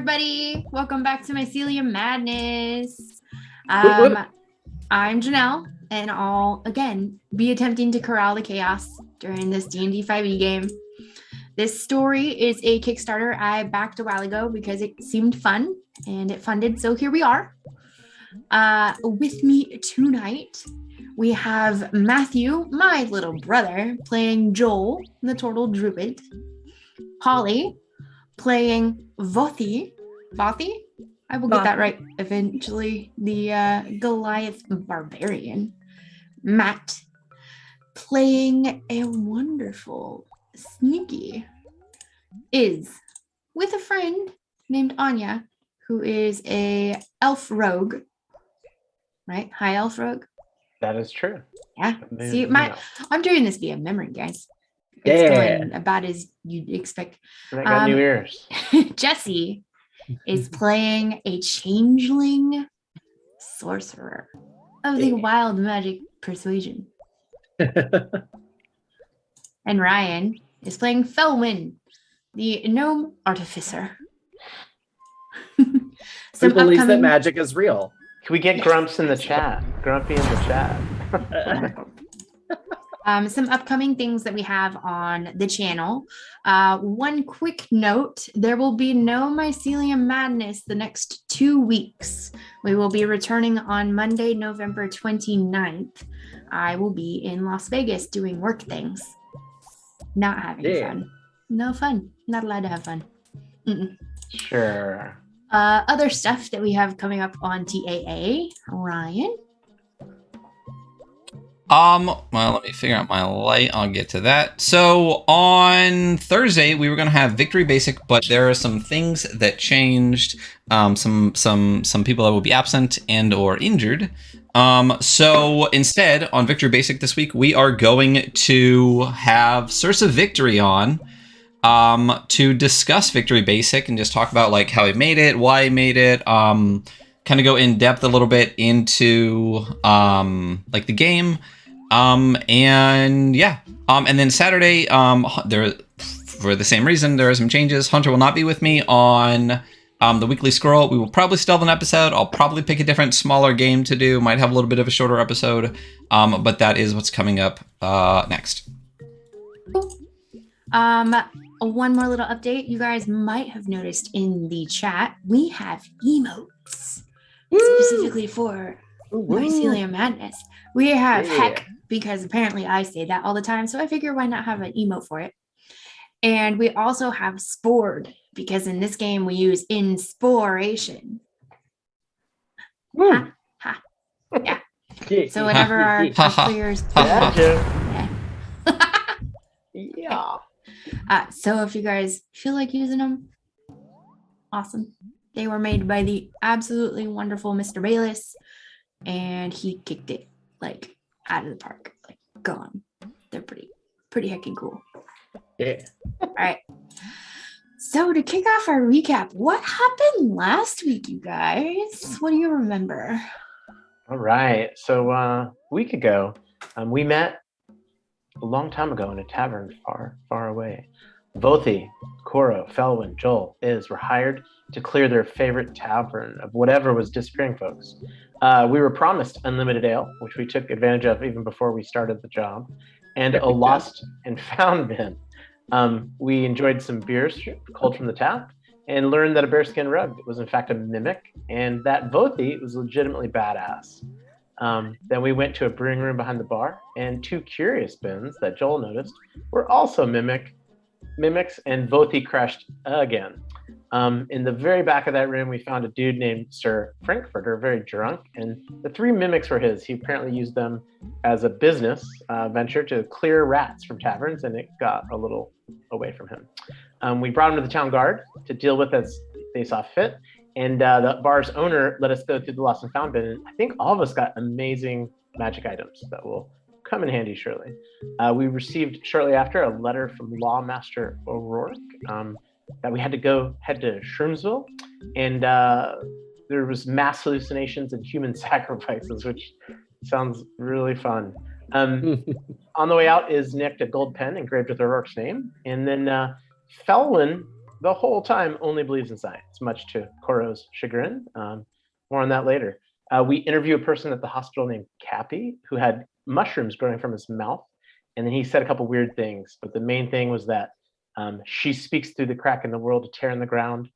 everybody. Welcome back to Mycelium Madness. Whoop. I'm Janelle, and I'll, again, be attempting to corral the chaos during this D&D 5e game. This story is a Kickstarter I backed a while ago because it seemed fun, and it funded, so here we are. With me tonight, we have Matthew, my little brother, playing Joel, the Turtle Druid. Holly, playing Vothi. Vothi? I will get that right eventually. The Goliath Barbarian. Matt, playing a wonderful Sneaky, is with a friend named Anya, who is a elf rogue. Right? High elf rogue. That is true. Yeah. See, I'm doing this via memory, guys. It's going about as you'd expect. And I got new ears. Jesse is playing a changeling sorcerer of the wild magic persuasion. And Ryan is playing Felwyn, the gnome artificer. Who believes that magic is real? Can we get Grumps in the chat? Grumpy in the chat. Some upcoming things that we have on the channel. One quick note, there will be no Mycelium Madness the next 2 weeks. We will be returning on Monday, November 29th. I will be in Las Vegas doing work things. Not having fun. No fun. Not allowed to have fun. Sure. Other stuff that we have coming up on TAA. Ryan? Well, let me figure out my light. I'll get to that. So on Thursday, we were going to have Victory Basic, but there are some things that changed. Some people that will be absent and or injured. So instead, on Victory Basic this week, we are going to have Source of Victory on to discuss Victory Basic and just talk about like how he made it, why he made it, kind of go in depth a little bit into like the game. And then Saturday, there, for the same reason, there are some changes. Hunter will not be with me on the Weekly Scroll. We will probably still have an episode. I'll probably pick a different, smaller game to do. Might have a little bit of a shorter episode, but that is what's coming up next. One more little update. You guys might have noticed in the chat, we have emotes specifically for Mycelium Madness. We have heck, because apparently I say that all the time, so I figure why not have an emote for it. And we also have spored, because in this game we use inspiration. Yeah. So whenever our players so if you guys feel like using them, awesome. They were made by the absolutely wonderful Mr. Bayless, and he kicked it like out of the park, like gone. They're pretty heckin' cool. Yeah. All right. So to kick off our recap, what happened last week, you guys? What do you remember? All right. So a week ago, we met a long time ago in a tavern far, far away. Vothi, Koro, Felwyn, Joel, were hired to clear their favorite tavern of whatever was disappearing folks. We were promised unlimited ale, which we took advantage of even before we started the job, and a lost and found bin. We enjoyed some beers cold from the tap and learned that a bearskin rug was in fact a mimic, and that Vothi was legitimately badass. Then we went to a brewing room behind the bar, and 2 curious bins that Joel noticed were also mimics, and Vothi crashed again. In the very back of that room, we found a dude named Sir Frankfurter, very drunk, and the 3 mimics were his. He apparently used them as a business venture to clear rats from taverns, and it got a little away from him. We brought him to the town guard to deal with as they saw fit, and the bar's owner let us go through the lost and found bin, and I think all of us got amazing magic items that will come in handy shortly. We received shortly after a letter from Lawmaster O'Rourke that we had to head to Shroomsville, and there was mass hallucinations and human sacrifices, which sounds really fun. On the way out is nicked a gold pen engraved with O'Rourke's name, and then Felwyn the whole time only believes in science, much to Koro's chagrin. More on that later. We interview a person at the hospital named Cappy who had mushrooms growing from his mouth. And then he said a couple weird things. But the main thing was that she speaks through the crack in the world to tear in the ground.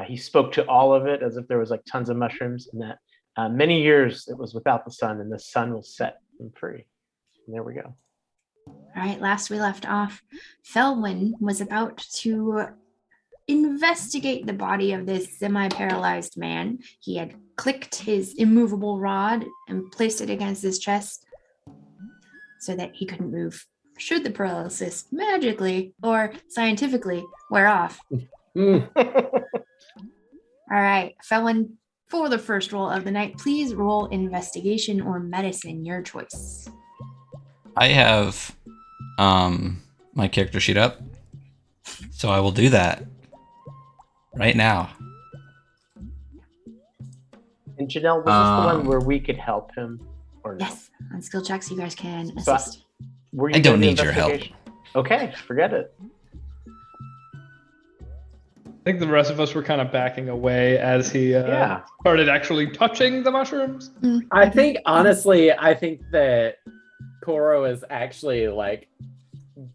He spoke to all of it as if there was like tons of mushrooms, and that many years it was without the sun, and the sun will set him free. And there we go. All right, last we left off, Felwyn was about to investigate the body of this semi-paralyzed man. He had clicked his immovable rod and placed it against his chest so that he couldn't move should the paralysis magically or scientifically wear off. All right, Felwyn, for the first roll of the night, please roll investigation or medicine, your choice. I have my character sheet up, so I will do that right now. And Janelle, was this the one where we could help him? Or no? Yes, on skill checks, you guys can So assist. Were you I don't doing the need your help. investigation? Okay, forget it. I think the rest of us were kind of backing away as he Yeah. started actually touching the mushrooms. I think honestly, I think that Koro is actually like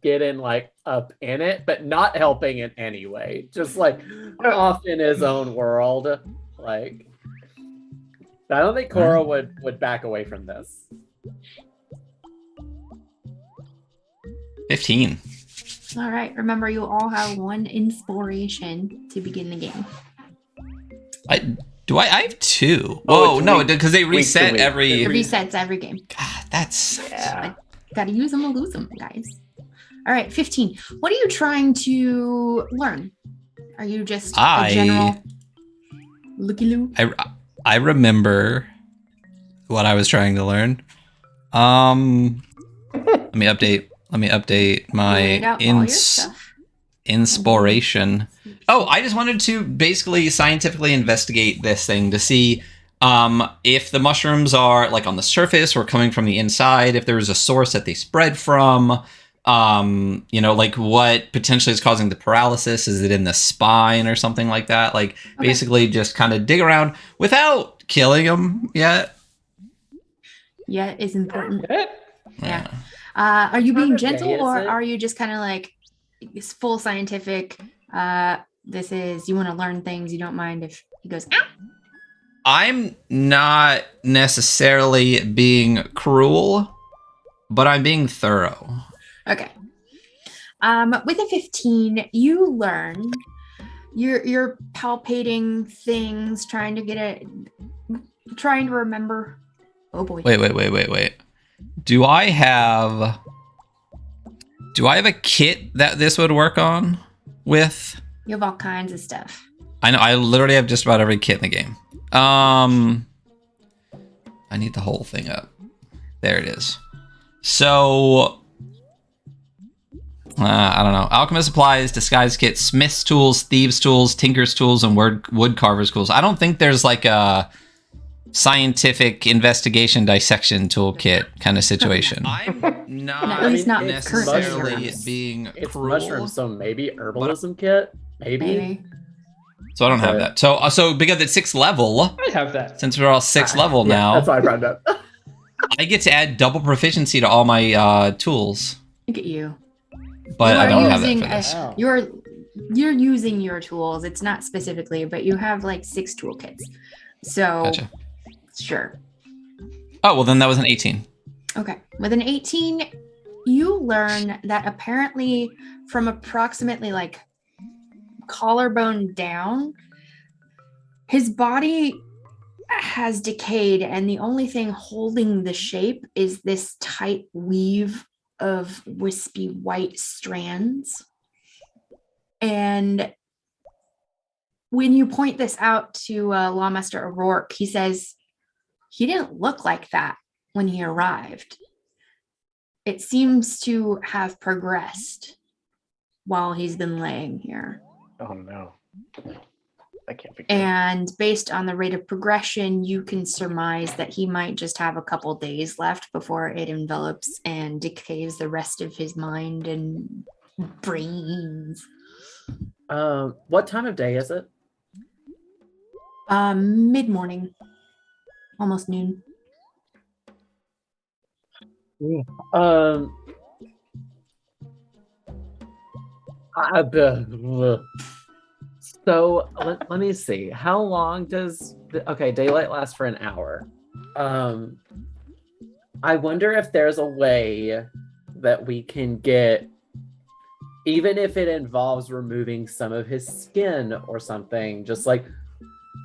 getting like up in it, but not helping in any way. Just like off in his own world. Like I don't think Koro would back away from this. 15. All right, remember you all have one inspiration to begin the game. I have 2. Oh, Whoa, it's no, week- because they week to reset week. every. It resets every game. God, that's. Yeah. Gotta use them or lose them, guys. All right, 15. What are you trying to learn? Are you just a general looky-loo? I remember what I was trying to learn. Let me update my Write out all your stuff. inspiration. Oh, I just wanted to basically scientifically investigate this thing to see if the mushrooms are like on the surface or coming from the inside, if there's a source that they spread from, like what potentially is causing the paralysis. Is it in the spine or something like that? Like basically just kind of dig around without killing them yet. Yeah, it's important. Eh? Yeah. Are you being Okay, gentle is or it? are you just kind of like it's full scientific? This is you want to learn things. You don't mind if he goes, ow. I'm not necessarily being cruel, but I'm being thorough. Okay. With a 15, you learn. You're palpating things, trying to remember. Oh boy. Wait. Do I have a kit that this would work on with? You have all kinds of stuff. I know, I literally have just about every kit in the game. I need the whole thing up. There it is. So, I don't know. Alchemist supplies, disguise kit, smith's tools, thieves tools, tinker's tools, and wood carver's tools. I don't think there's like a scientific investigation dissection toolkit kind of situation. I'm not At least not necessarily mushrooms. being It's cruel. mushrooms, so maybe herbalism kit? Maybe. So I don't have that. So because it's 6th level, I have that. since we're all 6th level Yeah, now, that's why I brought it up. I get to add double proficiency to all my tools. Look at you. But You I are don't have using that for this. Wow. You're using your tools. It's not specifically, but you have like 6 toolkits. So Gotcha. sure. Oh, well then that was an 18. Okay. With an 18, you learn that apparently from approximately like collarbone down, his body has decayed, and the only thing holding the shape is this tight weave of wispy white strands. And when you point this out to Lawmaster O'Rourke, he says he didn't look like that when he arrived. It seems to have progressed while he's been laying here. Oh no. I can't be good. And based on the rate of progression, you can surmise that he might just have a couple days left before it envelops and decays the rest of his mind and brains. What time of day is it? Mid-morning, almost noon. Um, so let me see. How long does okay, daylight last for an hour? Um, I wonder if there's a way that we can get, even if it involves removing some of his skin or something, just like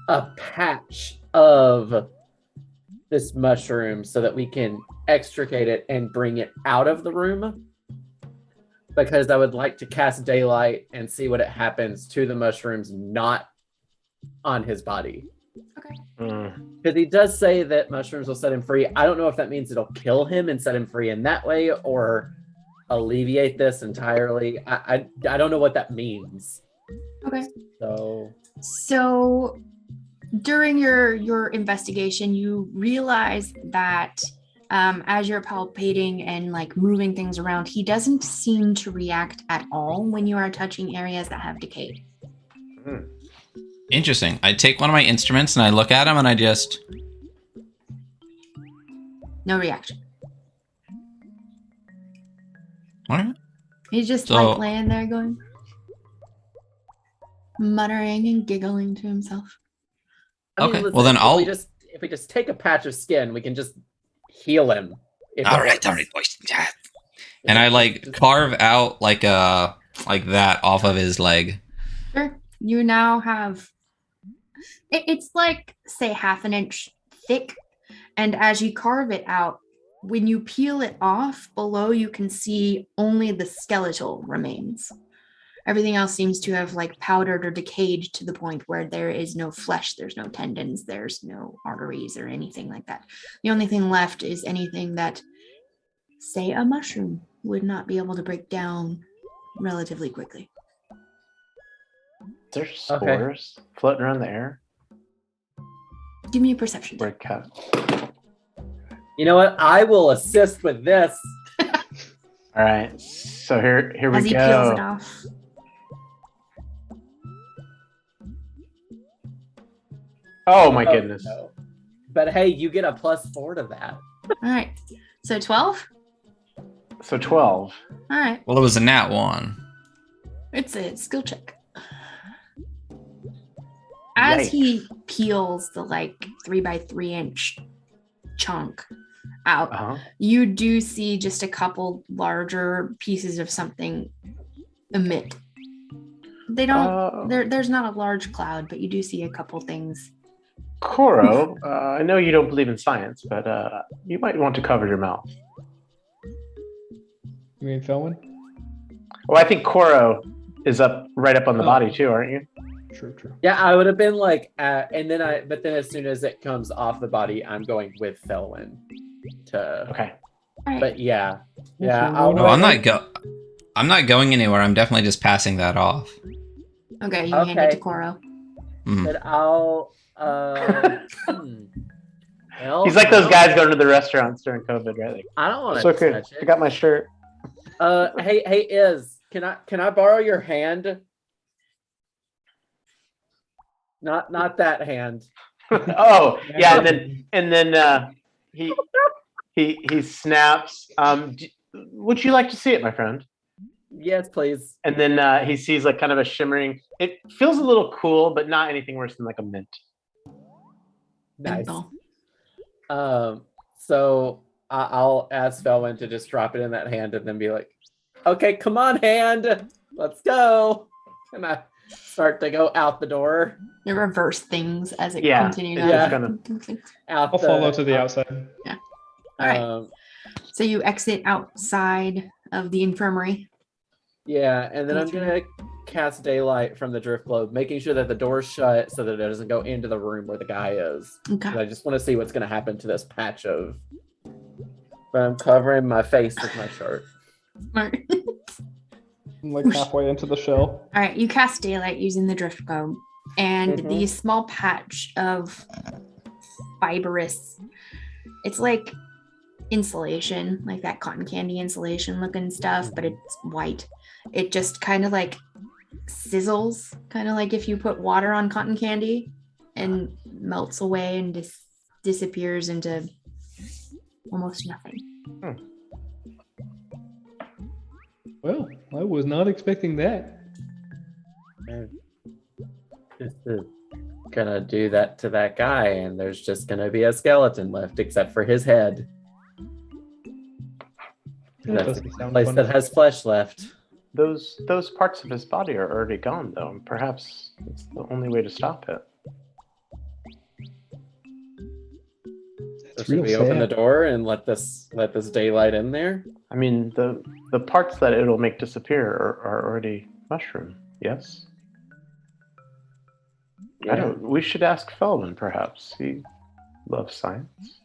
a patch of this mushroom so that we can extricate it and bring it out of the room. Because I would like to cast daylight and see what it happens to the mushrooms not on his body. Okay. Because he does say that mushrooms will set him free. I don't know if that means it'll kill him and set him free in that way or alleviate this entirely. I don't know what that means. Okay. So during your investigation, you realize that as you're palpating and like moving things around, he doesn't seem to react at all when you are touching areas that have decayed. Interesting. I take one of my instruments and I look at him and I just... No reaction. All right. He's just So- like laying there going, muttering and giggling to himself. Okay, well then I'll- if we just take a patch of skin, we can just heal him. All right, boys. Yeah. And I like carve out like that off of his leg. Sure. You now have it's like say half an inch thick, and as you carve it out, when you peel it off below, you can see only the skeletal remains. Everything else seems to have like powdered or decayed to the point where there is no flesh, there's no tendons, there's no arteries or anything like that. The only thing left is anything that, say, a mushroom would not be able to break down relatively quickly. There's spores floating around the air. Give me a perception check. Where cut. You know what? I will assist with this. All right. So here we go. As he peels it off. Oh my goodness. No. But hey, you get a +4 to that. All right. So 12? So 12. All right. Well, it was a nat 1. It's a skill check. As he peels the like 3x3 inch chunk out, you do see just a couple larger pieces of something emit. They don't, there's not a large cloud, but you do see a couple things. Koro, I know you don't believe in science, but you might want to cover your mouth. You mean Felwyn? Well, I think Koro is right up on the body too, aren't you? True. Yeah, I would have been like, but then as soon as it comes off the body, I'm going with Felwyn to. Okay. But yeah. I'm not going anywhere. I'm definitely just passing that off. Okay, you hand it to Koro. But I'll. He's like those guys going to the restaurants during COVID, right? Like, I don't want it's to okay. touch it. I got my shirt. Hey, can I borrow your hand? Not that hand. Oh, yeah, and then he snaps. Would you like to see it, my friend? Yes, please. And then he sees like kind of a shimmering. It feels a little cool, but not anything worse than like a mint. Nice. So I'll ask Felwyn to just drop it in that hand and then be like, "Okay, come on, hand, let's go." And I start to go out the door. You reverse things as it continues. I'll follow to the outside. Yeah. All right. So you exit outside of the infirmary. Yeah, and then I'm gonna cast daylight from the drift globe, making sure that the door's shut so that it doesn't go into the room where the guy is. Okay. I just want to see what's gonna happen to this patch of. But I'm covering my face with my shirt. Smart. I'm like halfway into the shell. All right, you cast daylight using the drift globe, and the small patch of fibrous. It's like insulation, like that cotton candy insulation looking stuff, but it's white. It just kind of like sizzles, kind of like if you put water on cotton candy, and melts away and disappears into almost nothing. Well, I was not expecting that. This is gonna do that to that guy, and there's just gonna be a skeleton left, except for his head. That That's doesn't the sound place fun. that has flesh left. Those parts of his body are already gone, though. And perhaps it's the only way to stop it. So It's should real we open the sad. door and let this daylight in there? I mean, the parts that it'll make disappear are already mushroom. Yes. I don't. We should ask Feldman, perhaps. He loves science.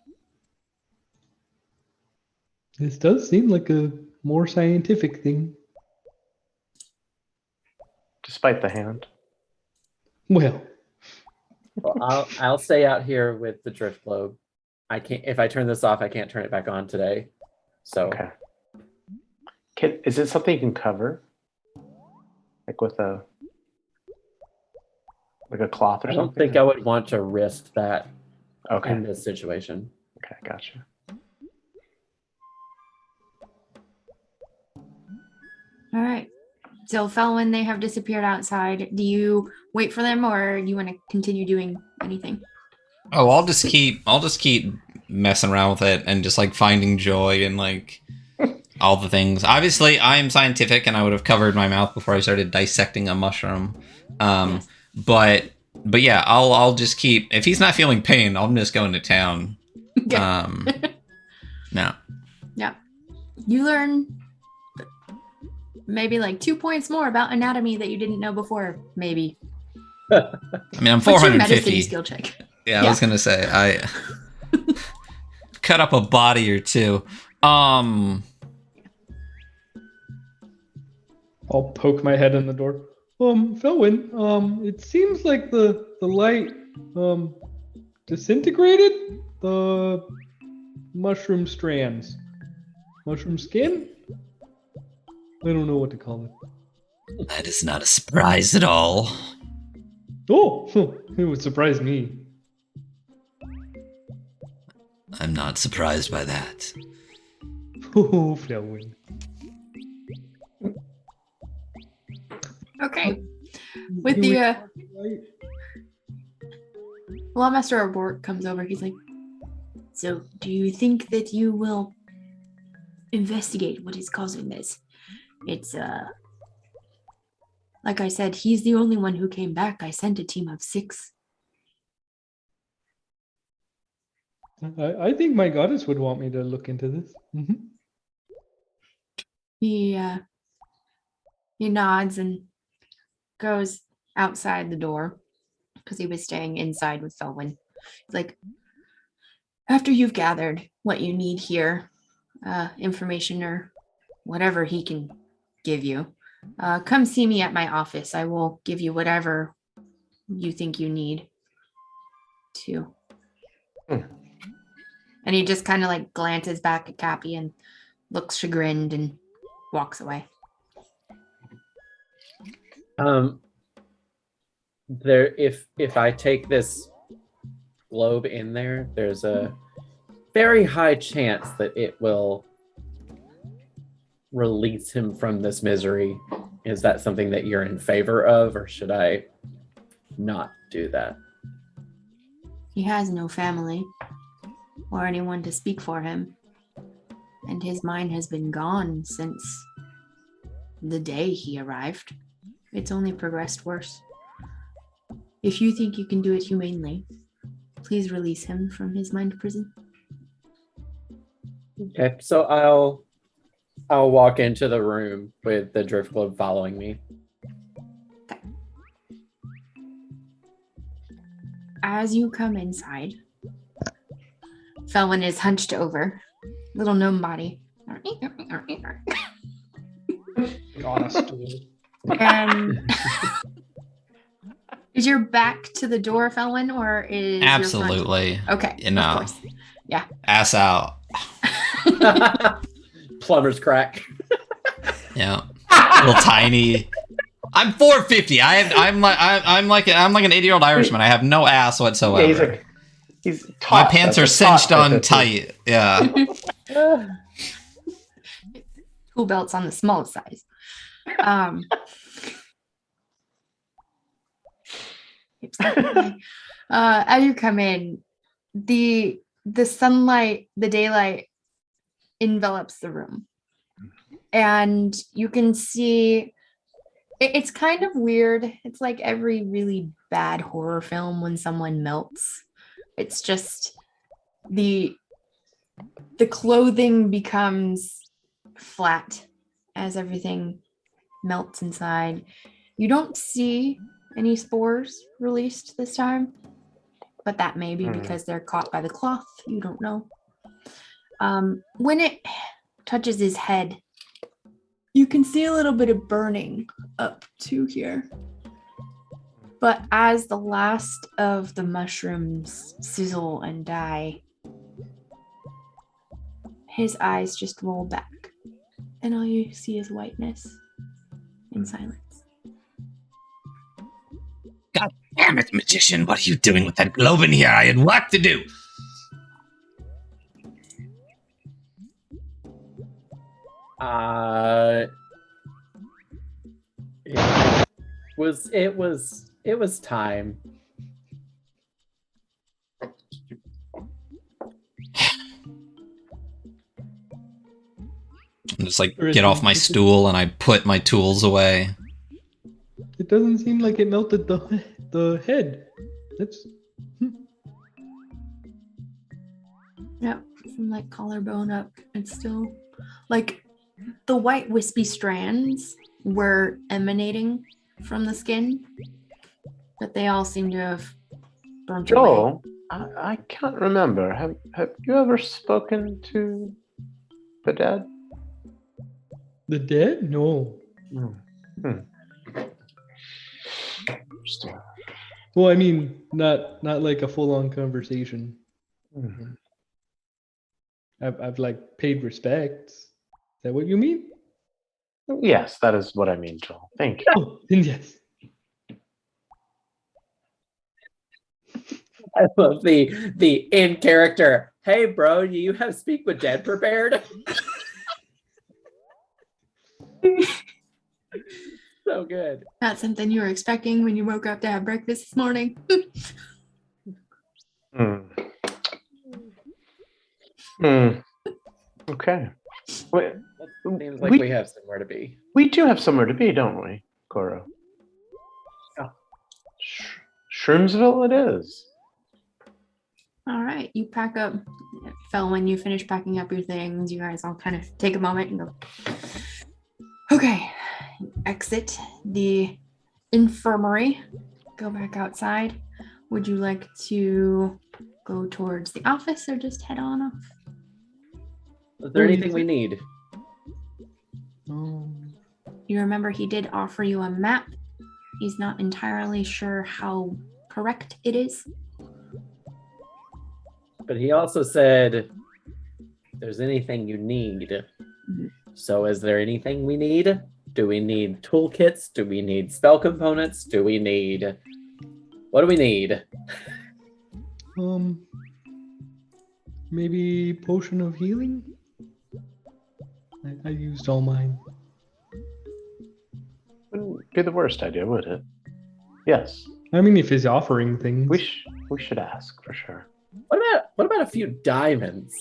This does seem like a more scientific thing. Despite the hand. Well, Well, I'll stay out here with the drift globe. I can't. If I turn this off, I can't turn it back on today. So Okay. Is it something you can cover? Like with a cloth or I something? don't think I would want to risk that Okay. in this situation. Okay, gotcha. All right. So, Felwyn, they have disappeared outside. Do you wait for them, or you want to continue doing anything? Oh, I'll just keep messing around with it and just like finding joy in like all the things. Obviously, I am scientific, and I would have covered my mouth before I started dissecting a mushroom. Yes. But yeah, I'll just keep. If he's not feeling pain, I'm just going to town. Okay. No. Yeah. You learn maybe like 2 points more about anatomy that you didn't know before. Maybe. I mean, I'm What's your medicine 450. skill check? Yeah, I was gonna say I cut up a body or two. I'll poke my head in the door. Felwyn, it seems like the light disintegrated the mushroom strands. Mushroom skin? I don't know what to call it. That is not a surprise at all. Oh, it would surprise me. I'm not surprised by that. Oh, Felwyn. Okay. With the Lawmaster O'Rourke comes over. He's like, so do you think that you will investigate what is causing this? It's like I said, he's the only one who came back. I sent a team of 6. I think my goddess would want me to look into this. He nods and goes outside the door because he was staying inside with Felwyn. He's like, after you've gathered what you need here, information or whatever he can give you, come see me at my office. I will give you whatever you think you need to. And he just kind of like glances back at Cappy and looks chagrined and walks away. If I take this globe in there, there's a very high chance that it will release him from this misery. Is that something that you're in favor of, or should I not do that? He has no family or anyone to speak for him, and his mind has been gone since the day he arrived. It's only progressed worse. If you think you can do it humanely, please release him from his mind prison. Okay, so I'll walk into the room with the drift globe following me. Okay. As you come inside, Felwyn is hunched over, little gnome body. And is your back to the door, Felwyn, or is Absolutely. Your front? Okay. You know. Of course. Yeah. Ass out. Plumber's crack. Yeah. Little tiny I'm 450. I'm like an 80-year-old Irishman. I have no ass whatsoever. Yeah, he's taut. My pants are That's a taut cinched on 50. tight. Yeah. Tool belts on the smallest size. As you come in, the sunlight, the daylight envelops the room, and you can see it's kind of weird. It's like every really bad horror film when someone melts. It's just the clothing becomes flat as everything melts inside. You don't see any spores released this time, but that may be because they're caught by the cloth. You don't know. When it touches his head, you can see a little bit of burning up to here. But as the last of the mushrooms sizzle and die, his eyes just roll back, and all you see is whiteness and silence. God damn it, magician. What are you doing with that globe in here? I had work to do. It was time. I just like get off my stool and I put my tools away. It doesn't seem like it melted the head. That's Yep, from like collarbone up, it's still like the white wispy strands were emanating from the skin, but they all seem to have burnt away. Joel, I can't remember. Have you ever spoken to the dead? the dead? No. Well, I mean, not like a full-on conversation. I've like paid respects. Is that what you mean? Yes, that is what I mean, Joel. Thank you. Oh, then yes. I love the in character. Hey, bro, do you have Speak with Dead prepared? So good. Not something you were expecting when you woke up to have breakfast this morning. Okay. Wait, Seems like we have somewhere to be. we do have somewhere to be, don't we, Goro? Yeah. Shroomsville it is. All right, you pack up. Phil, when you finish packing up your things, you guys all kind of take a moment and go, okay, exit the infirmary, go back outside. Would you like to go towards the office or just head on off? Is there anything we need? You remember he did offer you a map. He's not entirely sure how correct it is. But he also said, if there's anything you need. So is there anything we need? Do we need toolkits? Do we need spell components? Do we need... What do we need? Maybe potion of healing? I used all mine. Wouldn't be the worst idea, would it? Yes. I mean, if he's offering things. We should ask for sure. What about a few diamonds?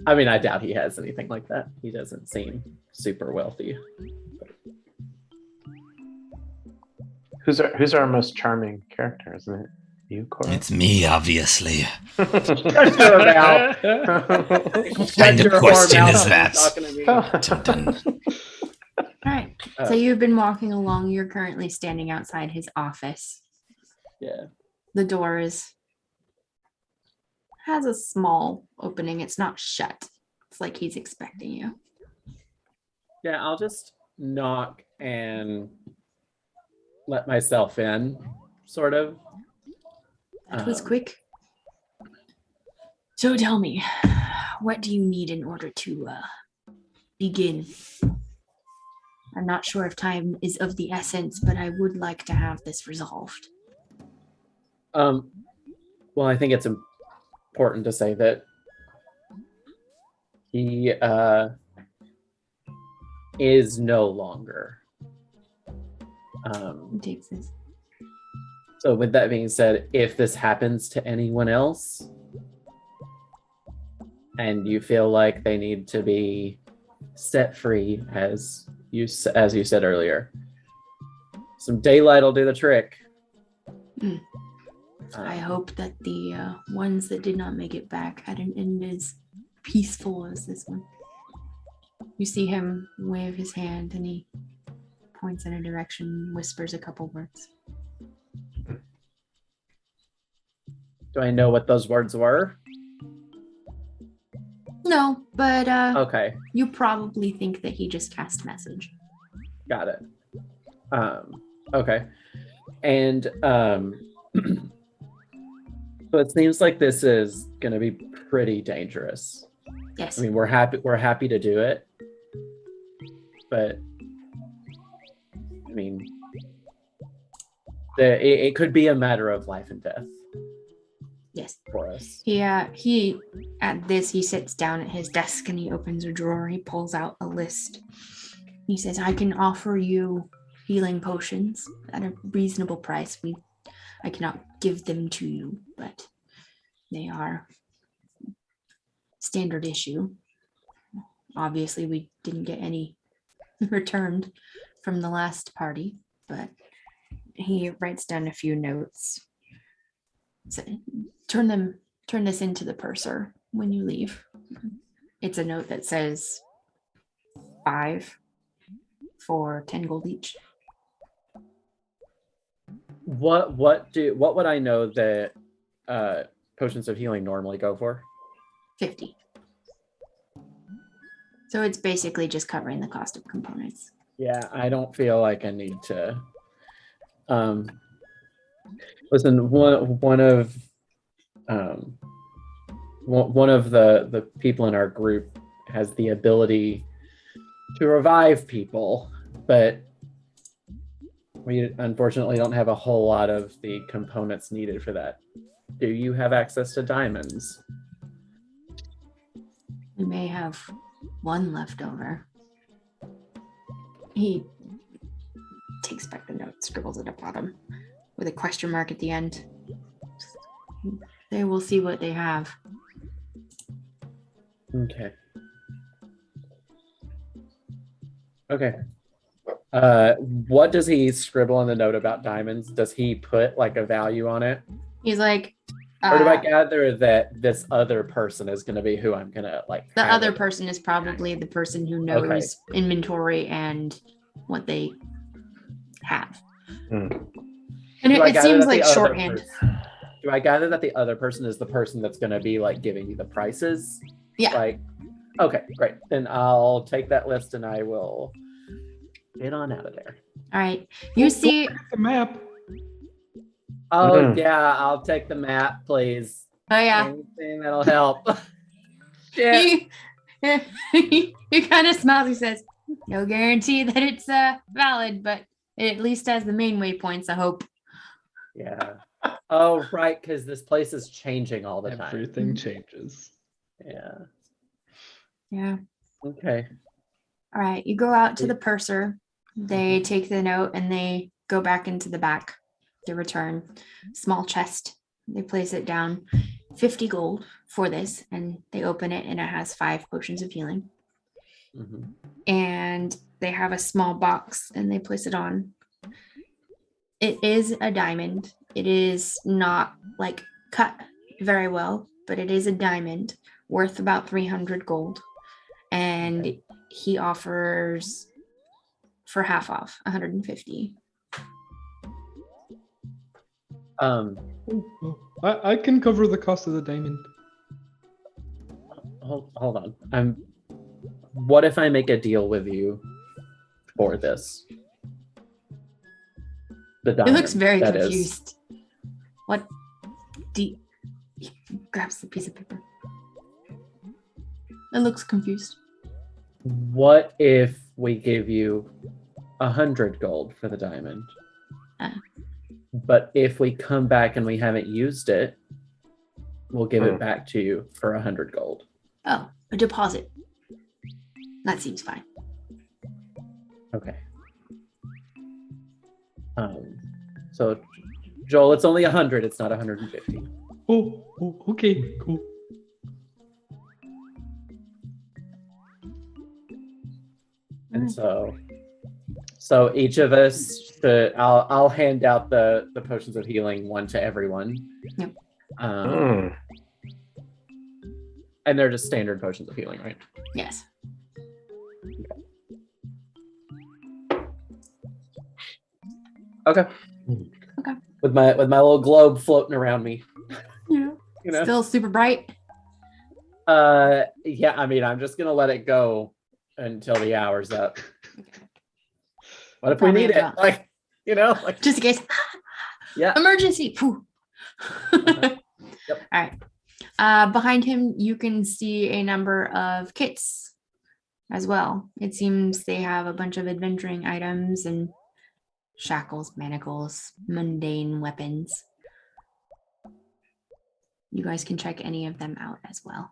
I mean, I doubt he has anything like that. He doesn't seem super wealthy. Who's our most charming character, isn't it? You, Cora? It's me, obviously. Shut your mouth. What kind of question is that? Dun, dun. All right. So you've been walking along. You're currently standing outside his office. Yeah. The door has a small opening. It's not shut. It's like he's expecting you. Yeah, I'll just knock and let myself in, sort of. That was quick. So tell me, what do you need in order to begin? I'm not sure if time is of the essence, but I would like to have this resolved. Well, I think it's important to say that he is no longer. Who takes this? So with that being said, if this happens to anyone else and you feel like they need to be set free, as you said earlier, some daylight will do the trick. I hope that the ones that did not make it back had an end as peaceful as this one. You see him wave his hand and he points in a direction, whispers a couple words. Do I know what those words were? No, but Okay, you probably think that he just cast message. got it. Okay. And so it seems like this is going to be pretty dangerous. Yes. I mean, we're happy to do it, but I mean, it could be a matter of life and death. Yes. For us. He at this he sits down at his desk and he opens a drawer. He pulls out a list. He says, "I can offer you healing potions at a reasonable price. I cannot give them to you, but they are standard issue. Obviously, we didn't get any returned from the last party, but he writes down a few notes. So, turn this into the purser when you leave. It's a note that says 5 for 10 gold each." What would I know that potions of healing normally go for? 50. So it's basically just covering the cost of components. Yeah, I don't feel like I need to. Listen, one of the people in our group has the ability to revive people, but we unfortunately don't have a whole lot of the components needed for that. Do you have access to diamonds? We may have one left over. He takes back the note, scribbles at the bottom with a question mark at the end. They will see what they have. Okay. Okay. What does he scribble on the note about diamonds? Does he put like a value on it? He's like, Or do I gather that this other person is going to be who I'm going to like? the other person is probably the person who knows inventory and what they have. And it seems like shorthand. Do I gather that the other person is the person that's going to be like giving me the prices? Yeah. Like, okay, great. Then I'll take that list and I will get on out of there. All right. You see the map. Oh yeah, I'll take the map, please. Oh yeah. Anything that'll help. Yeah. He kind of smiles. He says, "No guarantee that it's valid, but it at least has the main waypoints, I hope." Yeah. Oh right, because this place is changing all the time. Everything changes. Yeah. Yeah. Okay. All right. You go out to the purser. They take the note and they go back into the back. They return small chest. They place it down. 50 gold for this, and they open it and it has 5 potions of healing. Mm-hmm. And they have a small box and they place it on. It is a diamond. It is not like cut very well, but it is a diamond worth about 300 gold. And he offers for half off, 150. I can cover the cost of the diamond. Hold on. What if I make a deal with you for this? The diamond. He looks very that confused. Is. What? He grabs the piece of paper. It looks confused. What if we give you 100 gold for the diamond? But if we come back and we haven't used it, we'll give it back to you for 100 gold. Oh, a deposit. That seems fine. Okay. So Joel, it's only 100. It's not 150. Oh, okay, cool. And so each of us, I'll hand out the potions of healing, one to everyone. Yep. And they're just standard potions of healing, right? Yes. Okay. Okay. With my little globe floating around me. Yeah. You know? Still super bright. Yeah, I mean, I'm just gonna let it go until the hour's up. What if Probably we need it? about- Like, like Just in case. yeah. Emergency. Phew. Yep. All right. Behind him, you can see a number of kits as well. It seems they have a bunch of adventuring items and shackles, manacles, mundane weapons. You guys can check any of them out as well.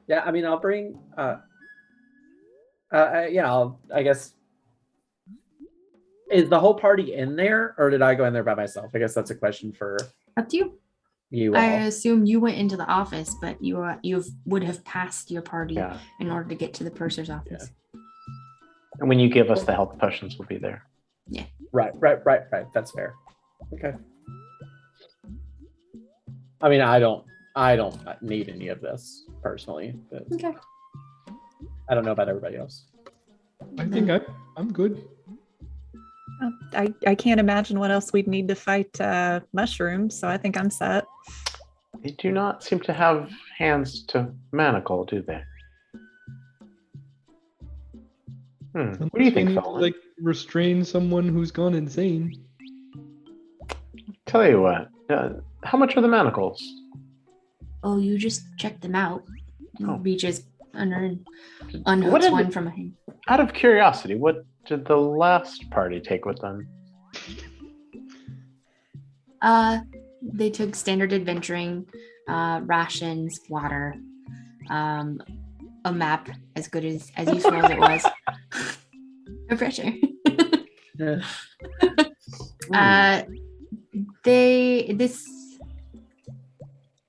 Yeah, I mean, I'll bring. I guess. Is the whole party in there, or did I go in there by myself? I guess that's a question for Up to you. you I all. assume you went into the office, but you would have passed your party Yeah. in order to get to the purser's office. And when you give us the health potions, we'll be there. Right. That's fair. Okay. I mean, I don't need any of this personally, but Okay. I don't know about everybody else. I think I'm good. I can't imagine what else we'd need to fight mushrooms, so I think I'm set. They do not seem to have hands to manacle, do they? What do you Unless we think, need to, Felon? like, restrain someone who's gone insane. Tell you what, how much are the manacles? Oh, you just check them out. Oh. Reaches under and What unhooks did one from a hand. Out of curiosity, what did the last party take with them? They took standard adventuring, rations, water, a map as good as useful as it was. No pressure.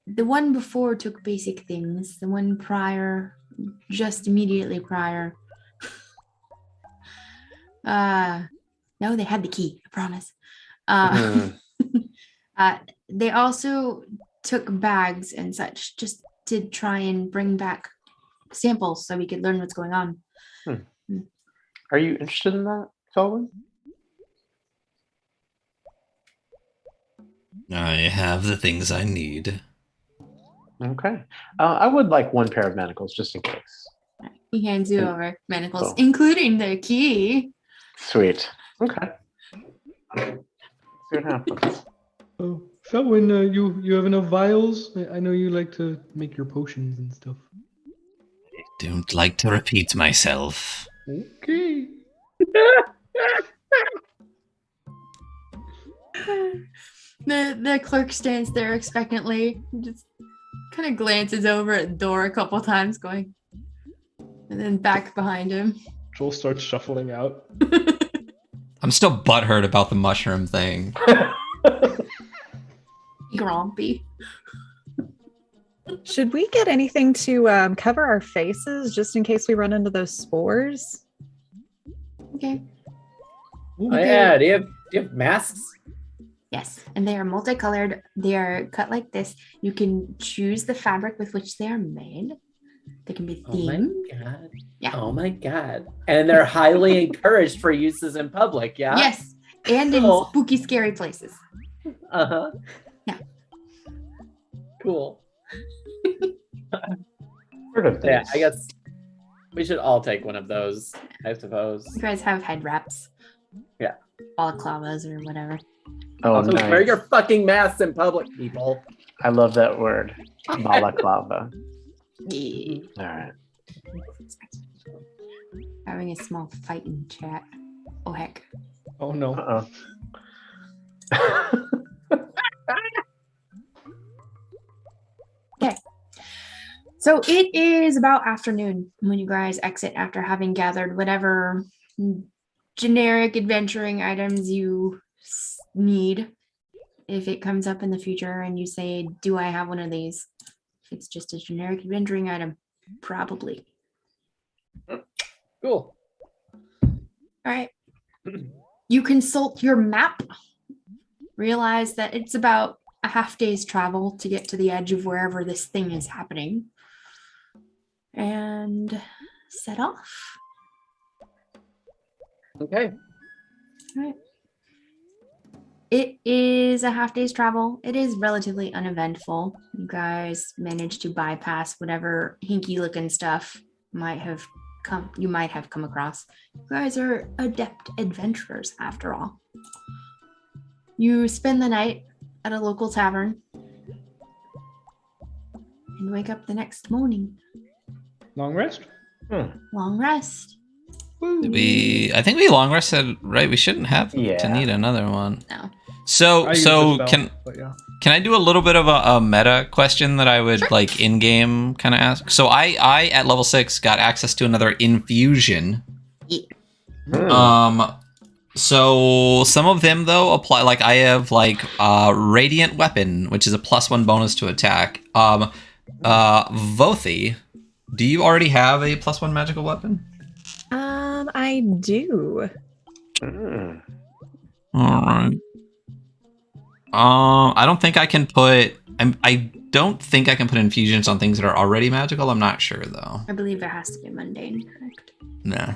The one before took basic things. The one prior, just immediately prior. No, they had the key, I promise. They also took bags and such just to try and bring back samples so we could learn what's going on. Are you interested in that, Felon? I have the things I need. Okay. I would like one pair of manacles just in case. He hands you over manacles, Cool. including the key. Sweet. Okay. See what happens. Oh, Felwyn, you have enough vials? I know you like to make your potions and stuff. I don't like to repeat myself. Okay. The clerk stands there expectantly, just kind of glances over at the door a couple times, going, and then back behind him. Joel starts shuffling out. I'm still butthurt about the mushroom thing. Grumpy. Should we get anything to cover our faces just in case we run into those spores? Okay. Ooh, Oh, yeah, do you have masks? Yes, and they are multicolored. They are cut like this. You can choose the fabric with which they are made. They can be Oh my themed. god. Yeah. Oh my god. And they're highly encouraged for uses in public, yeah? Yes, and in Cool. spooky, scary places. Uh-huh. Yeah. Cool. Heard of Yeah, these. I guess we should all take one of those, I suppose. You guys have head wraps. Yeah. Balaclavas or whatever. Oh, Also, nice. wear your fucking masks in public, people. I love that word. Balaclava. Yeah. All right. Having a small fight in chat. Oh heck. Oh no. Uh-oh. So it is about afternoon when you guys exit after having gathered whatever generic adventuring items you need. If it comes up in the future and you say, do I have one of these? If it's just a generic adventuring item, probably. Cool. All right. You consult your map, realize that it's about a half day's travel to get to the edge of wherever this thing is happening, and set off. Okay. All right. It is a half day's travel. It is relatively uneventful. You guys managed to bypass whatever hinky looking stuff you might have come across. You guys are adept adventurers after all. You spend the night at a local tavern and wake up the next morning. Long rest? Long rest. I think we long rested, right? We shouldn't have to Yeah. need another one. No. So I used so a spell, but yeah. can I do a little bit of a meta question that I would Sure. like in game kind of ask? So I at level 6 got access to another infusion. So some of them though apply, like I have like radiant weapon, which is a +1 bonus to attack. Vothi, do you already have a +1 magical weapon? I do. Mm. All right. I don't think I can put. I don't think I can put infusions on things that are already magical. I'm not sure though. I believe it has to be mundane, correct? Nah.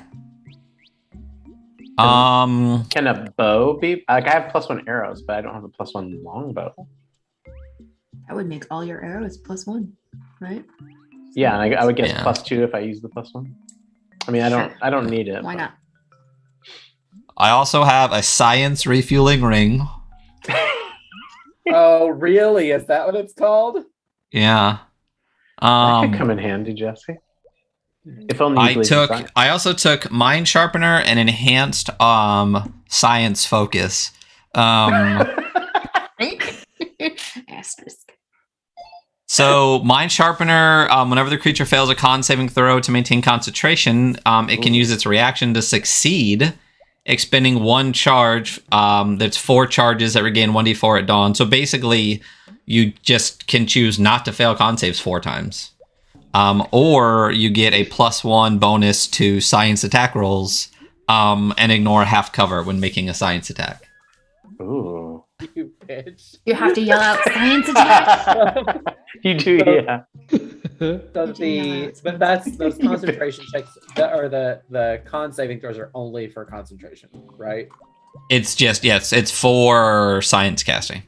Can a bow be like I have +1 arrows, but I don't have a +1 longbow. That would make all your arrows +1, right? Yeah, and I would guess Yeah. +2 if I use the +1. I mean, Sure. I don't need it. Why but- not? I also have a science refueling ring. Oh, really? Is that what it's called? Yeah. That could come in handy, Jesse. If only you believe in science. I also took mind sharpener and enhanced science focus. Asterisk. So mind sharpener, whenever the creature fails a con saving throw to maintain concentration, it can use its reaction to succeed, expending 1 charge. That's 4 charges that regain 1d4 at dawn. So basically, you just can choose not to fail con saves 4 times. Or you get a +1 bonus to science attack rolls, and ignore half cover when making a science attack. Ooh. You bitch. You have to yell out science attack. You do, So- yeah. But that's those concentration checks or the con saving throws are only for concentration, right? It's just, yes, it's for science casting.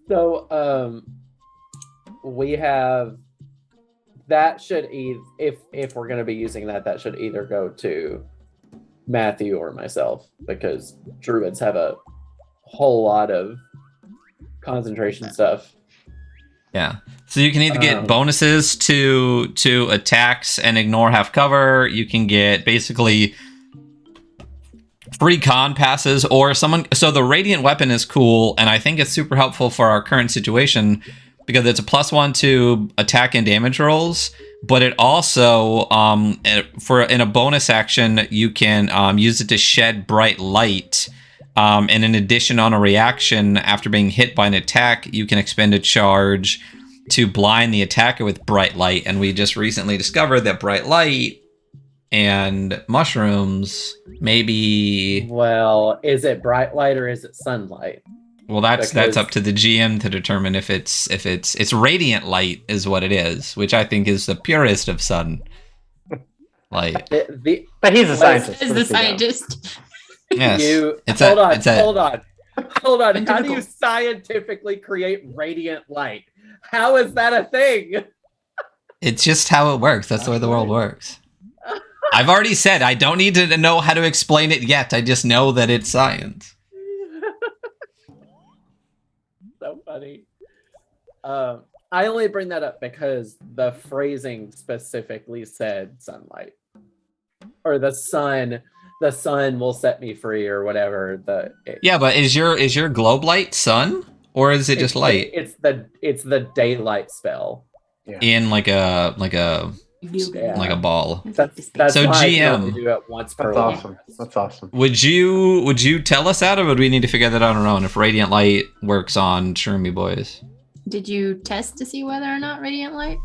So we have that should if we're going to be using that should either go to Matthew or myself, because druids have a whole lot of concentration stuff. Yeah. So you can either get Um, bonuses to attacks and ignore half cover. You can get basically free con passes, or someone. So the radiant weapon is cool, and I think it's super helpful for our current situation because it's a +1 to attack and damage rolls. But it also, in a bonus action, you can use it to shed bright light. And in addition, on a reaction, after being hit by an attack, you can expend a charge to blind the attacker with bright light. And we just recently discovered that bright light and mushrooms maybe. Well, is it bright light or is it sunlight? Well, that's Because- up to the GM to determine if it's radiant light is what it is, which I think is the purest of sun light. But he's a scientist. Is what the does he know? scientist. Yes, Hold on. It's How do you Typical. scientifically create radiant light? How is that a thing? it's just how it works. That's the way the world works. I've already said I don't need to know how to explain it yet. I just know that it's science. So funny. I only bring that up because the phrasing specifically said sunlight, or the sun will set me free, or whatever. Yeah, but is your globe light sun, or is it just light? It's the daylight spell. Yeah. In like a Yeah. ball. That's So why I can GM. only do it once per That's long. awesome. That's awesome. Would you tell us that, or would we need to figure that out on our own if radiant light works on Shermie boys? Did you test to see whether or not radiant light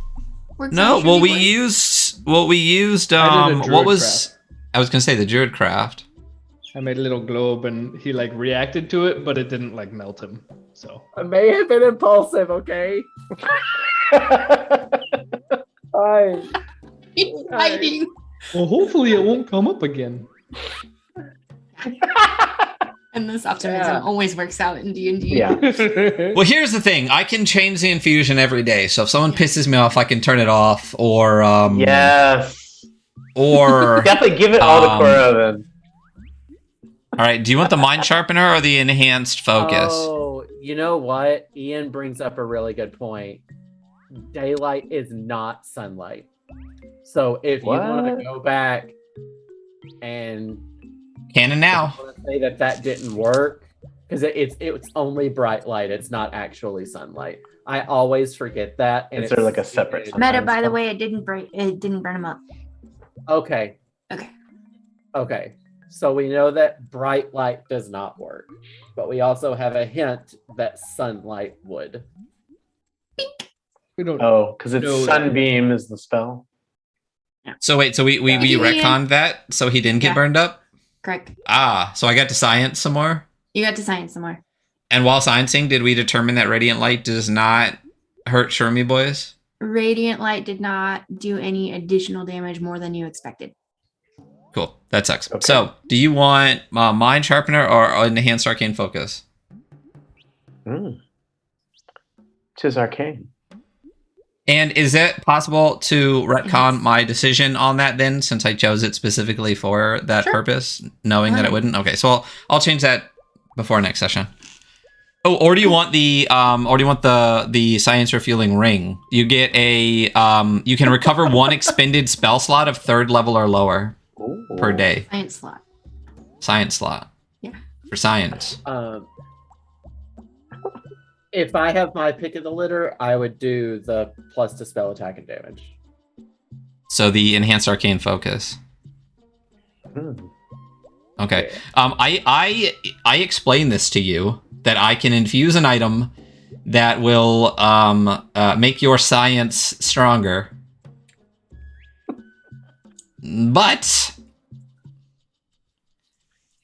works? No, on well Shirley we Boy? used I did a what druid was I was gonna say the druid craft. I made a little globe and he like reacted to it, but it didn't like melt him. So I may have been impulsive, okay? I It's hiding. well, hopefully it won't come up again. And this optimism Yeah. always works out in D&D. Yeah. Well, here's the thing: I can change the infusion every day. So if someone pisses me off, I can turn it off, or Yes. or Definitely give it all to Coro then. all right. Do you want the mind sharpener or the enhanced focus? Oh, you know what? Ian brings up a really good point. Daylight is not sunlight. So if you want What? to go back and Canon now. say that didn't work, because it's only bright light. It's not actually sunlight. I always forget that. And Is there like a separate it's- sun? Meta, by the Sometimes. way, it didn't burn him up. Okay. Okay. Okay. So we know that bright light does not work, but we also have a hint that sunlight would. We don't. Oh, because it's No. sunbeam is the spell. So wait, so we Yeah. retconned that, so he didn't get Yeah. burned up. Correct. Ah, so I got to science some more. You got to science some more. And while sciencing, did we determine that radiant light does not hurt Shermie boys? Radiant light did not do any additional damage more than you expected. Cool, that sucks. Okay. So, do you want mind sharpener or enhanced arcane focus? Tis arcane. And is it possible to retcon my decision on that then, since I chose it specifically for that Sure. purpose, knowing that it Alright. wouldn't? Okay, so I'll change that before next session. Oh, or do you want the science refueling ring? You get a you can recover one expended spell slot of 3rd level or lower Ooh. per day. Science slot. Science slot. Yeah. For science. If I have my pick of the litter, I would do the plus to spell attack and damage. So the enhanced arcane focus. Hmm. Okay. I explained this to you that I can infuse an item that will make your science stronger. But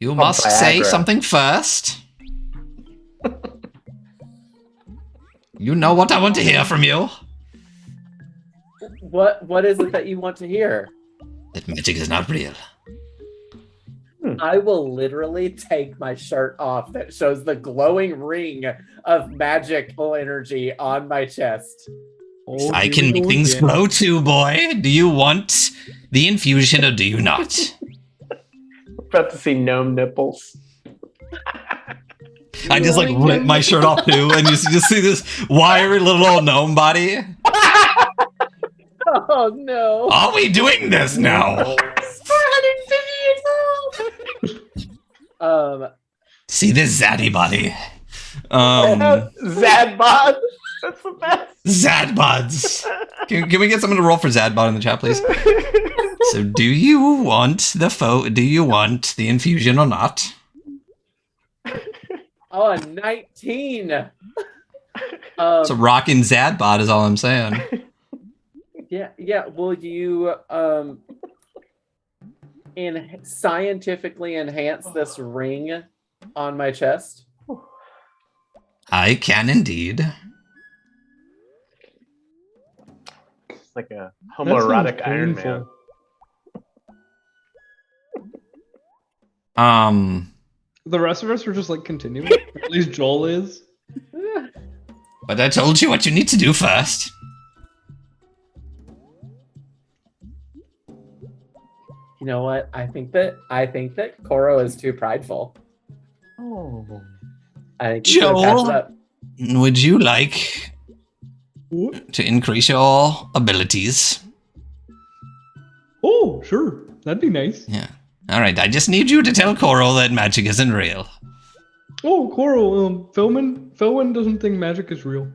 you must say Viagra. something first. You know what I want to hear from you. What is it that you want to hear? That magic is not real. I will literally take my shirt off that shows the glowing ring of magical energy on my chest. Oh, I here can we make go things again. glow too, boy. Do you want the infusion or do you not? We're about to see gnome nipples. I just like rip my shirt off too, and you just see this wiry little old gnome body. Oh no! Are we doing this now? 450 years old! See this zaddy body. Zadbod. That's the best. Zadbods. Can we get someone to roll for Zadbod in the chat, please? So, do you want the infusion or not? Oh, a 19. So, rockin' Zadbod is all I'm saying. Yeah. Will you scientifically enhance this ring on my chest? I can indeed. It's like a That homoerotic sounds Iron painful. Man. The rest of us were just like continuing. At least Joel is. But I told you what you need to do first. You know what? I think that Koro is too prideful. Oh. I think he's gonna pass it Joel, up. would you like What? to increase your abilities? Oh, sure. That'd be nice. Yeah. All right. I just need you to tell Coral that magic isn't real. Oh, Coral, Felwyn doesn't think magic is real.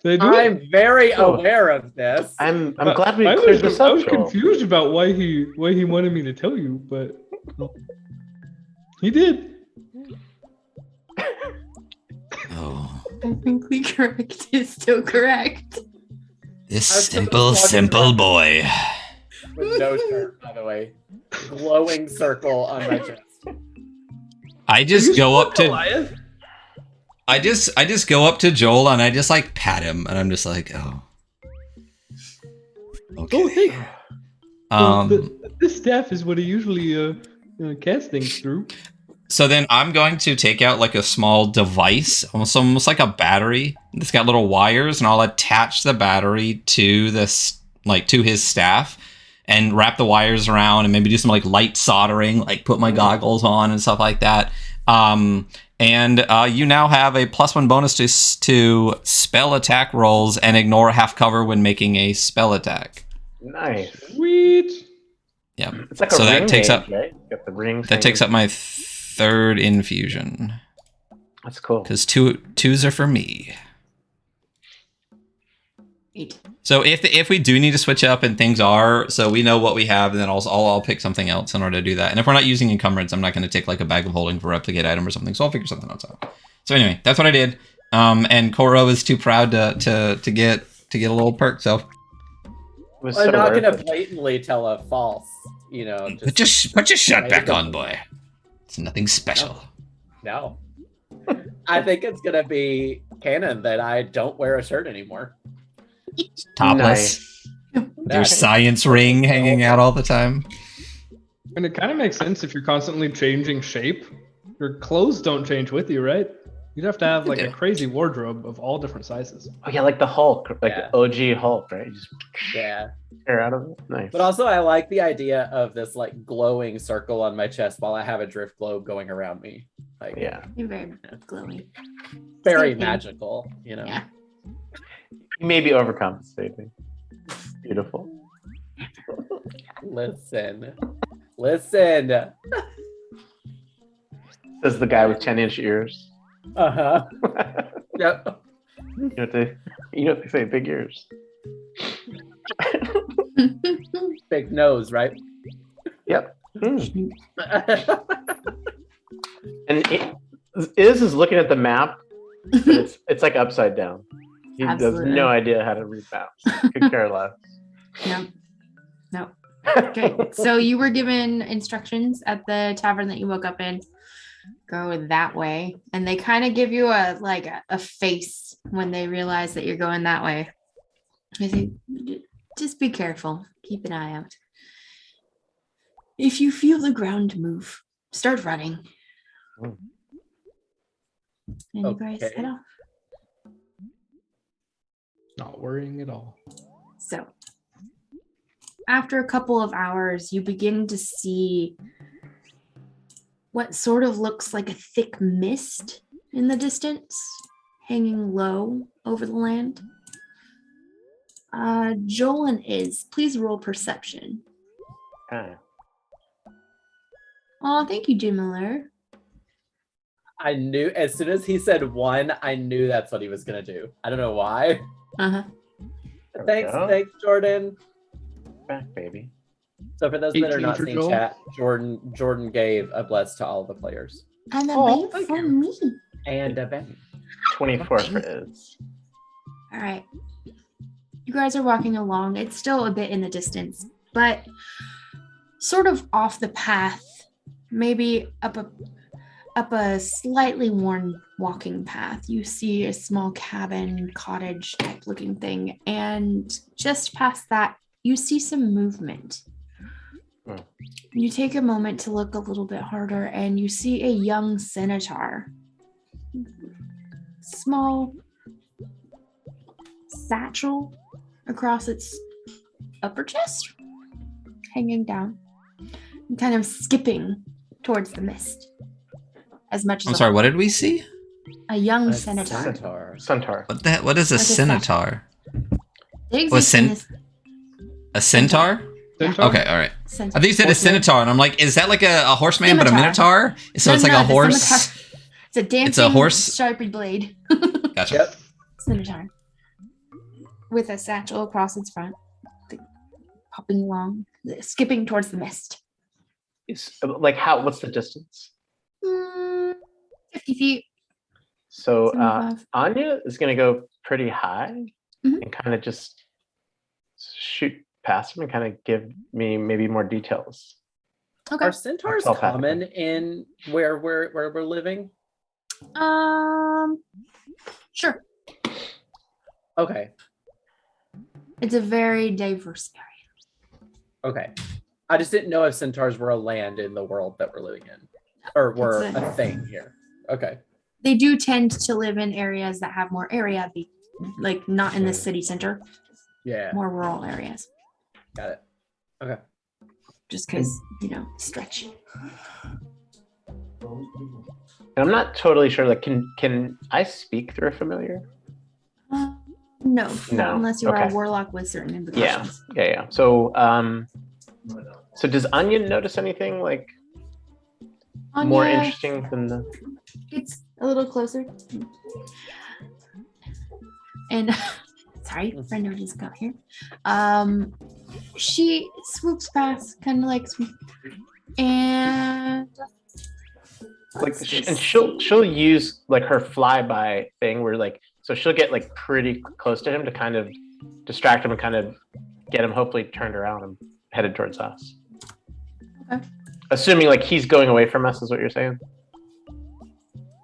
They do. I'm very Oh. aware of this. I'm glad we I cleared was, this I up, was Joel. confused about why he wanted me to tell you, but he did. Oh, Technically correct is still correct. this I was simple, walking simple around- boy. With no shirt, by the way. Glowing circle on my chest. I Are you just go still up to Goliath? I just go up to Joel and I just like pat him and I'm just like, oh. Okay. Oh, hey. Um This staff is what he usually casts things through. so then I'm going to take out like a small device, almost like a battery. It's got little wires and I'll attach the battery to this like to his staff and wrap the wires around and maybe do some like light soldering, like put my goggles on and stuff like that. And you now have a +1 bonus to spell attack rolls and ignore half cover when making a spell attack. Nice. Sweet. Yeah. It's like a So ring that takes gauge, up right? Got the rings. that takes up hanging. my third infusion That's cool. because twos are for me. 8. So if we do need to switch up and things are, so we know what we have, and then I'll pick something else in order to do that. And if we're not using encumbrance, I'm not going to take like a bag of holding for a replicate item or something. So I'll figure something else out. So anyway, that's what I did. And Koro is too proud to get a little perk. So It was I'm so not worth gonna it. blatantly tell a false, you know. put your shirt Right. back on, boy. It's nothing special. No. I think it's gonna be canon that I don't wear a shirt anymore. Topless. Your That's- science ring hanging out all the time. And it kind of makes sense if you're constantly changing shape. Your clothes don't change with you, right? You'd have to have like do. a crazy wardrobe of all different sizes. Oh yeah, like the Hulk, like Yeah. the OG Hulk, right? You just Yeah. tear out of it. Nice. But also I like the idea of this like glowing circle on my chest while I have a drift globe going around me. Like yeah, You're very glowing. very Same thing. magical, you know. Yeah. you may be overcompensating. Beautiful. Listen. Says the guy with 10-inch ears. Uh-huh. Yep. You know what they say, big ears. Big nose, right? Yep. And Iz is looking at the map, but it's like upside down. He Absolutely. has no idea how to read maps. Could care less. No. Okay. So you were given instructions at the tavern that you woke up in. Go that way. And they kind of give you a face when they realize that you're going that way. I say, just be careful. Keep an eye out. If you feel the ground move, start running. Mm. And you guys Okay. head off. Not worrying at all. So, after a couple of hours, you begin to see what sort of looks like a thick mist in the distance, hanging low over the land. Joel and Iz, please roll perception. Ah. Oh, thank you, Jim Miller. I knew as soon as he said 1, I knew that's what he was gonna do. I don't know why. Uh-huh. There we Thanks, go. thanks, Jordan. Back, baby. So for those that are 18 not for seeing Joel. chat, Jordan gave a bless to all the players. And a Oh, wave thank for you. me. And a bang. 24 for Iz. All right. You guys are walking along. It's still a bit in the distance, but sort of off the path, maybe up a slightly worn walking path. You see a small cabin, cottage type looking thing, and just past that, you see some movement. Hmm. You take a moment to look a little bit harder, and you see a young centaur. Small satchel across its upper chest, hanging down, and kind of skipping towards the mist. As much as I'm sorry, what did we see? a young A centaur. Centaur. What is a Like a centaur? They Was exist in this A centaur? Centaur? Okay, all right. centaur. I think you said a Horseman? centaur, and I'm like, is that like a horseman but a Scimitar. minotaur? So No, it's like no, a the horse. scimitar. It's a dancing horse? sharpie blade. Gotcha. Yep. Scimitar. With a satchel across its front. Hopping along, skipping towards the mist. Like how? What's the distance? 50 feet. So 75. Anya is going to go pretty high Mhm. and kind of just shoot past him and kind of give me maybe more details. Okay. Are centaurs Telepathically. common in where we're living? Sure. Okay. It's a very diverse area. Okay. I just didn't know if centaurs were a land in the world that we're living in, or were It's a thing here. Okay. They do tend to live in areas that have more area, like not in the city center, Yeah. more rural areas. Got it. Okay. Just because, stretch. And I'm not totally sure. Like, can I speak through a familiar? No, No, not unless you are okay. a warlock with certain Yeah, invocations. yeah. So, so does Anya notice anything like more Anya, interesting than the? it's a little closer. And sorry, Brenda just got here. She swoops past, kind of like, and Like, and she'll use like her flyby thing where like, so she'll get like pretty close to him to kind of distract him and kind of get him hopefully turned around and headed towards us. Okay. Assuming like he's going away from us is what you're saying?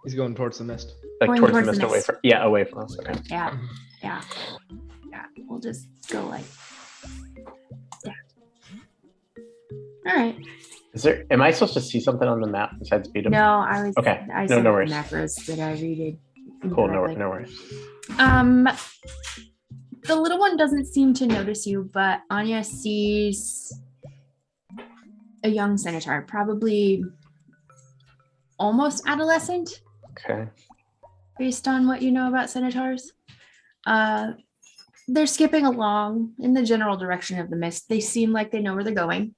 He's going towards the mist. Like Going towards the towards the mist, away mist. from away from us. Okay. Yeah. We'll just go like, yeah. All right. Am I supposed to see something on the map besides beat him? No, I was. Okay. I No said worries. macros that I read it. Cool. No incorrectly. worries. The little one doesn't seem to notice you, but Anya sees a young centaur, probably almost adolescent, Okay. based on what you know about centaurs. They're skipping along in the general direction of the mist. They seem like they know where they're going.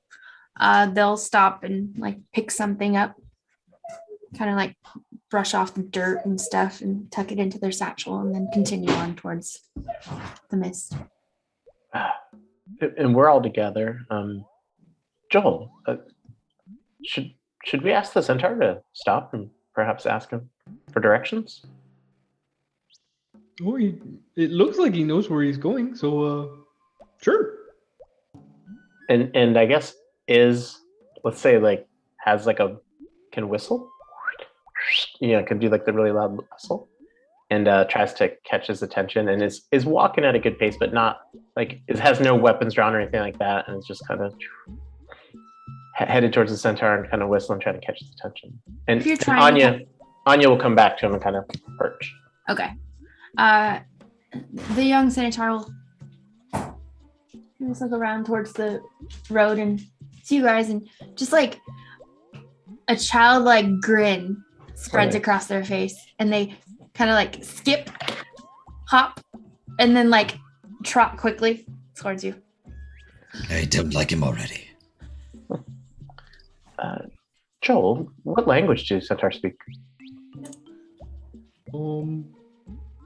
They'll stop and like pick something up, kind of like brush off the dirt and stuff and tuck it into their satchel and then continue on towards the mist. And we're all together. Joel, should we ask the centaur to stop and perhaps ask him for directions? Oh, it looks like he knows where he's going, so sure. And I guess let's say like has like can whistle, can do like the really loud whistle, and tries to catch his attention and is walking at a good pace, but not like it has no weapons drawn or anything like that, and it's just kind of headed towards the centaur and kind of whistling, trying to catch his attention. And, If you're and trying Anya will come back to him and kind of perch. Okay. The young centaur will just look around towards the road and see you guys, and just like a childlike grin spreads Right. across their face, and they kind of like skip, hop, and then like trot quickly towards you. I don't like him already. Joel, what language do centaurs speak?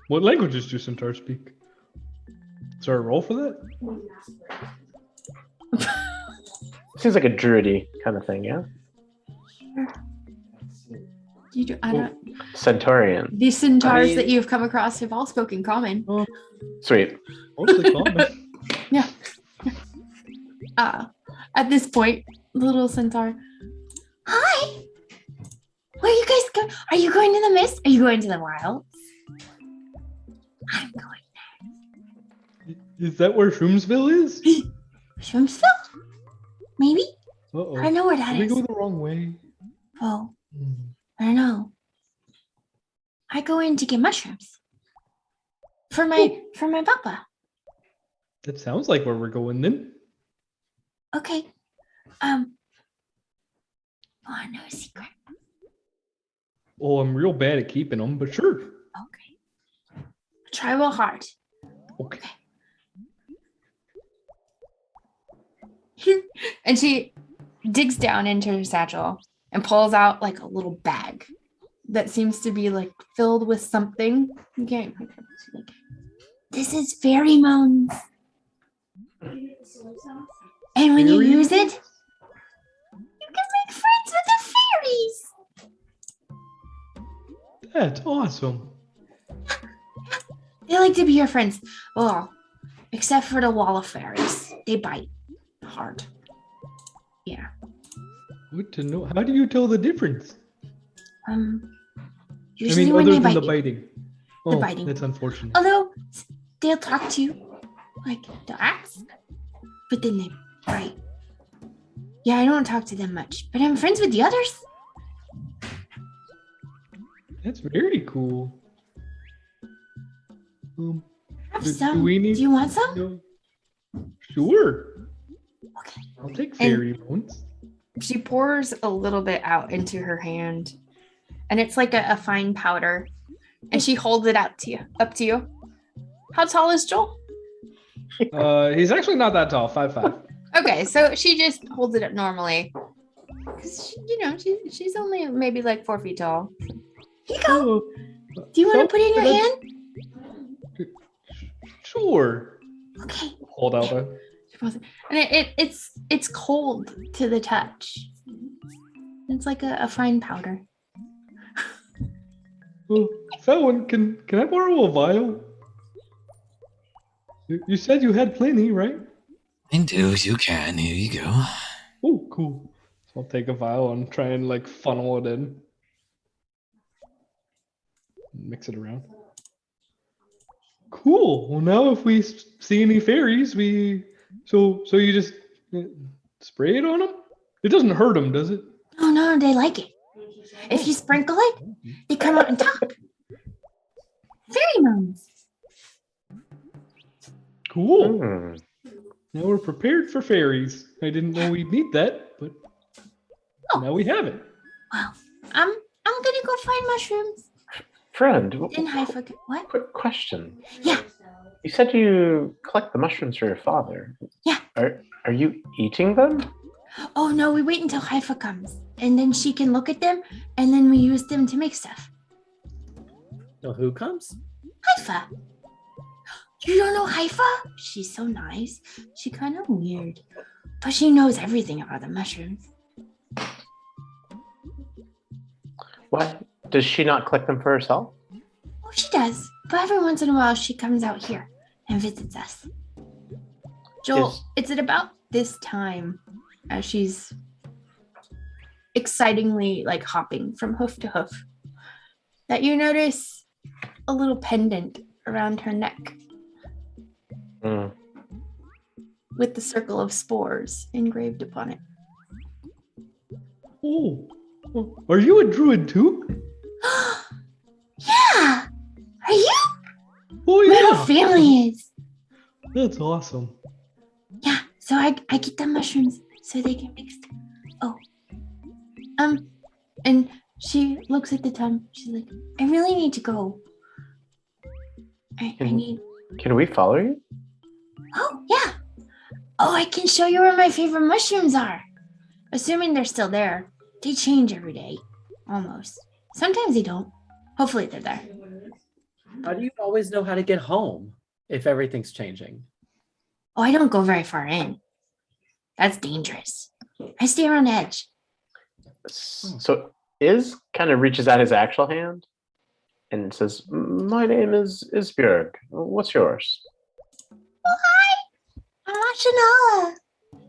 What languages do centaurs speak? Is there a roll for that? Seems like a druidy kind of thing, yeah? I don't. Centaurian. The centaurs mean- that you've come across have all spoken common. Sweet. Mostly common. At this point, the little centaur. Hi. Where are you guys going? Are you going to the mist? Are you going to the wilds? I'm going. Is that where Shroomsville is? Shroomsville? Maybe? Uh-oh. I know where that Did we is. go the wrong way? Oh, I don't know. I go in to get mushrooms. For my papa. That sounds like where we're going then. Okay. Oh, no secret. Oh, I'm real bad at keeping them, but sure. Okay. Try real hard. Okay. And she digs down into her satchel and pulls out like a little bag that seems to be like filled with something. You can't. Like, this is Fairy-mones. And when you use it, you can make friends with the fairies. That's awesome. They like to be your friends. Oh, except for the wall of fairies. They bite hard. Yeah. Good to know. How do you tell the difference? Usually when other they than bite the you. biting. The Oh, biting. that's unfortunate. Although they'll talk to you, like they'll ask, but then they bite. Yeah, I don't talk to them much, but I'm friends with the others. That's very cool. Have Do some. we need- Do you want some? No. Sure. Okay. I'll take Fairy-mones. She pours a little bit out into her hand, and it's like a fine powder, and she holds it out to you. Up to you. How tall is Joel? He's actually not that tall. 5'5". Okay, so she just holds it up normally. 'Cause she's only maybe like 4 feet tall. Here you go. Do you want to put it in your hand? Sure. Okay. Hold out a. And it's cold to the touch. It's like a fine powder. Felwyn, can I borrow a vial? You said you had plenty, right? I do. You can. Here you go. Oh, cool. So I'll take a vial and try and like funnel it in. Mix it around. Cool. Well, now if we see any fairies, so you just spray it on them. It doesn't hurt them, does it? Oh no, they like it. If you sprinkle it, they come out on top. Fairy-mones. Cool. Now we're prepared for fairies. I didn't know we'd need that, but now we have it. Well, I'm gonna go find mushrooms. Friend, In Haifa. What? quick question. Yeah. You said you collect the mushrooms for your father. Yeah. Are you eating them? Oh no, we wait until Haifa comes, and then she can look at them, and then we use them to make stuff. So who comes? Haifa. You don't know Haifa? She's so nice. She kind of weird, but she knows everything about the mushrooms. Why? Does she not collect them for herself? Oh, she does, but every once in a while she comes out here and visits us. Joel, it's at about this time, as she's excitingly like hopping from hoof to hoof, that you notice a little pendant around her neck with the circle of spores engraved upon it. Oh, are you a druid too? Yeah, are you? Oh My yeah. whole family is. That's awesome. Yeah, so I get the mushrooms so they can mix. Oh, and she looks at the time. She's like, I really need to go. I need. Can we follow you? Oh yeah. Oh, I can show you where my favorite mushrooms are. Assuming they're still there. They change every day, almost. Sometimes they don't. Hopefully they're there. How do you always know how to get home if everything's changing? Oh, I don't go very far in. That's dangerous. I stay around the edge. So Iz kind of reaches out his actual hand and says, "My name is Isbjörg. What's yours?" Oh, hi. I'm Ashanala.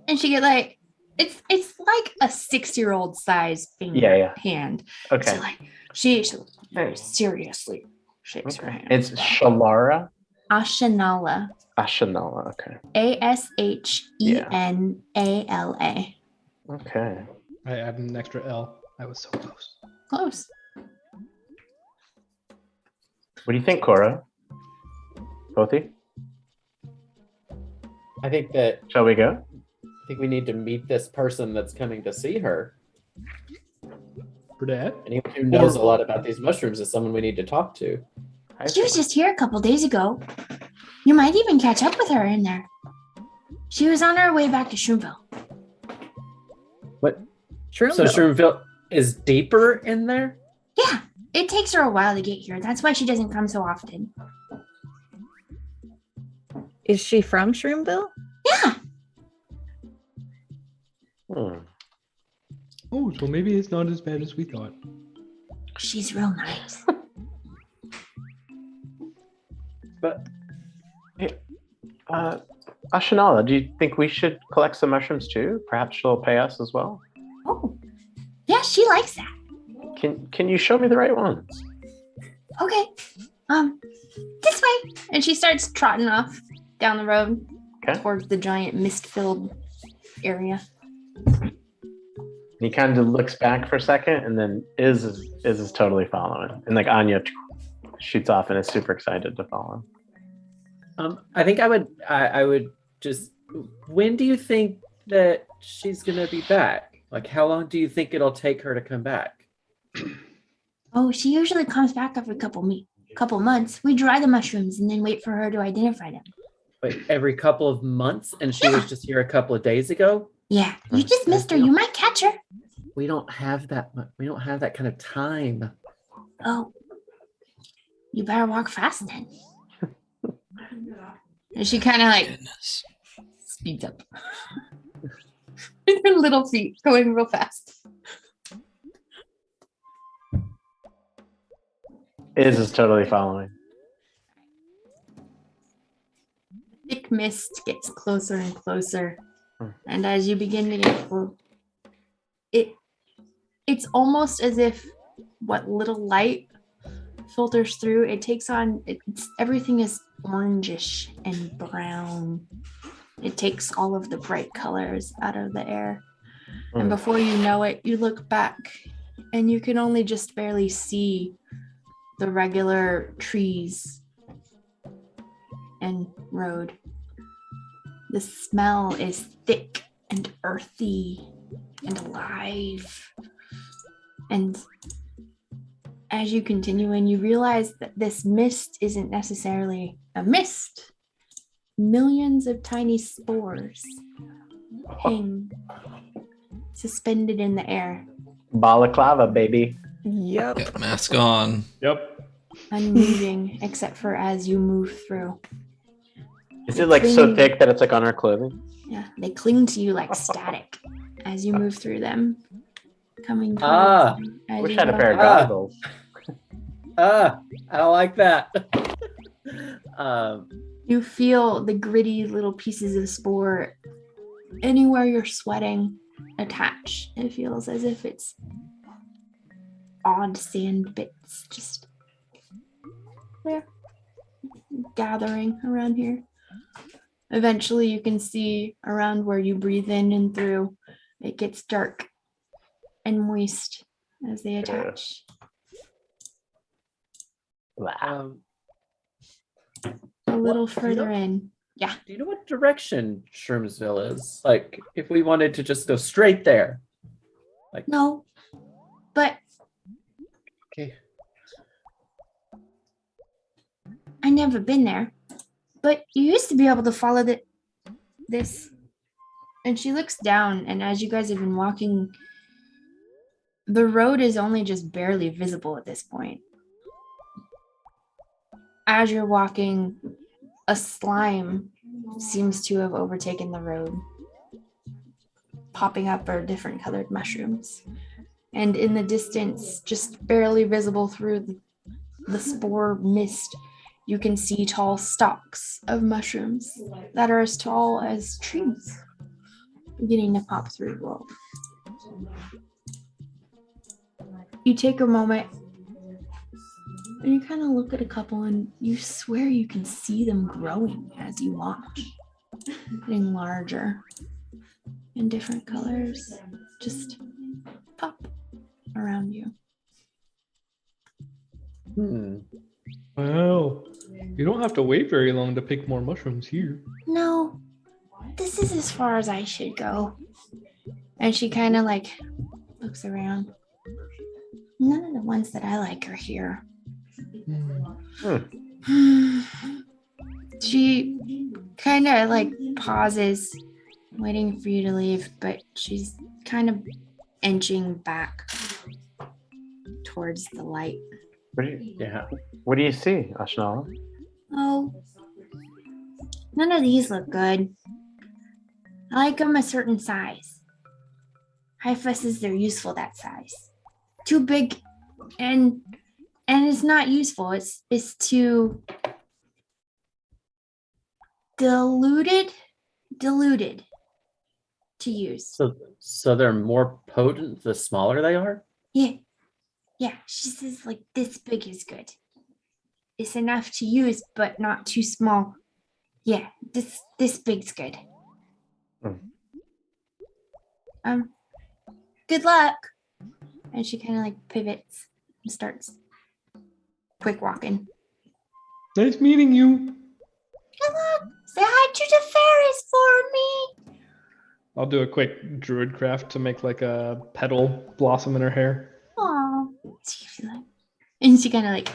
And she get like, it's like a 6-year-old size finger hand. Okay. So like she very seriously shakes her hand. It's Shalara. Ashanala. Ashanala. Okay. Ashenala. Okay. I added an extra L. I was so close. Close. What do you think, Cora? Bothie? I think that Shall we go? think we need to meet this person that's coming to see her. For that? Anyone who knows a lot about these mushrooms is someone we need to talk to. She was just here a couple days ago. You might even catch up with her in there. She was on her way back to Shroomville. What? Shroomville. So Shroomville is deeper in there? Yeah, it takes her a while to get here. That's why she doesn't come so often. Is she from Shroomville? Yeah. Oh, so maybe it's not as bad as we thought. She's real nice. But, Ashanala, do you think we should collect some mushrooms too? Perhaps she'll pay us as well. Oh, yeah, she likes that. Can you show me the right ones? Okay, this way. And she starts trotting off down the road towards the giant mist-filled area. He kind of looks back for a second, and then Iz is totally following, and like Anya shoots off and is super excited to follow. I think I would just. When do you think that she's gonna be back? Like, how long do you think it'll take her to come back? Oh, she usually comes back every couple months. We dry the mushrooms and then wait for her to identify them. Wait, every couple of months, and she was just here a couple of days ago. Yeah, you just missed her. You might catch her. We don't have that. We don't have that kind of time. Oh, you better walk fast then. And she kind of like speeds up. Her little feet going real fast. Iz is totally following. Thick mist gets closer and closer. And as you begin to get close, it's almost as if what little light filters through, it takes on, everything is orangish and brown. It takes all of the bright colors out of the air. And before you know it, you look back and you can only just barely see the regular trees and road. The smell is thick and earthy and alive. And as you continue and you realize that this mist isn't necessarily a mist. Millions of tiny spores hang suspended in the air. Balaclava, baby. Yep. Got mask on. Yep. Unmoving except for as you move through. Is it like so thick that it's like on our clothing? Yeah, they cling to you like static as you move through them. Coming towards you I as wish you I had a walk. pair of goggles. I don't like that. You feel the gritty little pieces of spore anywhere you're sweating attach. It feels as if it's odd sand bits just there gathering around here. Eventually you can see around where you breathe in and through. It gets dark and moist as they attach. A little further in. Yeah. Do you know what direction Shermsville is? Like, if we wanted to just go straight there. Like, No. But okay. I never been there. But you used to be able to follow this. And she looks down, and as you guys have been walking, the road is only just barely visible at this point. As you're walking, a slime seems to have overtaken the road. Popping up are different colored mushrooms. And in the distance, just barely visible through the spore mist, you can see tall stalks of mushrooms that are as tall as trees beginning to pop through the world. You take a moment and you kind of look at a couple and you swear you can see them growing as you watch, getting larger in different colors, just pop around you. Wow. You don't have to wait very long to pick more mushrooms here. No, this this is as far as I should go. And she kind of like looks around. None of the ones that I like are here. She kind of like pauses, waiting for you to leave, but she's kind of inching back towards the light. What do you see, Ashnala? Oh, none of these look good. I like them a certain size. Hypha says they're useful that size. Too big and it's not useful. It's too diluted to use. So they're more potent the smaller they are? Yeah, she says like this big is good. It's enough to use, but not too small. Yeah, this big's good. Good luck. And she kind of like pivots and starts quick walking. Nice meeting you. Good luck. Say hi to the fairies for me. I'll do a quick druid craft to make like a petal blossom in her hair. Aw. And she kind of like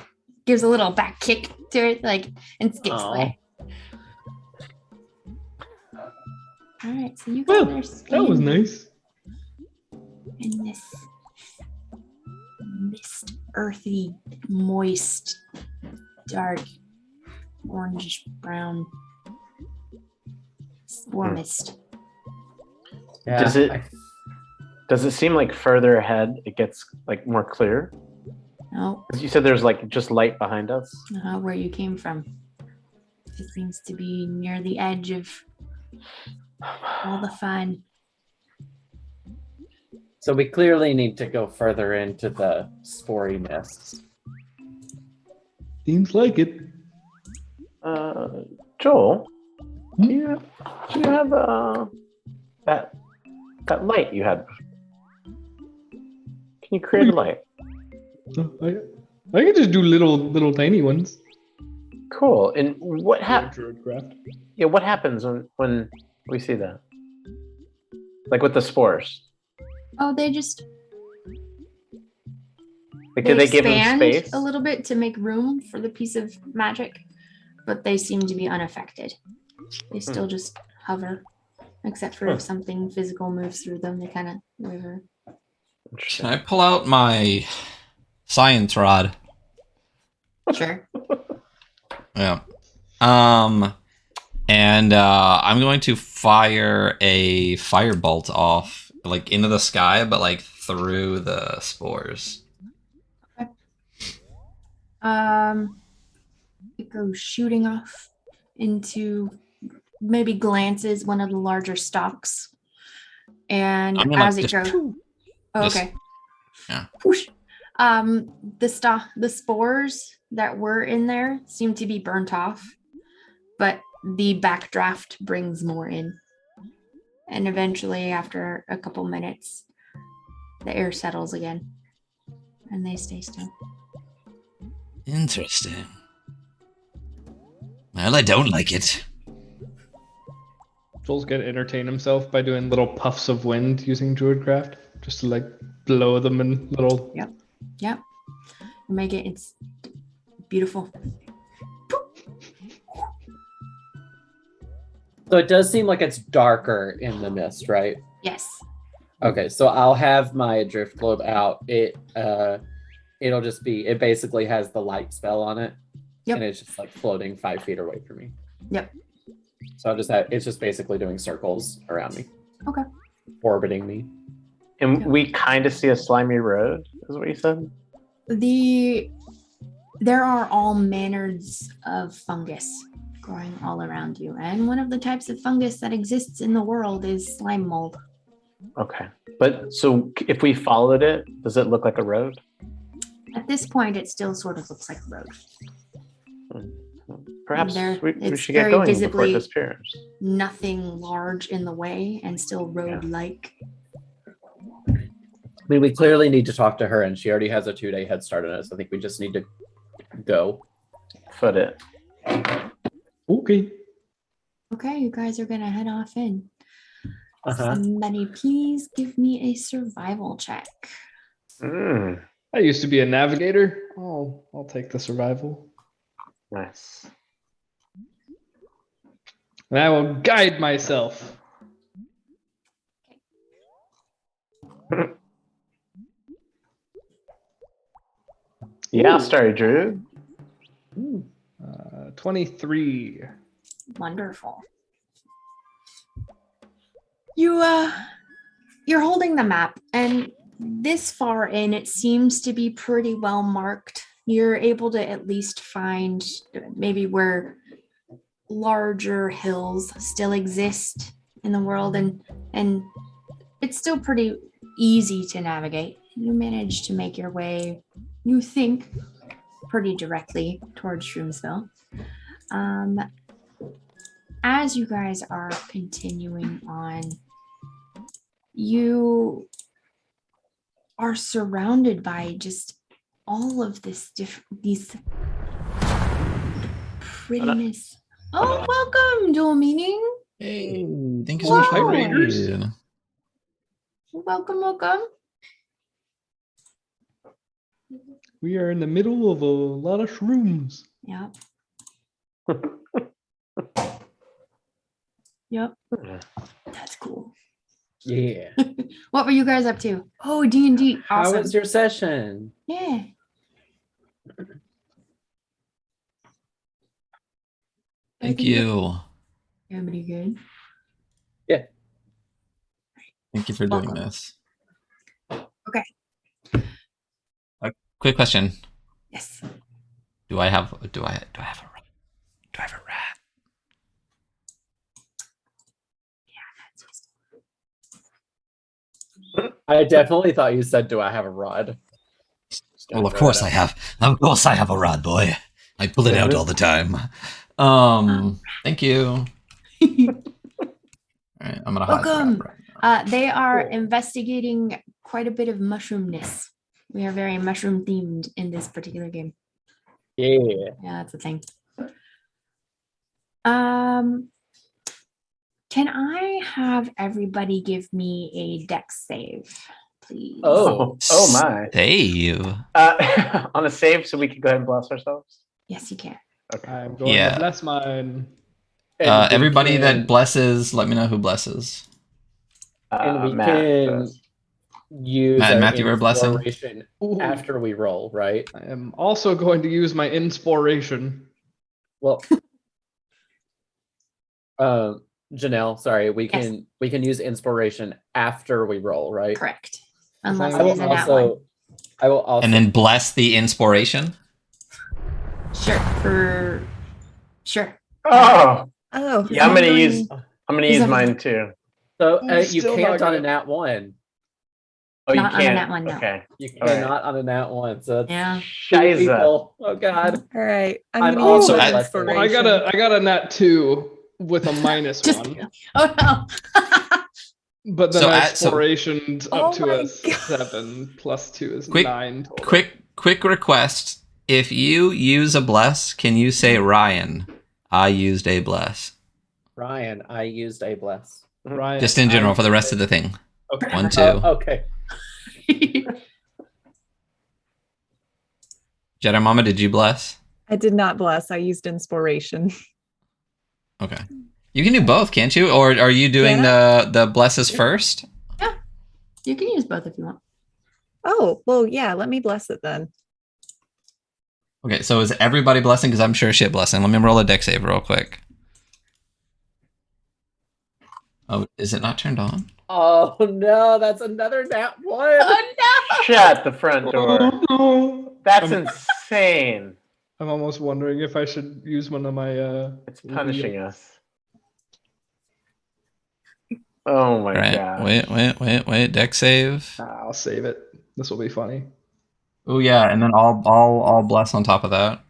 gives a little back kick to it, like, and skips away. All right, so you guys are that was nice. In this mist, earthy, moist, dark, orange brown spore mist. Yeah, Does it seem like further ahead it gets like more clear? No. Because you said there's like just light behind us. Where you came from. It seems to be near the edge of all the fun. So we clearly need to go further into the spory mists. Seems like it. Joel, do you have that light you had? Can you create a light? I can just do little tiny ones. Cool. And what Druid craft. Yeah, what happens when we see that? Like with the spores? Oh, they just Like, did they give them expand space? a little bit to make room for the piece of magic, but they seem to be unaffected. They still just hover, except for if something physical moves through them, they kind of hover. Can I pull out my science rod? Sure. Yeah. And I'm going to fire a firebolt off, like into the sky, but like through the spores. Okay. It goes shooting off into, maybe glances one of the larger stalks, and as it goes, okay. Yeah. Whoosh. The spores that were in there seem to be burnt off, but the backdraft brings more in. And eventually, after a couple minutes, the air settles again, and they stay still. Interesting. Well, I don't like it. Joel's gonna entertain himself by doing little puffs of wind using Druidcraft, just to like blow them in little. Yep. Make it. It's beautiful. So it does seem like it's darker in the mist, right? Yes. Okay, so I'll have my drift globe out. It'll just be, it basically has the light spell on it. Yep. And it's just like floating 5 feet away from me. Yep. So it's just basically doing circles around me. Okay. Orbiting me. And we kind of see a slimy road, is what you said? There are all manners of fungus growing all around you. And one of the types of fungus that exists in the world is slime mold. Okay. But so if we followed it, does it look like a road? At this point, it still sort of looks like a road. Perhaps we it's should get very going before it visibly disappears. Nothing large in the way and still road-like. I mean, we clearly need to talk to her, and she already has a 2-day head start on us. I think we just need to go. Foot it. Okay. Okay, you guys are gonna head off in. Somebody please give me a survival check. I used to be a navigator. I'll take the survival. Nice. And I will guide myself. Yeah, Ooh. Starry Druid. 23. Wonderful. You're holding the map, and this far in, it seems to be pretty well marked. You're able to at least find maybe where larger hills still exist in the world, and it's still pretty easy to navigate. You manage to make your way, you think, pretty directly towards Shroomsville. As you guys are continuing on, you are surrounded by just all of these prettiness. Oh, welcome, Dual Meaning. Hey, thank you so much for for Raiders. Welcome. We are in the middle of a lot of shrooms. Yep. Yep. That's cool. Yeah. What were you guys up to? Oh, D&D. Awesome. How was your session? Yeah. Thank you. Everybody good? Yeah. Thank you for doing Welcome. this. Okay. A quick question. Yes. Do I have a rat? I definitely thought you said, "Do I have a rod?" Well, of course I have. Of course I have a rod, boy. I pull it out all the time. Thank you. All right, I'm gonna hide the Welcome. rat right now. They are Cool. investigating quite a bit of mushroomness. We are very mushroom themed in this particular game. Yeah. Yeah, that's a thing. Can I have everybody give me a dex save, please? Oh. Oh my. Save. On a save, so we can go ahead and bless ourselves. Yes, you can. Okay. I'm going Yeah. to bless mine. And we Everybody that can- blesses, let me know who blesses. and we Matt can does. use Matt and our Matthew are blessing? inspiration Ooh. after we roll, right? I am also going to use my inspiration. Well, Janelle, sorry, we can use inspiration after we roll, right? Correct. Unless I it I is will a nat one. I will also. And then bless the inspiration. Sure. Oh, Oh, yeah. I'm gonna Wondering- use. I'm gonna Is use that- mine too. So It's you still can't not on a good. nat one. Oh, Not you on a can't. nat one, no. Okay. You All right. cannot on a nat one. So that's Yeah. two Shiza. people. Oh God. all right. I'm I'm gonna use also my blessing. Well, I inspiration. got a nat 2 with a minus Just- 1. Oh no. But then So my at- so- inspiration's Oh up to my a God. 7 plus 2 is Quick- 9 total. Quick request. If you use a bless, can you say Ryan? I used a bless. Ryan, I used a bless. Ryan, Just in general for the rest of the thing. Okay. 1, 2. Okay. Jedi Mama, did you bless? I did not bless. I used inspiration. Okay. You can do both, can't you? Or are you doing the blesses first? You can use both if you want. Oh, well, yeah. Let me bless it then. Okay, so is everybody blessing? Because I'm sure shit blessing. Let me roll a deck save real quick. Oh, is it not turned on? Oh no, that's another nat one. Oh no. Shut the front door. Oh, no. That's I'm, insane. I'm almost wondering if I should use one of my. It's punishing us. Oh my All right. god. Wait. Deck save. I'll save it. This will be funny. Oh yeah, and then I'll bless on top of that.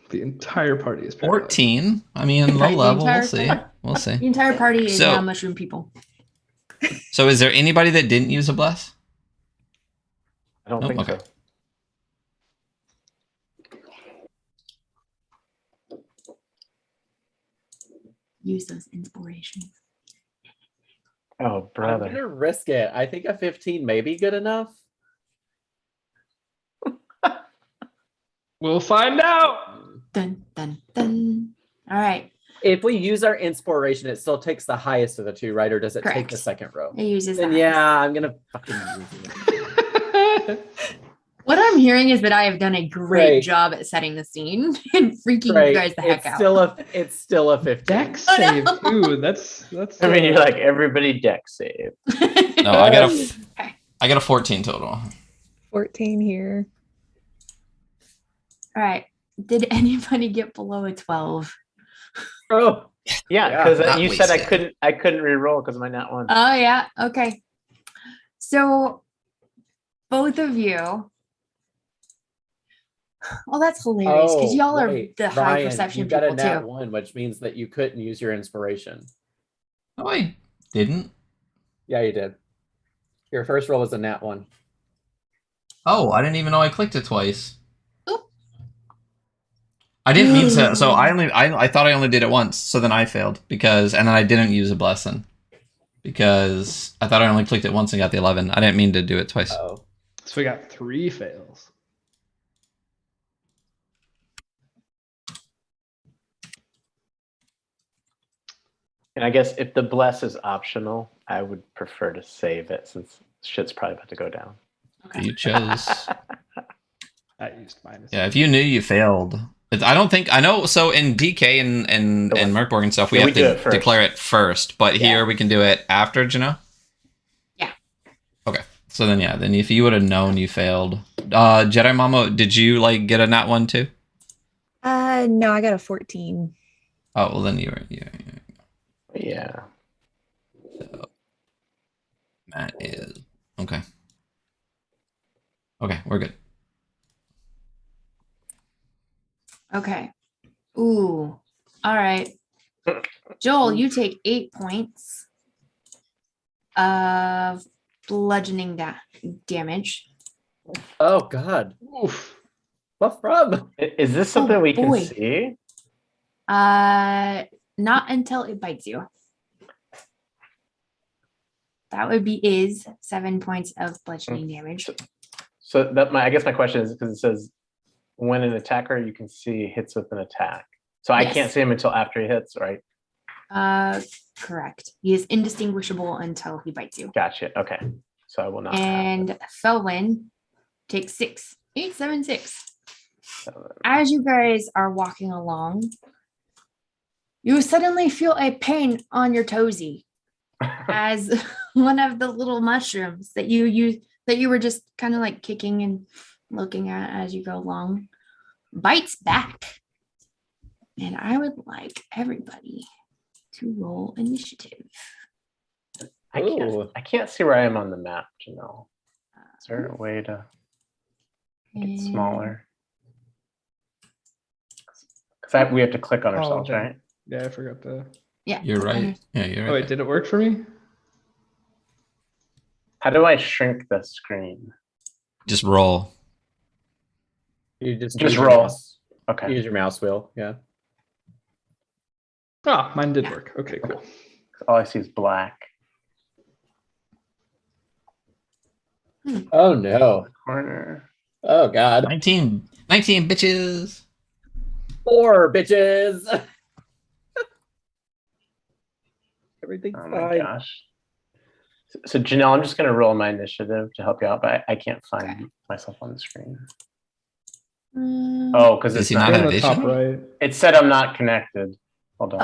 The entire party is paralyzed. 14. I mean, low The level. We'll entire see. thing? We'll see. The entire party is So- now mushroom people. So is there anybody that didn't use a bless? I don't Nope, think okay. so. use those inspirations. Oh, I'm brother. gonna risk it. I think a 15 may be good enough. We'll find out. Dun dun dun. All right. If we use our inspiration, it still takes the highest of the two, right? Or does it take Correct. the second row? It uses Then that. yeah, I'm gonna fucking use it. What I'm hearing is that I have done a great Great. job at setting the scene and freaking Right. you guys the heck It's out. still a 15. Dex Oh, no. save too. That's. I mean, you're like everybody deck save. No, I got a 14 total. 14 here. All right. Did anybody get below a 12? Oh, Yeah, Yeah, because not you said wasted. I couldn't re-roll because of my nat one. Oh, yeah. Okay. So both of you. Well, that's hilarious because y'all are wait, the high Ryan, perception you got people a nat too. 1, which means that you couldn't use your inspiration. Oh, I didn't. Yeah, you did. Your first roll was a nat 1. Oh, I didn't even know I clicked it twice. Oop. I didn't mean to. So I thought I only did it once. So then I failed and then I didn't use a blessing because I thought I only clicked it once and got the 11. I didn't mean to do it twice. Oh, So we got 3 fails. And I guess if the bless is optional, I would prefer to save it since shit's probably about to go down. Okay. You chose. I used minus. Yeah, if you knew you failed. I don't think I know. So in DK and Merkborg and stuff, we Yeah, have we do to it first. declare it first. But Yeah. here we can do it after, Janelle? Yeah. Okay. So then then if you would have known you failed. Jedi Mama, did you like get a nat 1 too? No, I got a 14. Oh well then you were Yeah. So Matt is okay. Okay, we're good. Okay. Ooh. All right. Joel, you take 8 points of bludgeoning damage. oh God. Oof. What from? Is this something we can boy. see? Not until it bites you. That would be 7 points of bludgeoning damage. So I guess my question is because it says when an attacker you can see hits with an attack. So I Yes. can't see him until after he hits, right? Correct. He is indistinguishable until he bites you. Gotcha. Okay. So I will not. And Felwyn takes 6. 8, 7, 6. Have As you guys are walking along, you suddenly feel a pain on your toesy as one of the little mushrooms that you were just kind of like kicking and looking at as you go along bites back. And I would like everybody to roll initiative. Ooh. I can't see where I am on the map, Janelle. Is there a way to get And- smaller? Because we have to click on ourselves, okay. right? Yeah, I forgot to. Yeah, You're click on right. Yeah, you're Oh right. wait, did it work for me? How do I shrink the screen? Just roll. You just Just use your roll. mouse- Okay. Use your mouse wheel. Yeah. Ah, mine did work. Okay, cool. All I see is black. Oh no. Corner. Oh God. 19 bitches. 4 bitches. Everything's Oh my fine. gosh. So Janelle, I'm just gonna roll my initiative to help you out, but I can't find Okay. myself on the screen. Mm, Oh, because Does it's he not. not In have the top vision? right. It said I'm not connected. Hold on.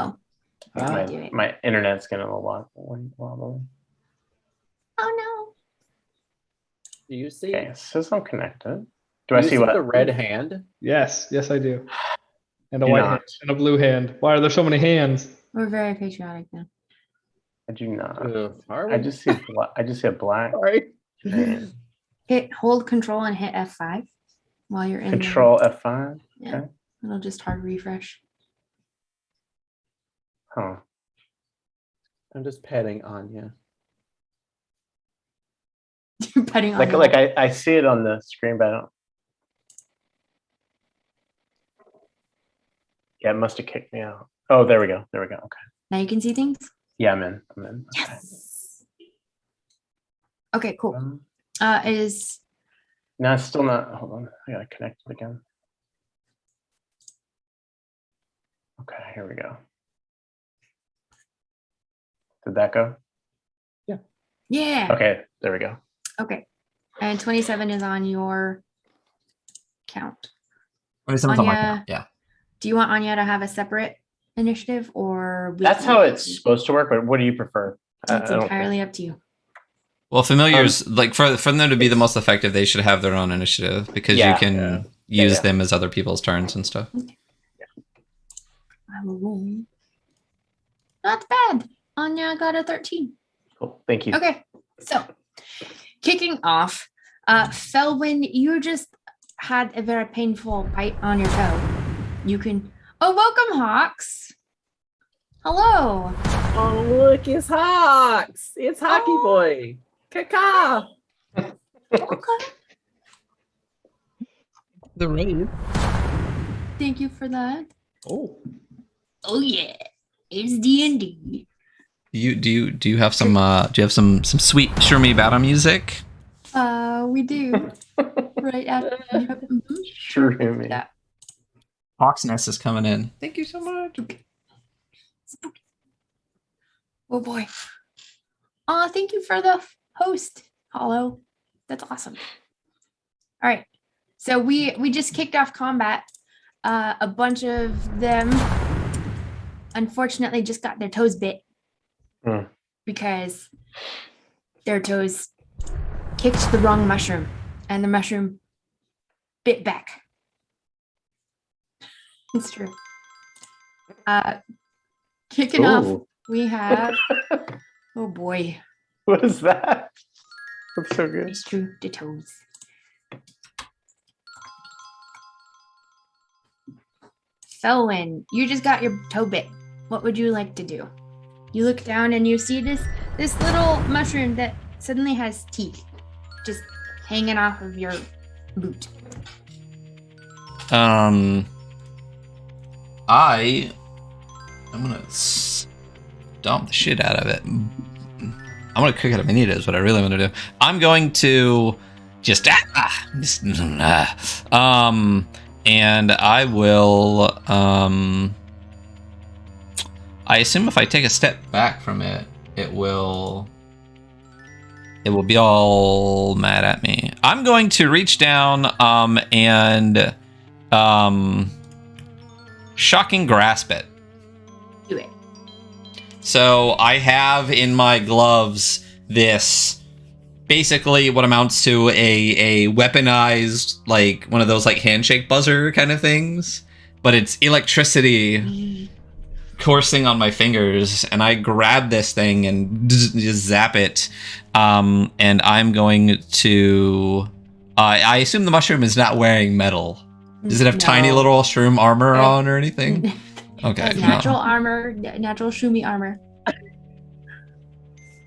Oh. Ah. Do it. My internet's getting a little wobbly. Oh Do you see? Okay, it says I'm connected. Do Do I you see what? the red hand? Yes, I do. And a Do white not. hand and a blue hand. Why are there so many hands? no. We're very patriotic now. I do not. Ugh, are we? I just see I just see a black Sorry. screen. Hold control and hit F5 while you're in Control F5. Yeah. Okay. It'll just hard refresh. Huh. I'm just petting Anya. You're petting on I see it on the screen, but I don't. Yeah, it must have kicked me out. Oh, there we go. Okay. Now you can see things? Yeah, I'm in. Okay. Yes. Okay, cool. Is No, it's still not. Hold on. I gotta connect it again. Okay, here we go. Did that go? yeah. Okay, there we go. Okay. And 27 is on your count. 27 on my Anya, count. Yeah. do you want Anya to have a separate initiative or That's how it's supposed to work, but what do you prefer? It's I don't entirely up to you. Well, familiars, like for them to be the most effective, they should have their own initiative because you can use them as other people's turns and stuff. I will roll. Not bad. Anya got a 13. Cool. Thank you. Okay, so kicking off, Felwyn, you just had a very painful bite on your toe. You can. Oh, welcome, Hawks. Hello. Oh, look, it's Hawks. It's Hockey Boy. Kaka. Okay. The raid. Thank you for that. Oh. Oh yeah, it's D&D. Do you have some sweet Shurmy Battle music? We do. Right after. Yep. Sure, me. Yeah. Hawk's Nest is coming in. Thank you so much. Oh boy. Thank you for the host, Hollow. That's awesome. All right. So we just kicked off combat. A bunch of them unfortunately just got their toes bit because their toes kicked the wrong mushroom and the mushroom bit back. It's true. Kicking off, we have oh boy. What is that? That's so good. It's true, the toes. Felwyn, you just got your toe bit. What would you like to do? You look down and you see this little mushroom that suddenly has teeth just hanging off of your boot. I'm gonna stomp the shit out of it. I'm gonna cook it up. I need it is what I really want to do. I'm going to and I will I assume if I take a step back from it, it will be all mad at me. I'm going to reach down and shocking grasp it. Do it. So I have in my gloves this basically what amounts to a weaponized, like one of those like handshake buzzer kind of things, but it's electricity coursing on my fingers, and I grab this thing and just zap it. And I'm going to I assume the mushroom is not wearing metal. Does it have tiny little shroom armor on or anything? Okay. Natural armor, natural shroomy armor.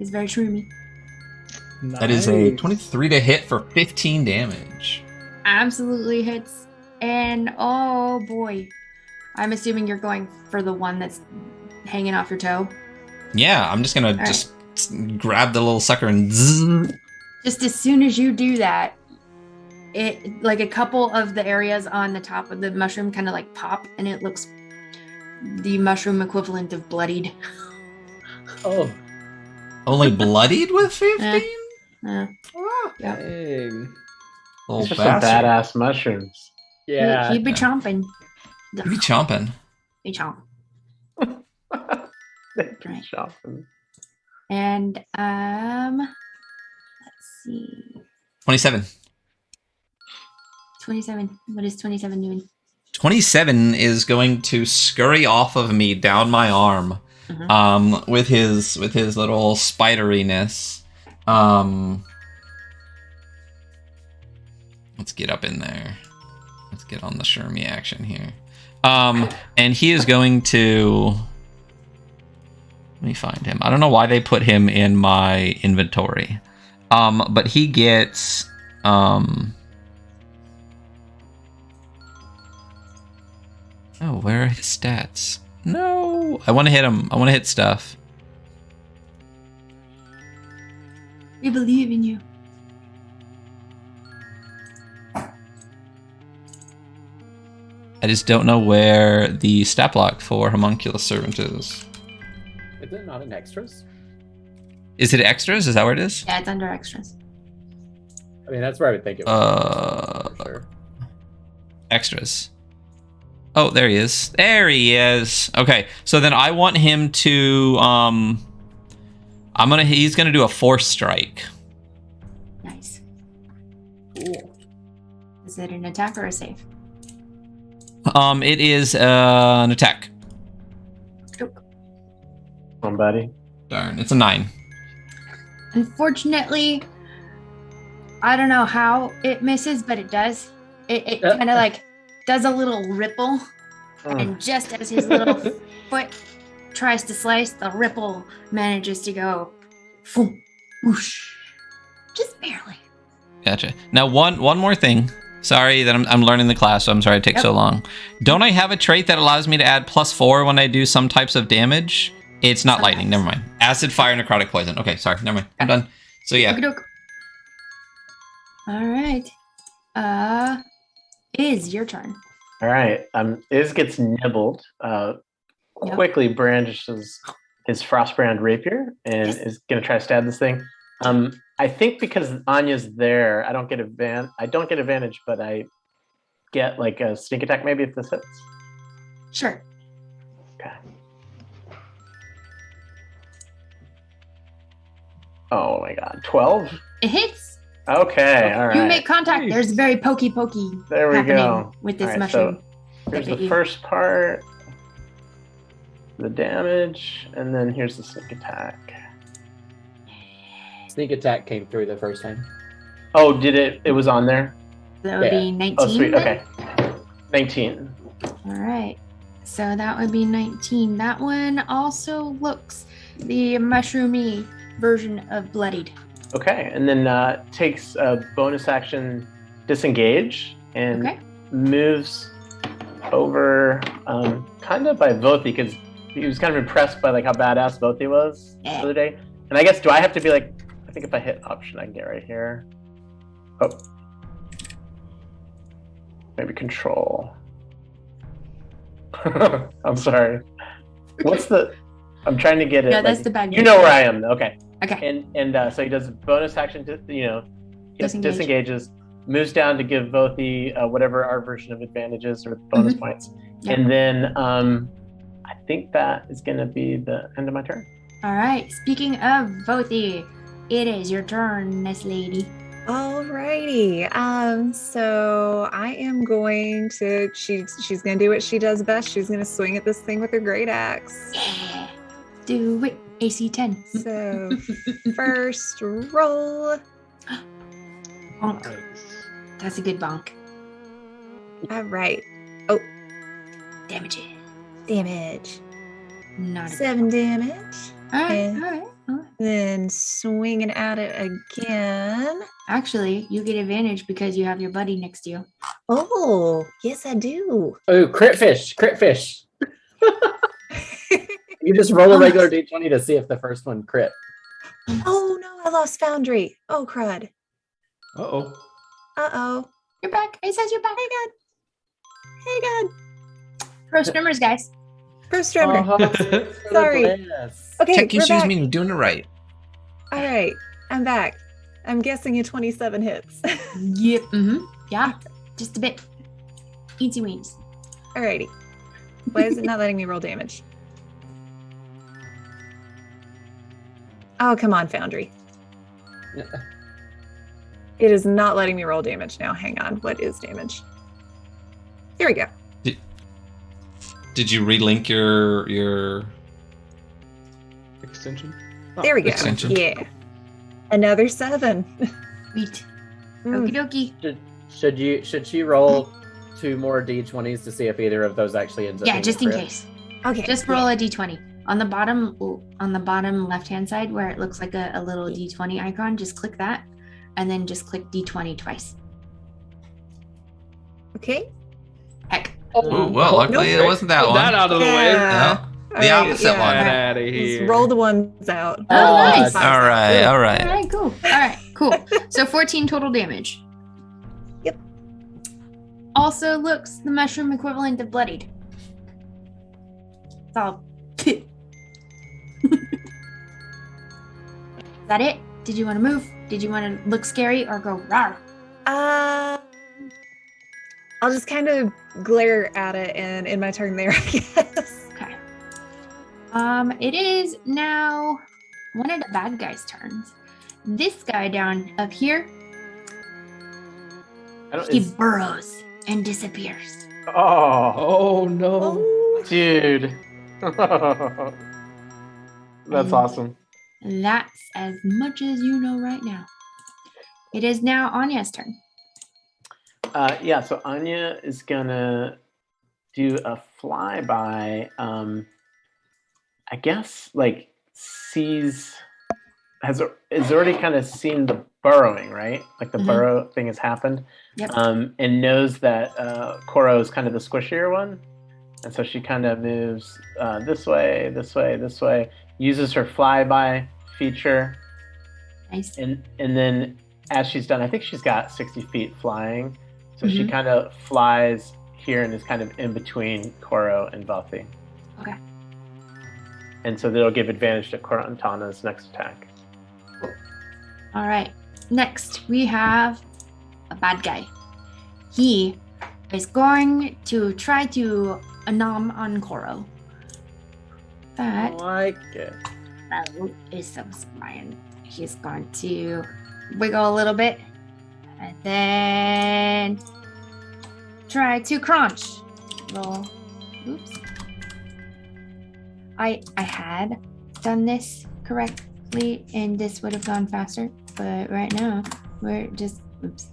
It's very shroomy. Nice. That is a 23 to hit for 15 damage. Absolutely hits. And oh boy. I'm assuming you're going for the one that's hanging off your toe. Yeah, I'm just gonna just grab the little sucker and zzz. Just as soon as you do that, it like a couple of the areas on the top of the mushroom kind of like pop, and it looks the mushroom equivalent of bloodied. Oh. Only bloodied with 15? Yeah. Dang. Little These are some bastard. badass mushrooms. Yeah. He'd be chomping. You be chomping. Be chomp. They're Right. chomping. And let's see. 27. 27. What is 27 doing? 27 is going to scurry off of me down my arm, with his little spideriness. Let's get up in there. Let's get on the Shermie action here. And he is going to. Let me find him. I don't know why they put him in my inventory. But he gets. Oh, where are his stats? No. I want to hit him. I want to hit stuff. We believe in you. I just don't know where the stat block for Homunculus Servant is. Is it not in extras? Is it extras? Is that where it is? Yeah, it's under extras. I mean, that's where I would think it was. For sure. Extras. Oh, there he is. There he is. Okay, so then I want him to he's gonna do a force strike. Nice. Cool. Is it an attack or a save? It is an attack. Somebody. Darn, it's a 9. Unfortunately, I don't know how it misses, but it does. It kind of like does a little ripple, and just as his little foot tries to slice, the ripple manages to go, boom, whoosh, just barely. Gotcha. Now, one more thing. Sorry that I'm learning the class, so I'm sorry it takes so long. Don't I have a trait that allows me to add +4 when I do some types of damage? It's not lightning. Never mind. Acid, fire, necrotic poison. Okay, sorry. Never mind. I'm done. So yeah. Okey-doke. All right. Iz, your turn. All right. Iz gets nibbled. Quickly brandishes his frostbrand rapier and is gonna try to stab this thing. I think because Anya's there, I don't get advantage, but I get like a sneak attack maybe if this hits. Sure. Okay. Oh my god, 12? It hits. Okay, all right. You make contact. Nice. There's very pokey There we happening go. with this All right, mushroom. So here's Look at the you. first part, the damage, and then here's the sneak attack. Sneak attack came through the first time. Oh, did it? It was on there? That would be Yeah. 19. Oh, sweet. then? Okay. 19. All right. So that would be 19. That one also looks the mushroomy version of bloodied. Okay, and then takes a bonus action disengage and Okay. moves over kind of by Vothi because he was kind of impressed by like how badass Vothi was the other day. And I guess, do I have to be like, I think if I hit option, I can get right here. Oh. Maybe control. I'm sorry. What's the, I'm trying to get it. No, that's like, the bad you know where I am. Okay. Okay. And so he does a bonus action to, Disengage. disengages, moves down to give Vothi whatever our version of advantages or bonus points. Yep. And then I think that is going to be the end of my turn. All right. Speaking of Vothi, it is your turn, nice lady. Alrighty. So I am going to she's gonna do what she does best. She's gonna swing at this thing with her great axe. Yeah. Do it. AC 10. So first roll. Bonk. That's a good bonk. All right. Damage it. Damage. Not a 7 damage. All right. and- All right. Then swinging at it again. Actually, you get advantage because you have your buddy next to you. Oh, yes, I do. Oh, crit fish. You just roll a regular d20 to see if the first one crit. Oh no, I lost Foundry. Oh crud. Uh-oh. Uh-oh. You're back. It says you're back. Hey God. Pro streamers, guys. Pro streamer. Uh-huh. Sorry. Yes. Okay, Tech we're issues back. mean you're doing it right. All right, I'm back. I'm guessing a 27 hits. Yep. Mm-hmm. Yeah. Just a bit. Easy wings. Alrighty. Why is it not letting me roll damage? Oh, come on, Foundry. It is not letting me roll damage now. Hang on. What is damage? Here we go. Did you relink your Extension. There we go. extension. Yeah. Another 7. Sweet. Mm. Okie dokie. Should she roll 2 more d20s to see if either of those actually ends up Yeah, being just a in crit? case. Okay. Just roll a d20. On the bottom left-hand side where it looks like a little d20 icon, just click that and then just click d20 twice. Okay. Heck. Ooh, well, luckily it wasn't that Put one. that out of the way. No, the Alright, opposite yeah. one. Get out of Just here. roll the ones out. Oh, nice. All right, all All right. right, cool. All right, cool. So 14 total damage. Yep. Also looks the mushroom equivalent of bloodied. It's all. Is that it? Did you want to move? Did you want to look scary or go rawr? I'll just kind of glare at it and in my turn there, I guess. Okay. It is now one of the bad guys' turns. This guy down up here, he burrows and disappears. Oh, Oh no. Oh, dude. That's And awesome. That's as much as you know right now. It is now Anya's turn. Yeah, so Anya is gonna do a flyby. I guess like is already kind of seen the burrowing, right? Like the Mhm. burrow thing has happened. Yep. And knows that Koro is kind of the squishier one, and so she kind of moves this way, this way, this way. Uses her flyby feature, Nice. and then as she's done, I think she's got 60 feet flying. So she Mhm. kind of flies here and is kind of in between Koro and Velthi. Okay. And so that'll give advantage to Korantana's next attack. All right. Next, we have a bad guy. He is going to try to anom on Koro. I That like it. is so spine. He's going to wiggle a little bit and then try to crunch. Roll. Oops. I had done this correctly and this would have gone faster, but right now we're just oops.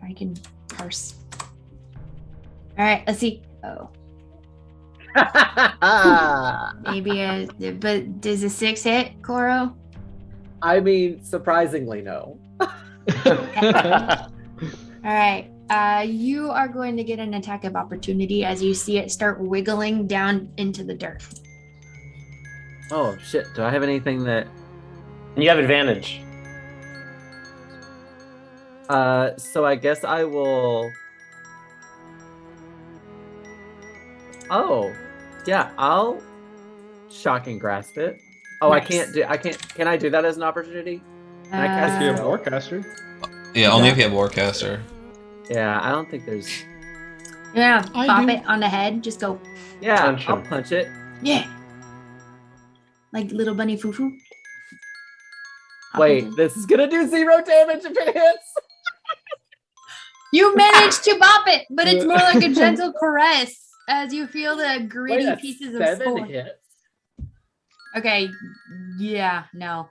I can curse. All right, let's see. Oh, maybe but does a 6 hit, Koro? I mean, surprisingly, no. All right. You are going to get an attack of opportunity as you see it start wiggling down into the dirt. Oh shit! Do I have anything that? And you have advantage. So I guess I will. Oh, yeah. I'll shocking grasp it. Oh, Nice. I can't. Can I do that as an opportunity? Can I cast If you have it? Warcaster. Yeah, only if you have Warcaster. Yeah, I don't think there's. Yeah, I pop do. it on the head. Just go, Yeah, Punch I'll him. punch it. yeah. Like little bunny foo-foo. Hop Wait, into- this is gonna do 0 damage if it hits. You managed to bop it, but it's more like a gentle caress as you feel the gritty Wait, pieces of 7 spore. hits. Okay, yeah, no.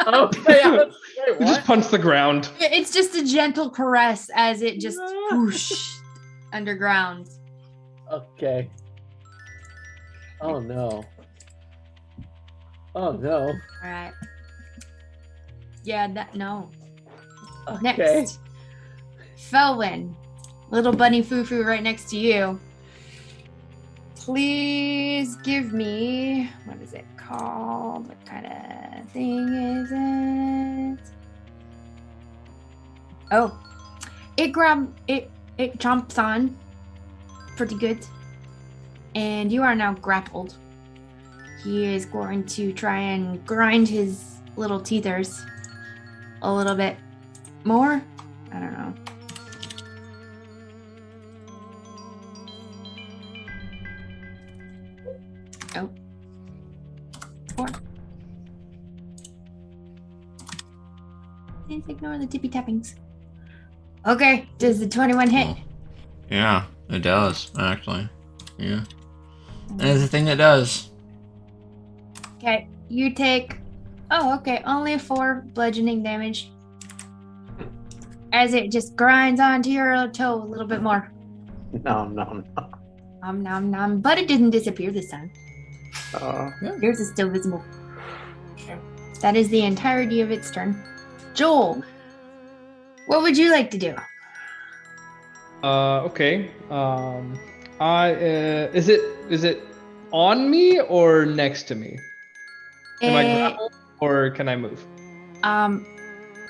Okay, wait, You just what? punch the ground. It's just a gentle caress as it just whoosh underground. Okay. Oh no. Oh no. All right. Yeah, that no. Okay. Next, Felwyn, little bunny foo-foo right next to you. Please give me, what is it called? What kind of thing is it? Oh, it chomps on pretty good. And you are now grappled. He is going to try and grind his little teethers a little bit more. I don't know. Oh. 4. Please ignore the tippy tappings. Okay, does the 21 hit? Yeah, it does, actually. Yeah. That is a thing that does. Okay, you take. Oh, okay, only 4 bludgeoning damage. As it just grinds onto your toe a little bit more. No. Nom nom. But it didn't disappear this time. Yours is still visible. That is the entirety of its turn. Joel, what would you like to do? Okay. Is it on me or next to me? Am I grappled or can I move?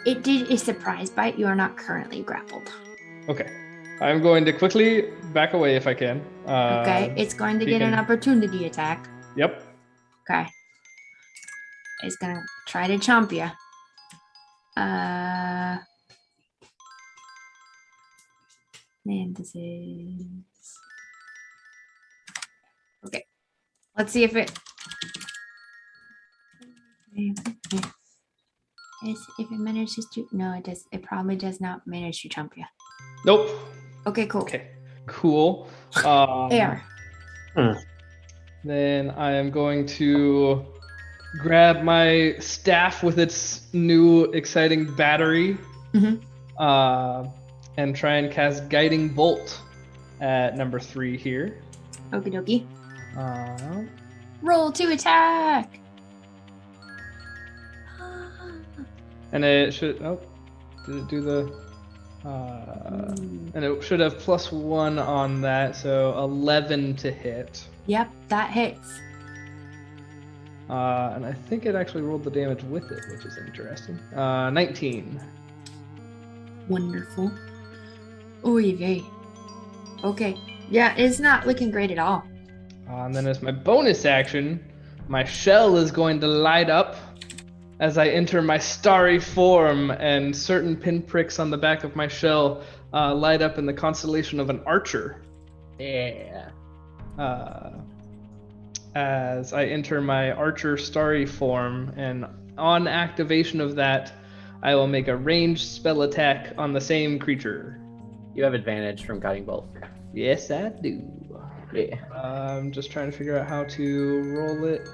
It did a surprise bite. You are not currently grappled. Okay. I'm going to quickly back away if I can. Okay, it's going to get an opportunity attack. Yep. Okay. It's gonna try to chomp you. Man, this is... Okay. Let's see if it... If it manages to... No, it does. It probably does not manage to chomp you. Nope. Okay, cool. Okay. Cool. Air. Then I am going to grab my staff with its new exciting battery. And try and cast Guiding Bolt at number 3 here. Okie dokie. Roll to attack. And it should. Oh, did it do the? And it should have +1 on that, so 11 to hit. Yep, that hits. And I think it actually rolled the damage with it, which is interesting. 19. Wonderful. Oy vey. Okay. Yeah, it's not looking great at all. And then as my bonus action, my shell is going to light up as I enter my starry form, and certain pinpricks on the back of my shell light up in the constellation of an archer. Yeah. As I enter my archer starry form, and on activation of that, I will make a ranged spell attack on the same creature. You have advantage from Guiding Bolt. Yes, I do. Yeah. I'm just trying to figure out how to roll it.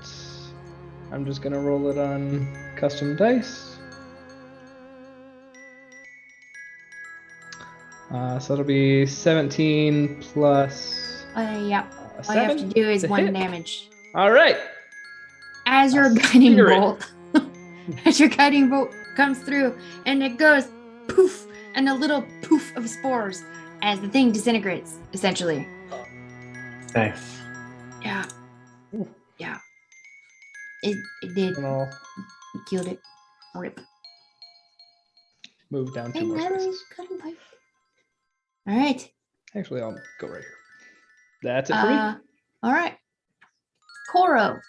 I'm just going to roll it on custom dice. So it'll be 17 plus... Yep. All you have to do is 1 damage. All right. As your guiding bolt, as your guiding bolt comes through, and it goes poof, and a little poof of spores as the thing disintegrates, essentially. Nice. Yeah. Yeah. It did. I'll Killed it. Rip. move down 2 more spaces. All right. Actually, I'll go right here. That's it for me. All right. Koro.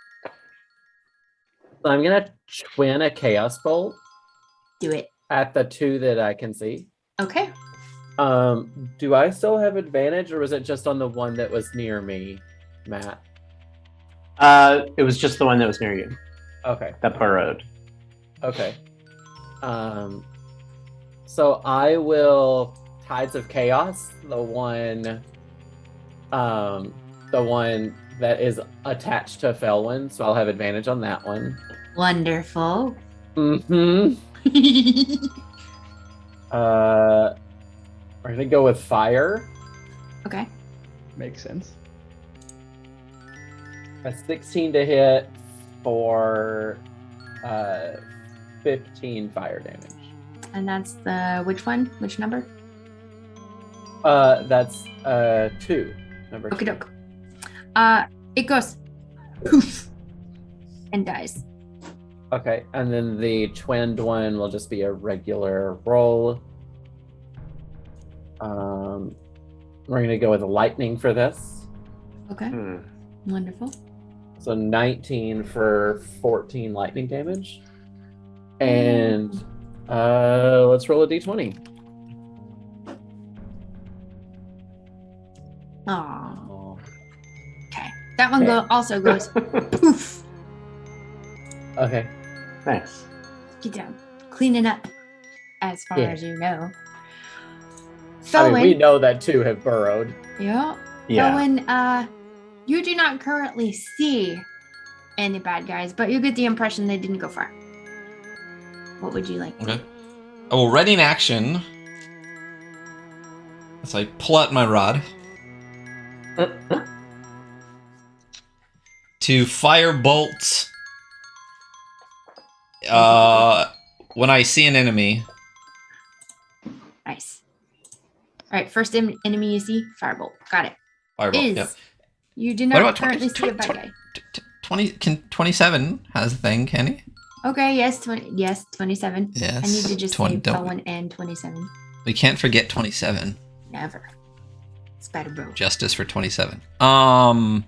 So I'm gonna twin a Chaos Bolt Do it. at the 2 that I can see. Okay. Do I still have advantage, or was it just on the one that was near me, Matt? It was just the one that was near you. Okay. That burrowed. Okay. So I will Tides of Chaos, the one that is attached to Felwyn, so I'll have advantage on that one. Wonderful. Mm-hmm. We're gonna go with fire. Okay. Makes sense. A 16 to hit for 15 fire damage. And that's the which one? Which number? That's 2. Number 2. Okie doke. It goes poof and dies. Okay, and then the twinned one will just be a regular roll. We're gonna go with lightning for this. Okay. Wonderful. So 19 for 14 lightning damage. And let's roll a d20. Oh. Okay. That one also goes poof. Okay. Nice. Get down. Cleaning up, as far as you know. I mean, we Felwyn. know that 2 have burrowed. Yeah. Yeah. Felwyn, you do not currently see any bad guys, but you get the impression they didn't go far. What would you like? Okay. I will ready in action as I pull out my rod to fire bolts when I see an enemy. Nice. All right, first enemy you see, firebolt. Got it. Fireball. Is Yep. you do What not about currently see a bad guy. 27 has a thing, can he? Okay, yes, 27. Yes. I need to just 20, say don't- Felwyn and 27. We can't forget 27. Never. Spider bro. Justice for 27. My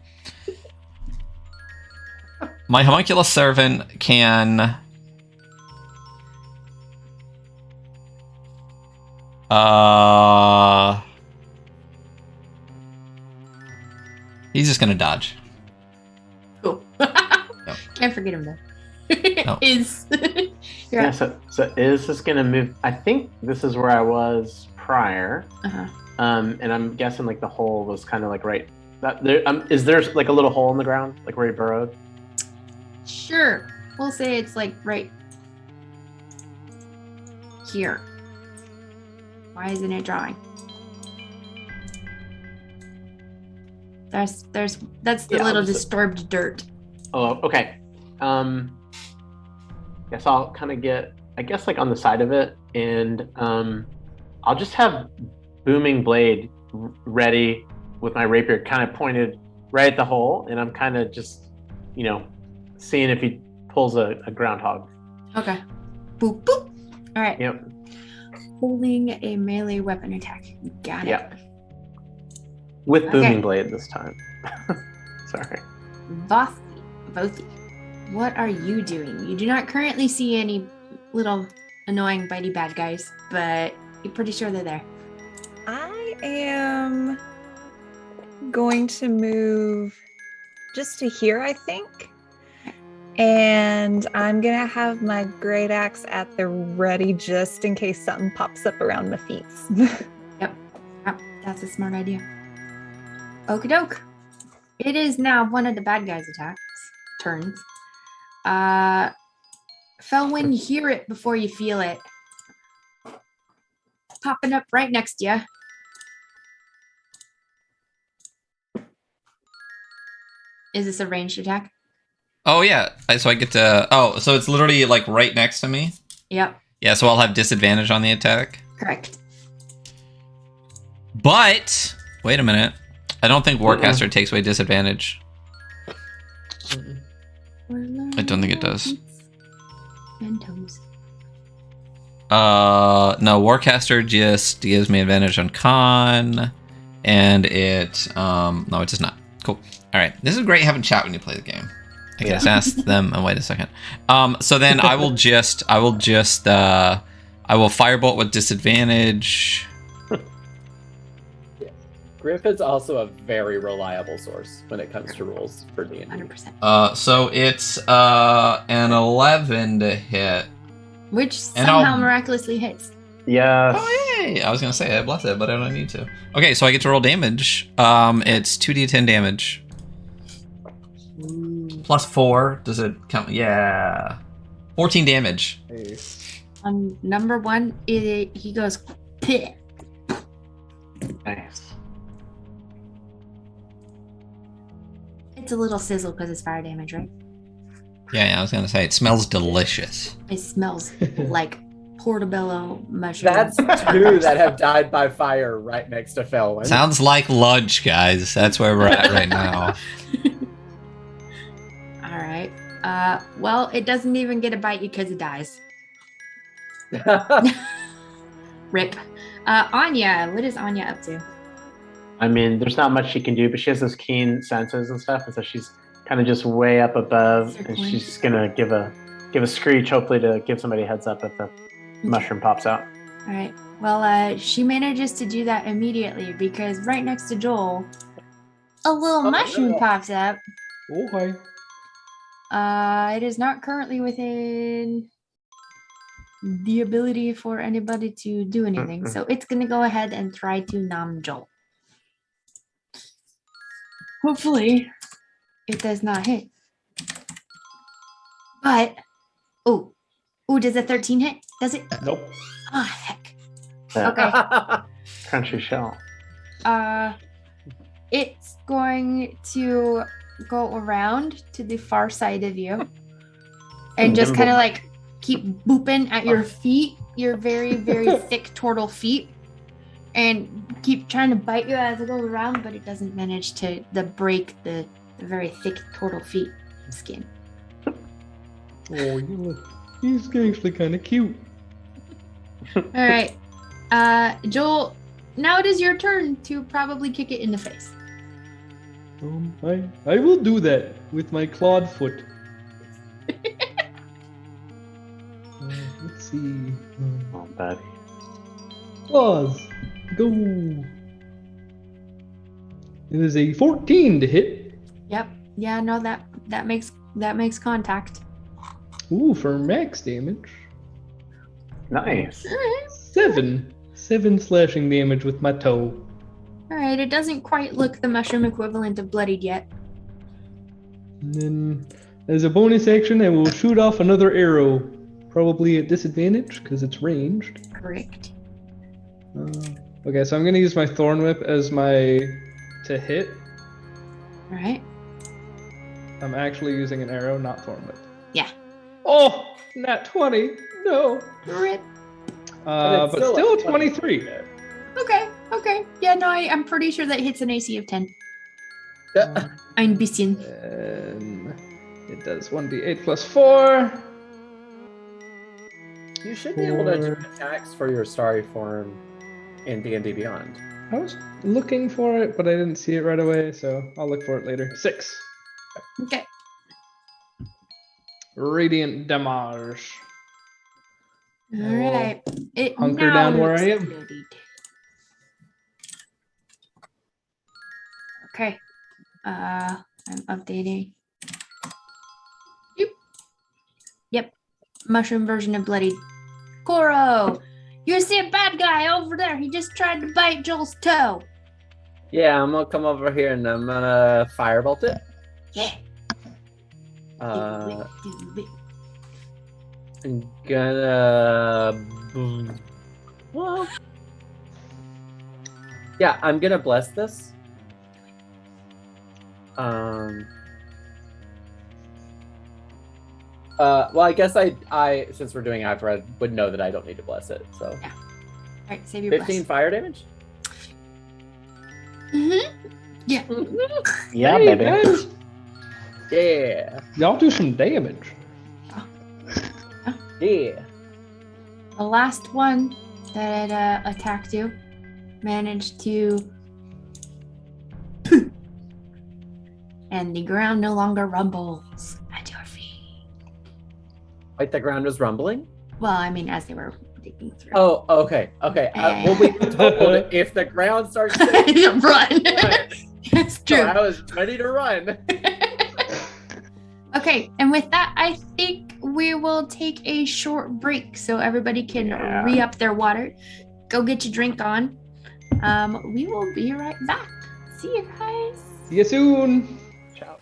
homunculus servant can he's just gonna dodge. Cool. Can't forget him though. No. Is Yeah, so is this gonna move? I think this is where I was prior. Uh-huh. And I'm guessing like the hole was kind of like right. That there, is there like a little hole in the ground, like where he burrowed? Sure. We'll say it's like right here. Why isn't it drawing? That's the Yeah, little I'll just- disturbed dirt. Oh, okay. Guess I'll kind of get, I guess, like on the side of it, and I'll just have booming blade ready with my rapier kind of pointed right at the hole, and I'm kind of just, seeing if he pulls a groundhog. Okay. Boop boop. All right. Yep. Holding a melee weapon attack. Got it. Yep. With Okay. booming blade this time. Sorry. Vothi, what are you doing? You do not currently see any little annoying bitey bad guys, but you're pretty sure they're there. I am going to move just to here, I think. And I'm going to have my great axe at the ready just in case something pops up around my feet. Yep, that's a smart idea. Okie doke. It is now one of the bad guys' turns. Felwyn, hear it before you feel it. Popping up right next to you. Is this a ranged attack? Oh yeah. So I get to so it's literally like right next to me. Yep, Yeah, so I'll have disadvantage on the attack. correct. But wait a minute. I don't think Warcaster takes away disadvantage. I don't think it does. And toes. No, Warcaster just gives me advantage on con, and it no, it does not. Cool. All right, this is great having chat when you play the game. I can just ask them. And wait a second. So then I will firebolt with disadvantage. Griff is also a very reliable source when it comes to rules for D&D. 100%. So it's an 11 to hit. Which And somehow I'll- miraculously hits. Yes. Oh yay! I was gonna say I bless it, but I don't need to. Okay, so I get to roll damage. It's 2d10 damage. Plus 4. Does it count? Yeah. 14 damage. On number one, he goes, "Pih." Nice. It's a little sizzle because it's fire damage, right? Yeah, I was gonna say it smells delicious. It smells like portobello mushrooms. That's two that have died by fire right next to Felwyn. Sounds like lunch, guys. That's where we're at right now. All right. Well, it doesn't even get a bite you because it dies. Rip. Anya, what is Anya up to? I mean, there's not much she can do, but she has those keen senses and stuff, and so she's kind of just way up above, and Circling. she's gonna give a screech, hopefully to give somebody a heads up if the mushroom pops out. All right. Well, she manages to do that immediately because right next to Joel, a little mushroom no. pops up. Okay. It is not currently within the ability for anybody to do anything, so it's gonna go ahead and try to nom Joel. Hopefully, it does not hit. But, oh, does a 13 hit? Does it? Nope. Oh, heck. That Okay. crunchy shell. It's going to go around to the far side of you and just kind of like keep booping at your feet, your very, very thick turtle feet. and keep trying to bite you as it goes around, but it doesn't manage to break the very thick turtle feet skin. Oh, you look. He's actually kind of cute. All right, Joel. Now it is your turn to probably kick it in the face. I will do that with my clawed foot. Let's see. Oh, buddy. Claws. Go. It is a 14 to hit. Yep. Yeah. No. That makes contact. Ooh, for max damage. Nice. 7 slashing damage with my toe. All right. It doesn't quite look the mushroom equivalent of bloodied yet. And then, as a bonus action, I will shoot off another arrow. Probably at disadvantage because it's ranged. Correct. Okay, so I'm going to use my Thorn Whip as my to hit. All right. I'm actually using an arrow, not Thorn Whip. Yeah. Oh, nat 20. No. Rip. But still 23. Okay. Yeah. No. I'm pretty sure that hits an AC of 10. Ein bisschen. And it does 1d8 plus 4. You should be able to do attacks for your starry form in D&D Beyond. I was looking for it, but I didn't see it right away, so I'll look for it later. 6. Okay. Radiant damage. All right. It Hunker now down where looks I am. bloodied. Okay. I'm updating. Yep. Mushroom version of bloodied. Koro, you see a bad guy over there. He just tried to bite Joel's toe. Yeah, I'm gonna come over here and I'm gonna firebolt it. Yeah. Uh, Do it. I'm gonna. Well. Yeah, I'm gonna bless this. Well, I guess I since we're doing after, I would know that I don't need to bless it. So. Yeah. All right, save your 15 bless. fire damage. Yeah. Yeah, Hey, baby. guys, Yeah. y'all do some damage. Yeah. The last one that attacked you managed to. And the ground no longer rumbles at your feet. Like the ground was rumbling. Well, I mean, as they were digging through. Oh, okay. Well, we were told if the ground starts shaking, Run. That's so true. I was ready to run. Okay, and with that, I think we will take a short break so everybody can re-up their water. Go get your drink on. We will be right back. See you guys. See you soon. Ciao.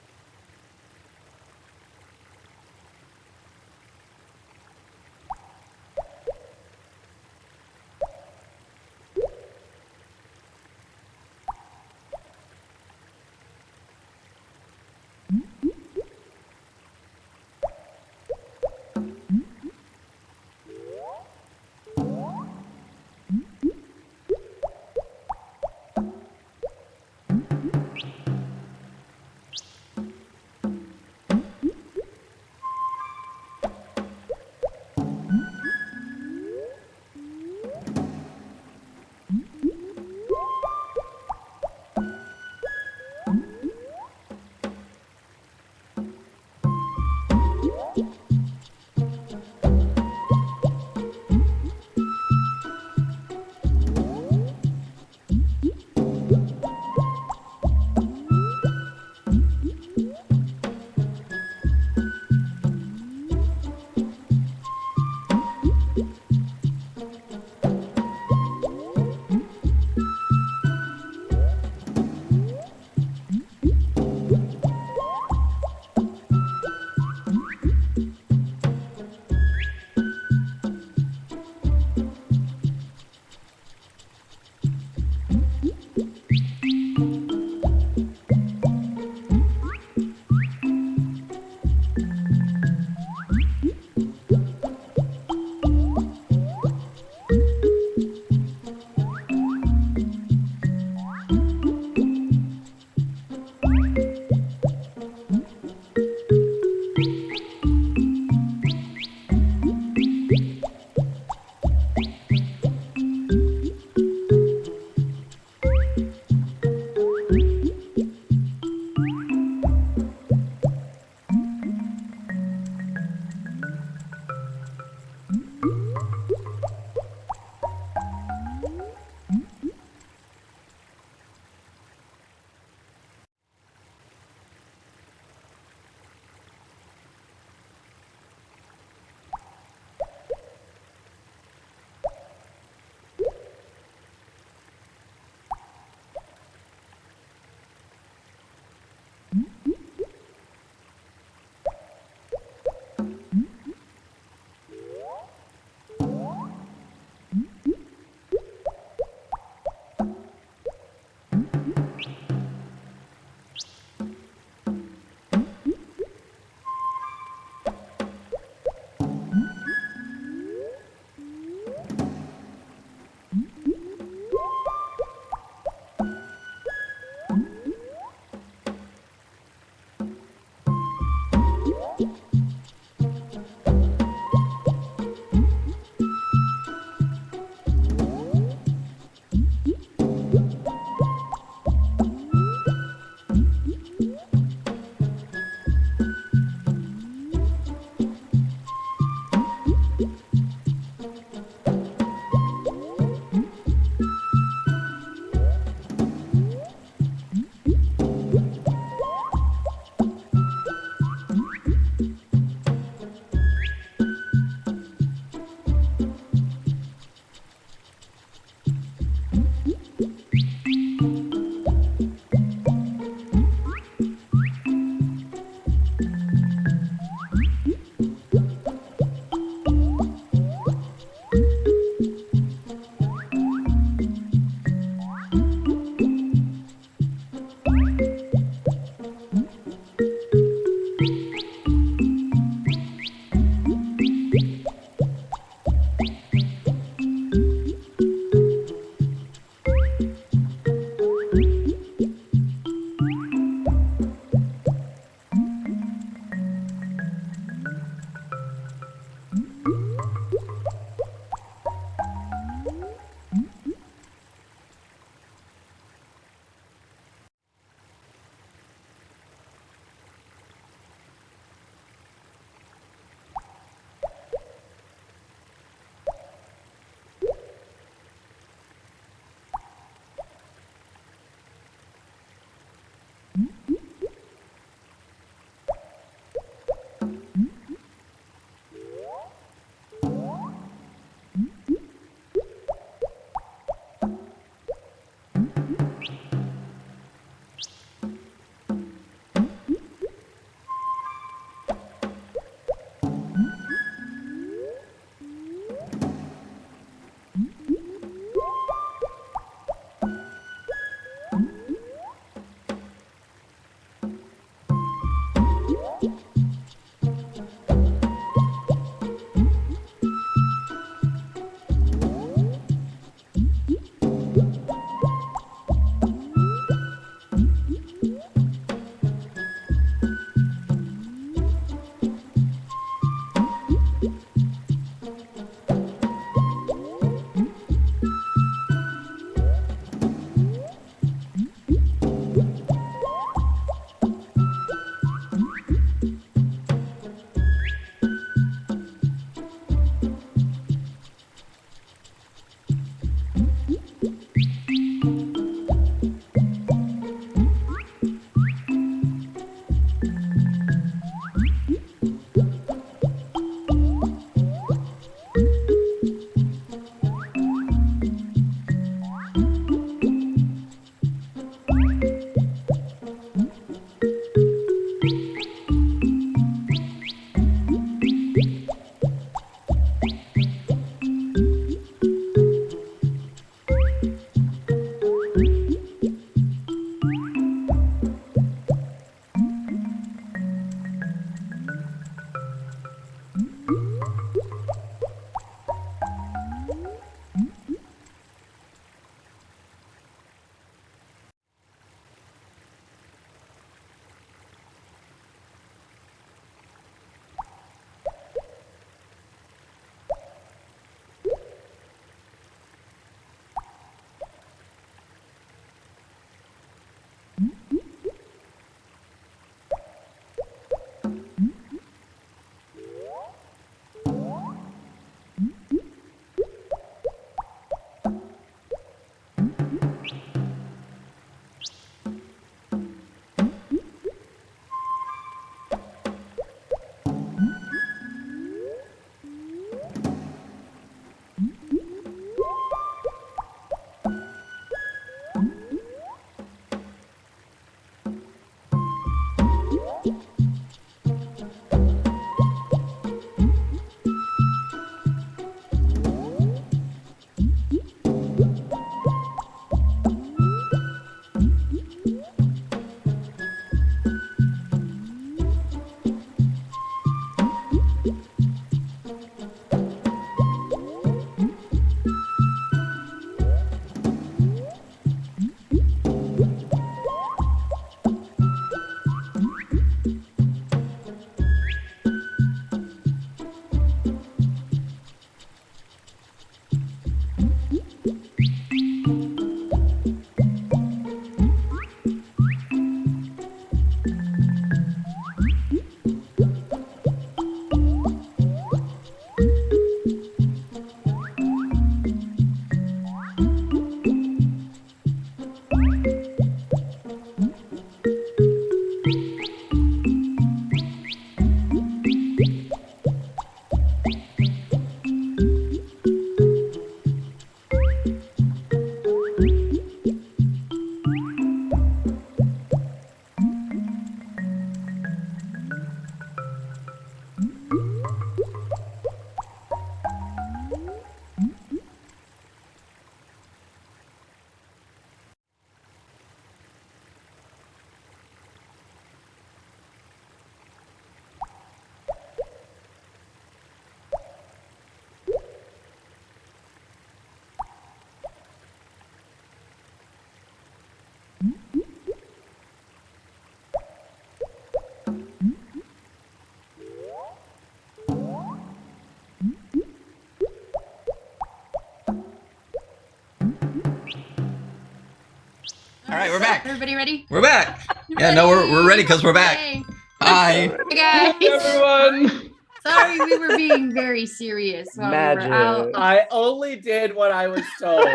All right, we're back. Everybody ready? We're back. Yeah, no, we're ready because we're back. Yay. Hi. Hey Hey, guys. everyone. Sorry, we were being very serious while we Magic. were out. I only did what I was told.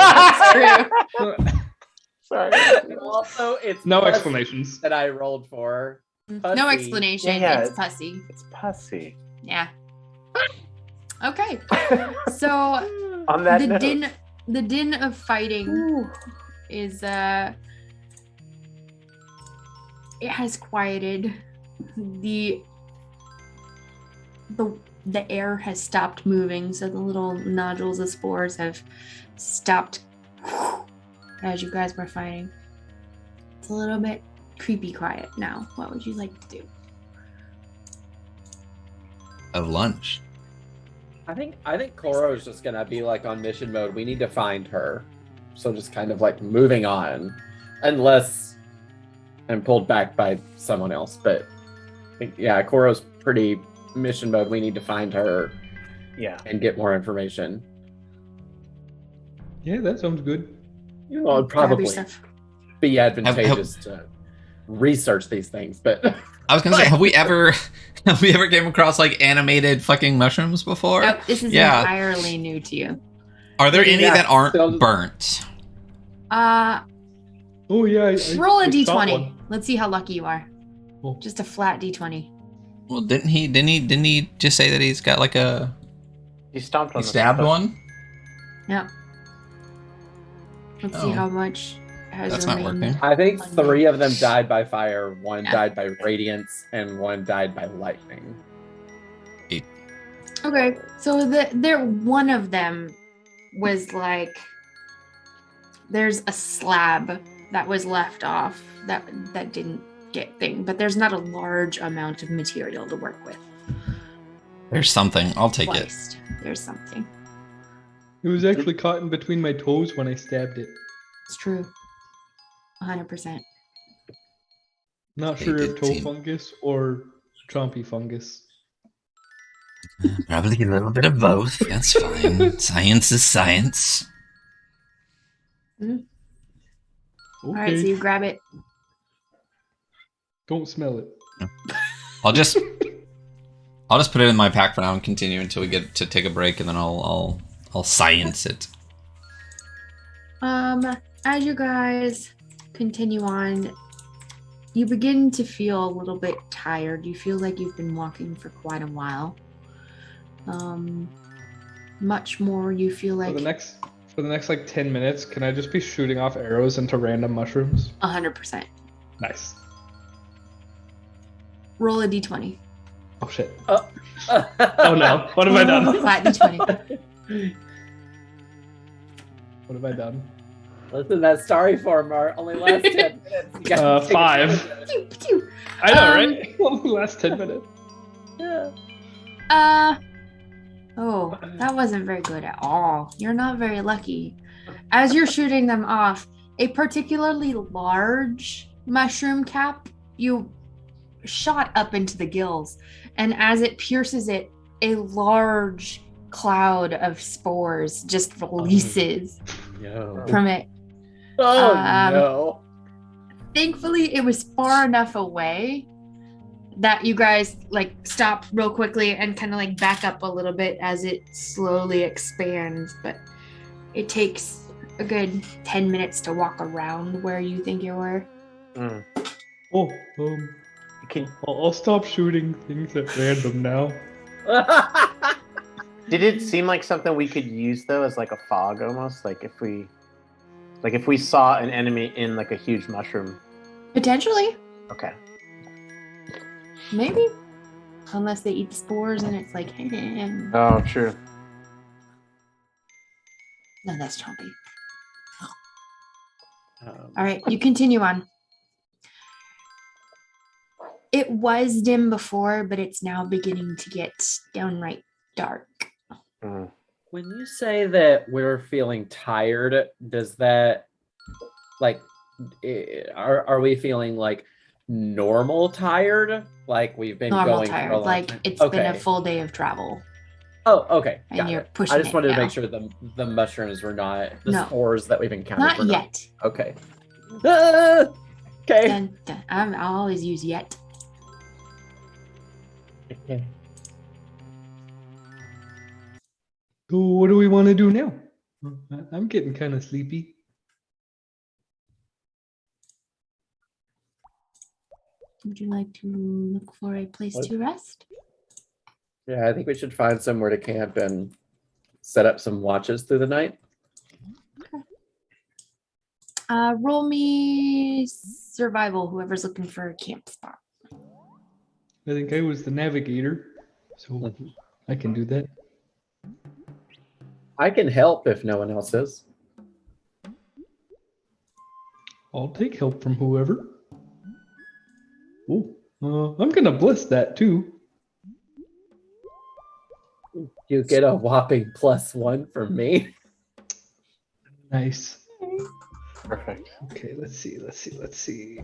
True. Sorry. Also, it's No pussy explanations. that I rolled for. No Pussy. explanation. Yeah, It's pussy. It's pussy. Yeah. Okay. So On that the note. din of fighting is it has quieted. The air has stopped moving, so the little nodules of spores have stopped as you guys were fighting. It's a little bit creepy quiet now. What would you like to do? Of lunch. I think Koro's just gonna be like on mission mode. We need to find her. So just kind of like moving on. Unless I'm pulled back by someone else. But I think Koro's pretty mission mode. We need to find her Yeah. and get more information. Yeah, that sounds good. Well, it'd Grab your probably stuff. be advantageous to research these things, but I was gonna say, have we ever came across like animated fucking mushrooms before? Nope, this is Yeah. entirely new to you. Are there any Yeah, that aren't so- burnt? Oh yeah. Roll a I shot d20. one. Let's see how lucky you are. Oh. Just a flat d20. Well, didn't he just say that he's got like a You stomped on he the stabbed foot. one? Yep. Let's see Oh. how much has That's not remained. working. I think 3 of them died by fire, 1 Yeah. died by radiance, and 1 died by lightning. Okay, so one of them was like there's a slab that was left off that didn't get thing, but there's not a large amount of material to work with. There's something. I'll take it. Sliced. There's something. It was actually caught in between my toes when I stabbed it. It's true. 100%. Not They sure did if toe seem- fungus or chompy fungus. Probably a little bit of both. That's fine. Science is science. Okay. All right, so you grab it. Don't smell it. I'll just put it in my pack for now and continue until we get to take a break, and then I'll science it. As you guys continue on, you begin to feel a little bit tired. You feel like you've been walking for quite a while. Much more you feel like For the next like 10 minutes, can I just be shooting off arrows into random mushrooms? 100%. Nice. Roll a d20. Oh shit. Oh Oh no. What have I done? Flat d20. What have I done? Listen, that starry form only lasts 10 minutes. You gotta take a 5. minute. Pew, pew. I know, right? Only last 10 minutes. Yeah. Oh, that wasn't very good at all. You're not very lucky. As you're shooting them off, a particularly large mushroom cap, you shot up into the gills, and as it pierces it, a large cloud of spores just releases No. from it. Oh no. Thankfully, it was far enough away that you guys like stop real quickly and kind of like back up a little bit as it slowly expands, but it takes a good 10 minutes to walk around where you think you were. Mm. Oh, Can, I'll stop shooting things at random now. no. did it seem like something we could use though, as like a fog almost? Like if we saw an enemy in like a huge mushroom. Potentially, Okay. maybe, unless they eat the spores and it's like, Oh, true. no, that's chompy. Um, All right, you continue on. It was dim before, but it's now beginning to get downright dark. Mm. When you say that we're feeling tired, does that like are we feeling like normal tired? Like we've been Normal going for a tired, long like time? it's been a Okay. full day of travel. Oh, okay. And got you're it. pushing I just wanted it to now. make sure the mushrooms were not the No. spores that we've encountered. Not were yet. Okay. Okay. Dun, dun. I'll always use yet. So what do we want to do now? I'm getting kind of sleepy. Would you like to look for a place What? to rest? Yeah, I think we should find somewhere to camp and set up some watches through the night. Roll me survival, whoever's looking for a camp spot. I think I was the navigator, so I can do that. I can help if no one else is. I'll take help from whoever. Oh, I'm gonna bless that too. You get a whopping +1 from me. Nice. Perfect. Okay, let's see.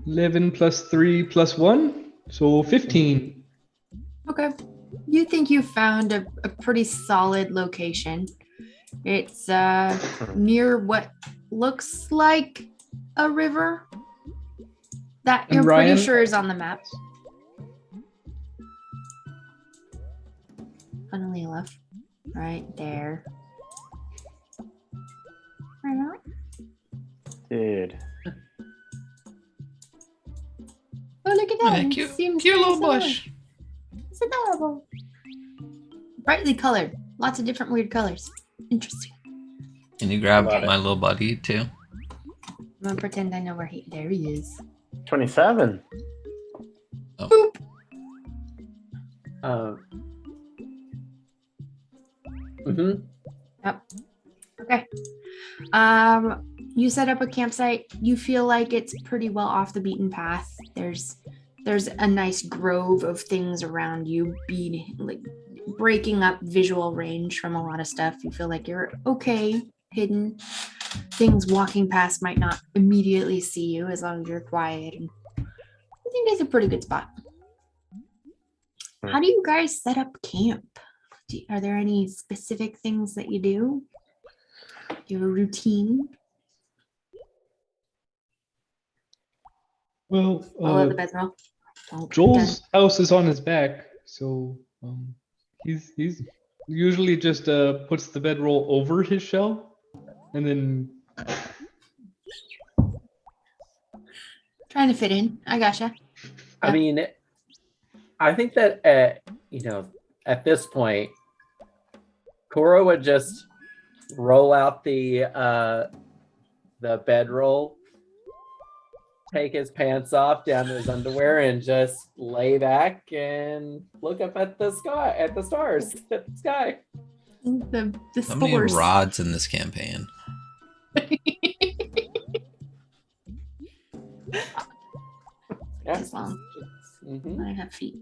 11 plus 3 plus 1, so 15. Okay. You think you found a pretty solid location. It's near what looks like a river that And you're Ryan- pretty sure is on the map. Funnily enough, right there. Right. Dude. Oh, look at that. Yeah, It cute seems little very bush. similar. It's adorable. Brightly colored. Lots of different weird colors. Interesting. Can you grab Love it. my little buddy too? I'm gonna pretend I know where there he is. 27. Boop. Yep. Okay. You set up a campsite. You feel like it's pretty well off the beaten path. There's a nice grove of things around you, being like breaking up visual range from a lot of stuff. You feel like you're okay, hidden. Things walking past might not immediately see you as long as you're quiet. And I think it's a pretty good spot. How do you guys set up camp? Are there any specific things that you do? Do you have a routine? Well, Follow the bedroll. Joel's house is on his back, so he's usually just puts the bedroll over his shell, and then Trying to fit in. I gotcha. I mean, I think that at this point, Koro would just roll out the bedroll, take his pants off down to his underwear, and just lay back and look up at the sky, at the stars, at the sky. The How many spores. rods in this campaign? Yeah. As long. Mhm. I have feet.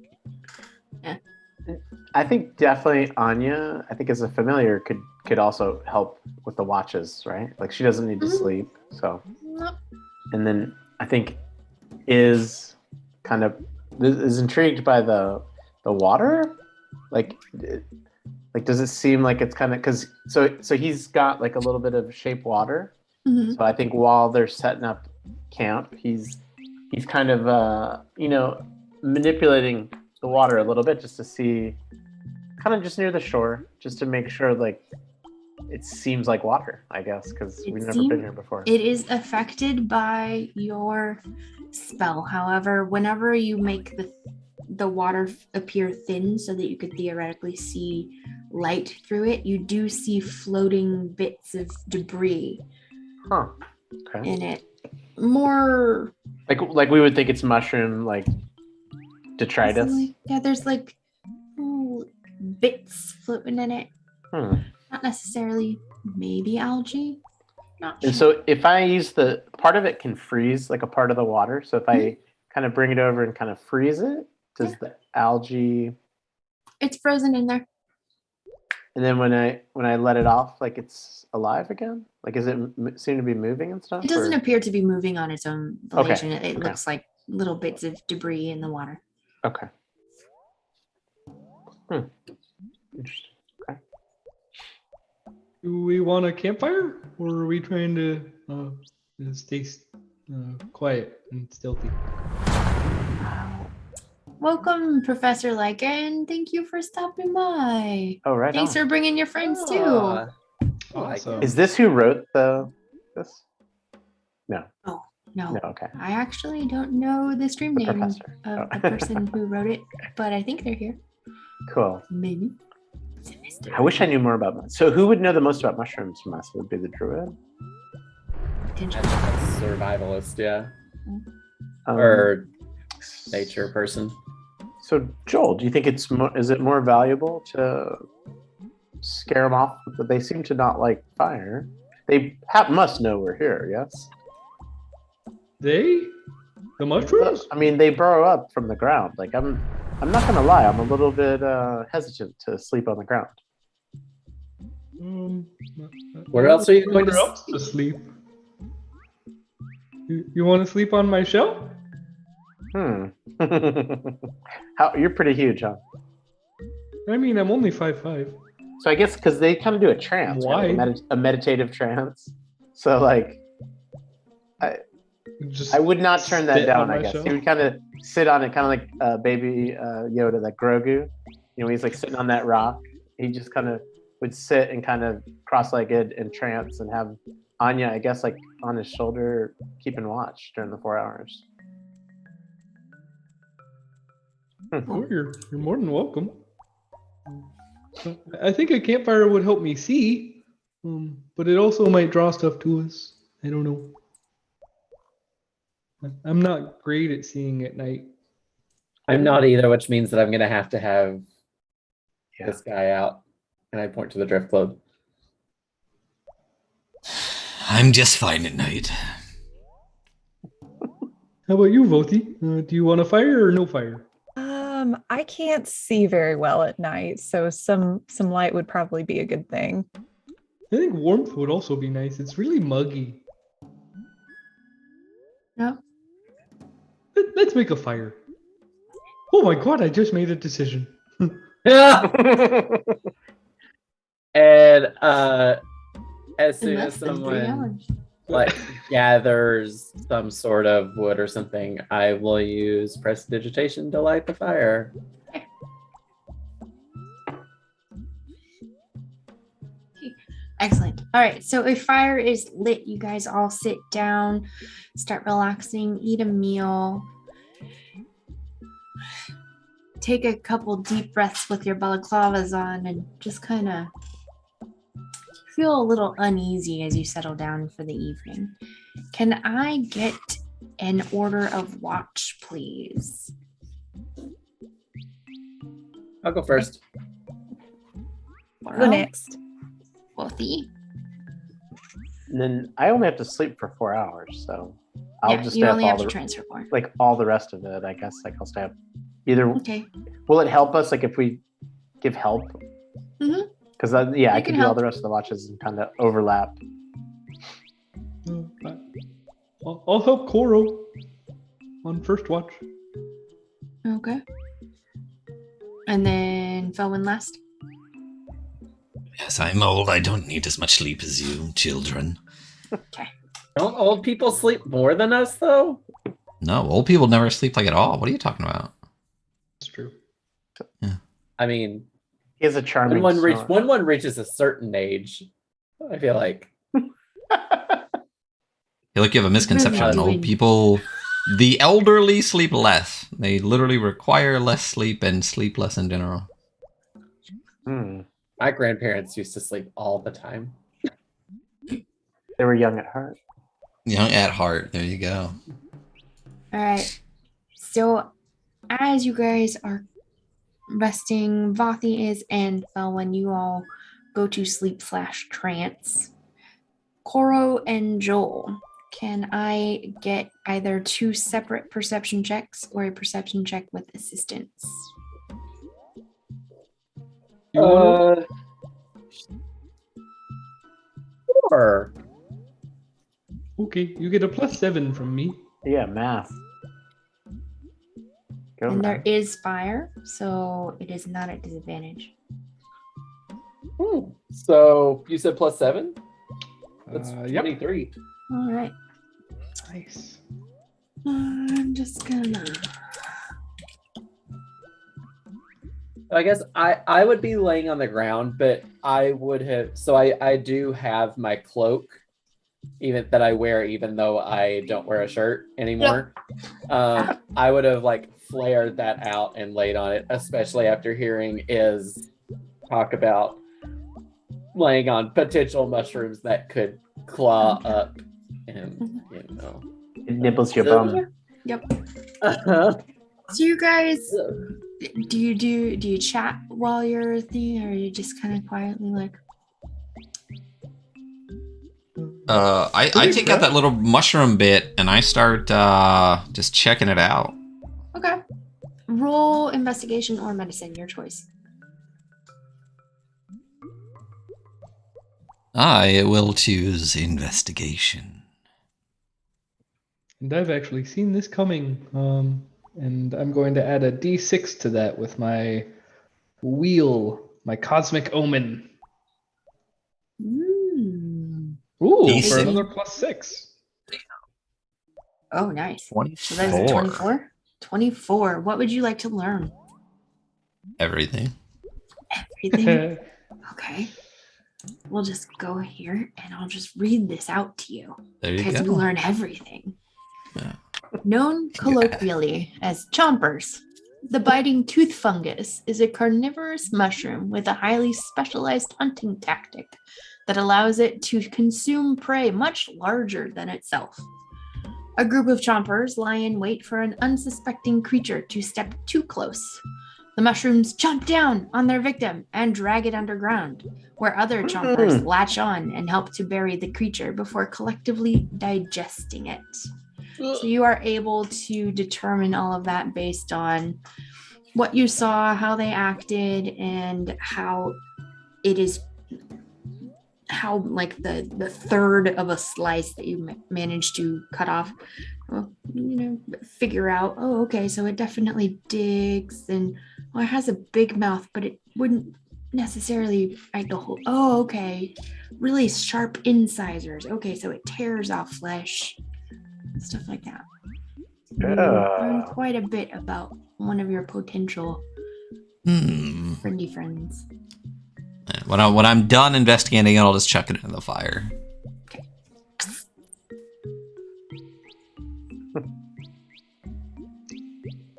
I think definitely Anya, I think as a familiar, could also help with the watches, right? Like she doesn't need to Mhm. sleep. So Nope. and then I think is intrigued by the water. Like does it seem like it's kind of because so he's got like a little bit of shape water. Mhm. So I think while they're setting up camp, he's kind of manipulating the water a little bit just to see, kind of just near the shore, just to make sure like it seems like water, I guess, because we've never been here before. It is affected by your spell. However, whenever you make the water appear thin so that you could theoretically see light through it, you do see floating bits of debris Huh. Okay. in it. More Like we would think it's mushroom, like detritus. Yeah, there's like bits floating in it. Not necessarily, maybe algae. Not And sure. so if I use the part of it can freeze like a part of the water. So if I kind of bring it over and kind of freeze it, does the algae? It's frozen in there. And then when I let it off, like it's alive again. Like is it seem to be moving and stuff? It doesn't or? appear to be moving on its own volition. It Okay. looks like little bits of debris in the water. Okay. Interesting. Okay. Do we want a campfire, or are we trying to stay quiet and stealthy? Welcome, Professor Lycan. Thank you for stopping by. Oh, right. Thanks for bringing your friends too. Ah, Awesome. Is this who wrote this? No. No, Okay. I actually don't know the stream The name professor. of Oh. the person who wrote it, but I think they're here. Cool. Maybe. It's a mystery. I wish I knew more about that. So who would know the most about mushrooms from us? Would it be the druid? Potentially. survivalist, yeah. Um, Or nature person. So Joel, do you think is it more valuable to scare them off? But they seem to not like fire. They must know we're here. Yes. The mushrooms? I mean, they burrow up from the ground. Like I'm not gonna lie. I'm a little bit hesitant to sleep on the ground. Where else are you going to Where else to sleep? You want to sleep on my shell? How you're pretty huge, huh? I mean, I'm only 5'5". So I guess because they kind of do a trance, right? Like a meditative trance. So like, Just I would not turn that sit down. on I my guess shell? he would kind of sit on it, kind of like baby Yoda, that Grogu. You know, he's like sitting on that rock. He just kind of would sit and kind of cross-legged in trance and have Anya, I guess, like on his shoulder, keeping watch during the 4 hours. Oh, you're more than welcome. I think a campfire would help me see, but it also might draw stuff to us. I don't know. I'm not great at seeing at night. I'm not either, which means that I'm gonna have Yeah. this guy out. And I point to the drift globe. I'm just fine at night. How about you, Voti? Do you want a fire or no fire? I can't see very well at night, so some light would probably be a good thing. I think warmth would also be nice. It's really muggy. No. Let's make a fire. Oh my god, I just made a decision. And as In soon less as than 3 someone hours. like gathers some sort of wood or something, I will use prestidigitation to light the fire. Excellent. All right. So if fire is lit, you guys all sit down, start relaxing, eat a meal, take a couple deep breaths with your balaclavas on, and just kind of feel a little uneasy as you settle down for the evening. Can I get an order of watch, please? I'll go first. Go next. Wealthy. And then I only have to sleep for 4 hours, so I'll Yeah, just you stay up only all have to the transfer for. like all the rest of it. I guess like I'll stay up. Either Okay. will it help us like if we give help? Mhm. Because yeah, I You can can do all help. the rest of the watches and kind of overlap. I'll help Koro on first watch. Okay. And then Felwyn last. Yes, I'm old. I don't need as much sleep as you, children. Don't old people sleep more than us, though? No, old people never sleep like at all. What are you talking about? It's true. I mean, He has a charming. when one reaches a certain age, I feel like I feel like you have a misconception. Really Old doing- people, the elderly sleep less. They literally require less sleep and sleep less in general. my grandparents used to sleep all the time. They were young at heart. Young at heart. There you go. All right. So as you guys are resting, Vathi is and when you all go to sleep/trance. Koro and Joel, can I get either 2 separate perception checks or a perception check with assistance? You want Sure. Okay, you get a +7 from me. Yeah, math. Go And there math. is fire, so it is not at disadvantage. So you said +7? That's Yep. 23. All right. Nice. I'm just gonna. I guess I would be laying on the ground, but I would have. So I do have my cloak, even that I wear, even though I don't wear a shirt anymore. I would have like flared that out and laid on it, especially after hearing Iz talk about laying on potential mushrooms that could claw up and It nibbles your bum. Yep. Uh-huh. So you guys, do you chat while you're thinking, or are you just kind of quietly like? I take out that little mushroom bit and I start just checking it out. Okay. Roll investigation or medicine, your choice. I will choose investigation. And I've actually seen this coming. And I'm going to add a D6 to that with my wheel, my cosmic omen. Mm. Ooh, D6. for another +6. Oh, nice. 24. So that is a 24. 24. What would you like to learn? Everything. Everything. Okay. We'll just go here and I'll just read this out to you. There you Because we go. learn everything. Yeah. Known colloquially as chompers, the biting tooth fungus is a carnivorous mushroom with a highly specialized hunting tactic that allows it to consume prey much larger than itself. A group of chompers lie in wait for an unsuspecting creature to step too close. The mushrooms chomp down on their victim and drag it underground, where other chompers latch on and help to bury the creature before collectively digesting it. So you are able to determine all of that based on what you saw, how they acted, and how it is, how like the third of a slice that you managed to cut off, figure out, oh, okay, so it definitely digs, and well, it has a big mouth, but it wouldn't necessarily bite the whole, oh, okay, really sharp incisors, okay, so it tears off flesh, stuff like that. You learn quite a bit about one of your potential friendly friends. When I'm done investigating it, I'll just chuck it into the fire. Okay.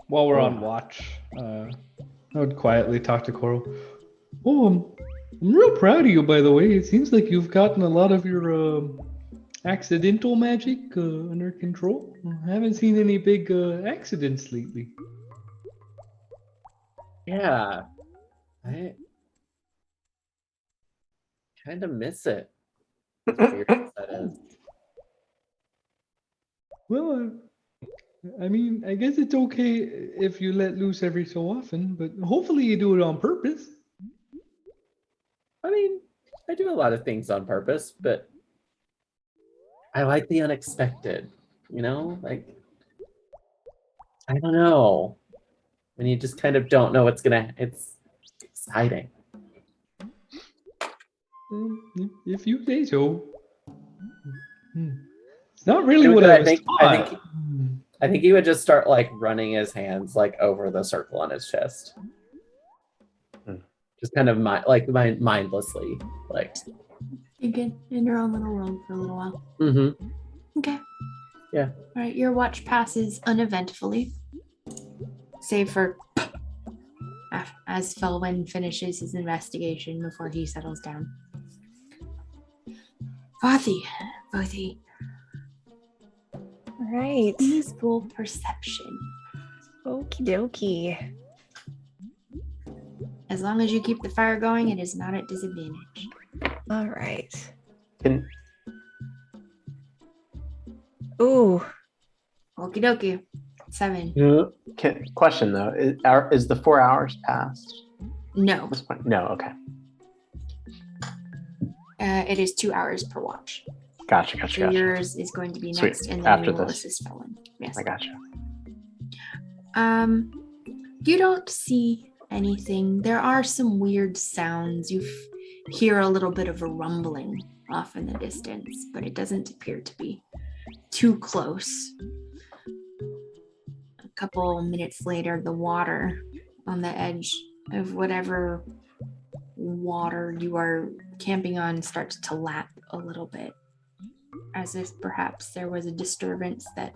While we're on watch, I would quietly talk to Coral. Oh, I'm real proud of you, by the way. It seems like you've gotten a lot of your accidental magic under control. I haven't seen any big accidents lately. Yeah. I kind of miss it. As weird as that is. Well, I mean, I guess it's okay if you let loose every so often, but hopefully you do it on purpose. I mean, I do a lot of things on purpose, but I like the unexpected, like, I don't know. When you just kind of don't know it's exciting. If you say so. It's not really what I was taught. I think he would just start like running his hands like over the circle on his chest. Just kind of mindlessly, like. You get in your own little world for a little while. Mm-hmm. Okay. Yeah. All right, your watch passes uneventfully, save for as Felwyn finishes his investigation before he settles down. Bothi. Right. Please roll perception. Okie dokie. As long as you keep the fire going, it is not at disadvantage. All right. Can, Ooh. Okie dokie. 7. question though, is the 4 hours past? No. This point? No, okay. It is 2 hours per watch. Gotcha. So yours is going to be Sweet. next, and then After you will this. assist Felwyn. Yes. I gotcha. You don't see anything. There are some weird sounds. hear a little bit of a rumbling off in the distance, but it doesn't appear to be too close. A couple minutes later, the water on the edge of whatever water you are camping on starts to lap a little bit, as if perhaps there was a disturbance that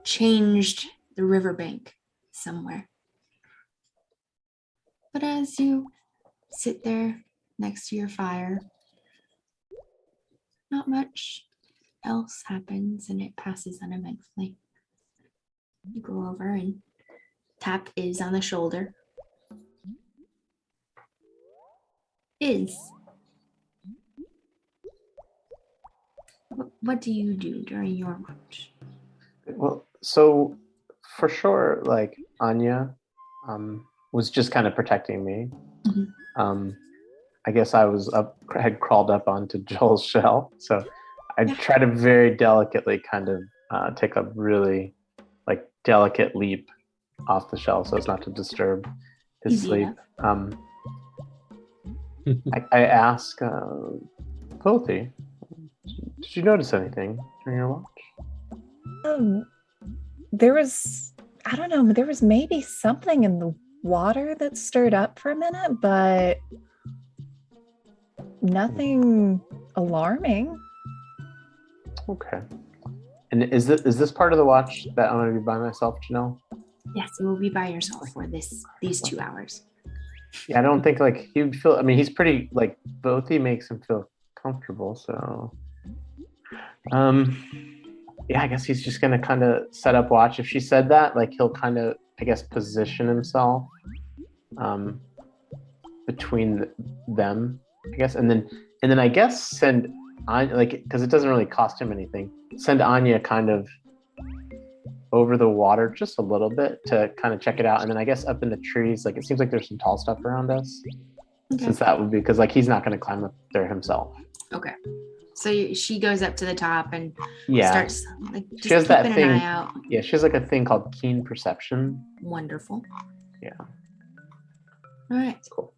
changed the riverbank somewhere. But as you sit there next to your fire, not much else happens and it passes uneventfully. You go over and tap Iz on the shoulder. Iz, what do you do during your watch? Well, so for sure, like Anya was just kind of protecting me. I guess I had crawled up onto Joel's shell, so I try to very delicately kind of take a really like delicate leap off the shell so as not to disturb his sleep. I ask Pothy, did you notice anything during your watch? There was, I don't know, there was maybe something in the water that stirred up for a minute, but nothing alarming. Okay. And is this part of the watch that I'm going to be by myself, Janelle? Yes, you will be by yourself for these 2 hours. Yeah, I don't think like he would feel. I mean, he's pretty like Pothy makes him feel comfortable. So, yeah, I guess he's just gonna kind of set up watch. If she said that, like he'll kind of, I guess, position himself between them, I guess, and then I guess send Anya, like, because it doesn't really cost him anything. Send Anya kind of over the water just a little bit to kind of check it out, and then I guess up in the trees, like it seems like there's some tall stuff around us. Okay. Since that would be because like he's not going to climb up there himself. Okay. So she goes up to the top and starts like just she has that keeping thing, an eye out. Yeah, she has like a thing called keen perception. Wonderful. Yeah. All right. Cool.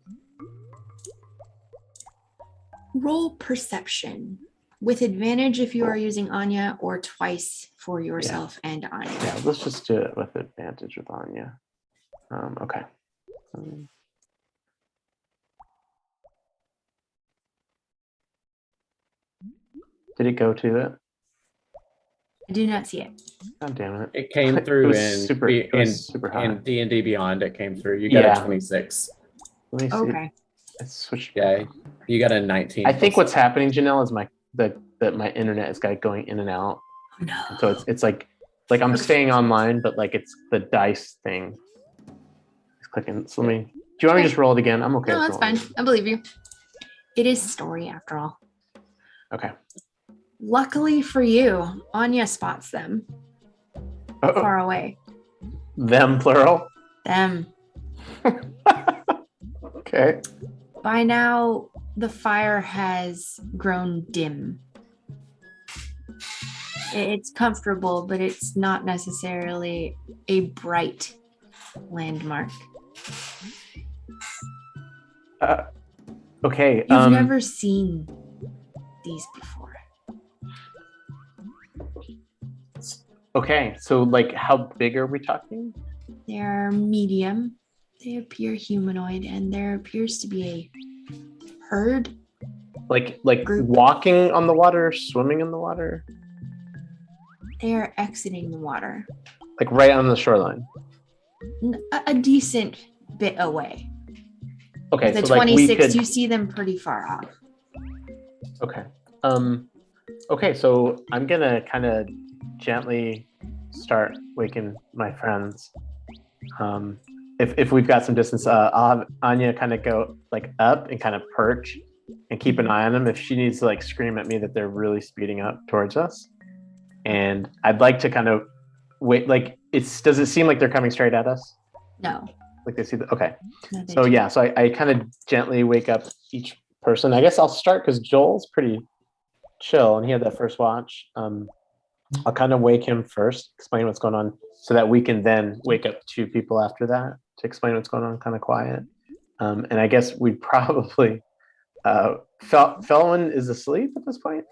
Roll perception with advantage if you are using Anya, or twice for yourself and Anya. Yeah, let's just do it with advantage with Anya. Okay. Did it go to it? I do not see it. God damn it! It came through super high. in D&D Beyond. It came through. You got a 26. Let me see. Okay. Let's switch. Yeah, you got a 19. I think what's happening, Janelle, is my internet is going in and out. Oh, no. And so it's like I'm staying online, but like it's the dice thing. It's clicking. So let me. Do you want me to just roll it again? I'm okay. No, that's fine. I believe you. It is story after all. Okay. Luckily for you, Anya spots them far away. Them, plural? Them. Okay. By now, the fire has grown dim. It's comfortable, but it's not necessarily a bright landmark. Okay. You've never seen these before. Okay, so like how big are we talking? They're medium. They appear humanoid, and there appears to be a herd. Like group. Walking on the water, swimming in the water? They are exiting the water. Like right on the shoreline? A decent bit away. Okay, With so a 26, like we could... you see them pretty far off. Okay. Okay, so I'm gonna kind of gently start waking my friends. If we've got some distance, I'll have Anya kind of go like up and kind of perch and keep an eye on them if she needs to like scream at me that they're really speeding up towards us. And I'd like to kind of wait, like does it seem like they're coming straight at us? No. Like they see okay. No, So yeah, so I kind of gently wake up each person. I guess I'll start because Joel's pretty chill and he had that first watch. I'll kind of wake him first, explain what's going on, so that we can then wake up 2 people after that to explain what's going on, kind of quiet. And I guess we'd probably Felwyn is asleep at this point?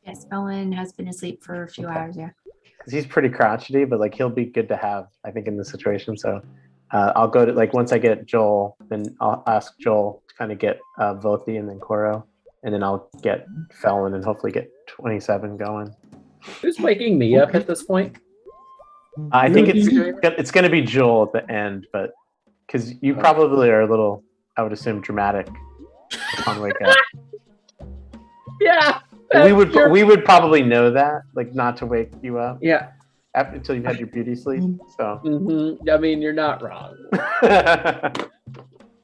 Yes, Ellen has been asleep for a few hours. Yeah. Because he's pretty crotchety, but like he'll be good to have, I think, in this situation. So I'll go to like once I get Joel, then I'll ask Joel to kind of get Vothi and then Koro, and then I'll get Felwyn and hopefully get 27 going. Who's waking me up at this point? I think it's going to be Joel at the end, but because you probably are a little, I would assume, dramatic on wake up. Yeah. We would probably know that, like not to wake you up. Yeah. Until you've had your beauty sleep. So. Mm-hmm. I mean, you're not wrong.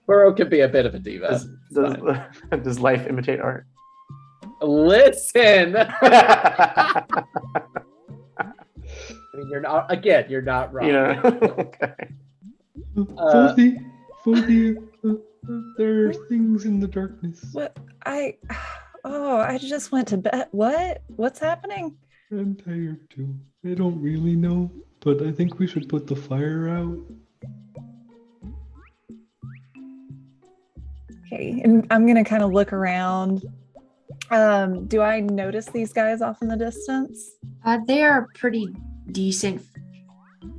Burrow could be a bit of a diva. Does life imitate art? Listen. I mean, you're not wrong. You know. Okay. There are things in the darkness. What? I just went to bed. What? What's happening? I'm tired too. I don't really know, but I think we should put the fire out. Okay, and I'm gonna kind of look around. Do I notice these guys off in the distance? They are pretty decent.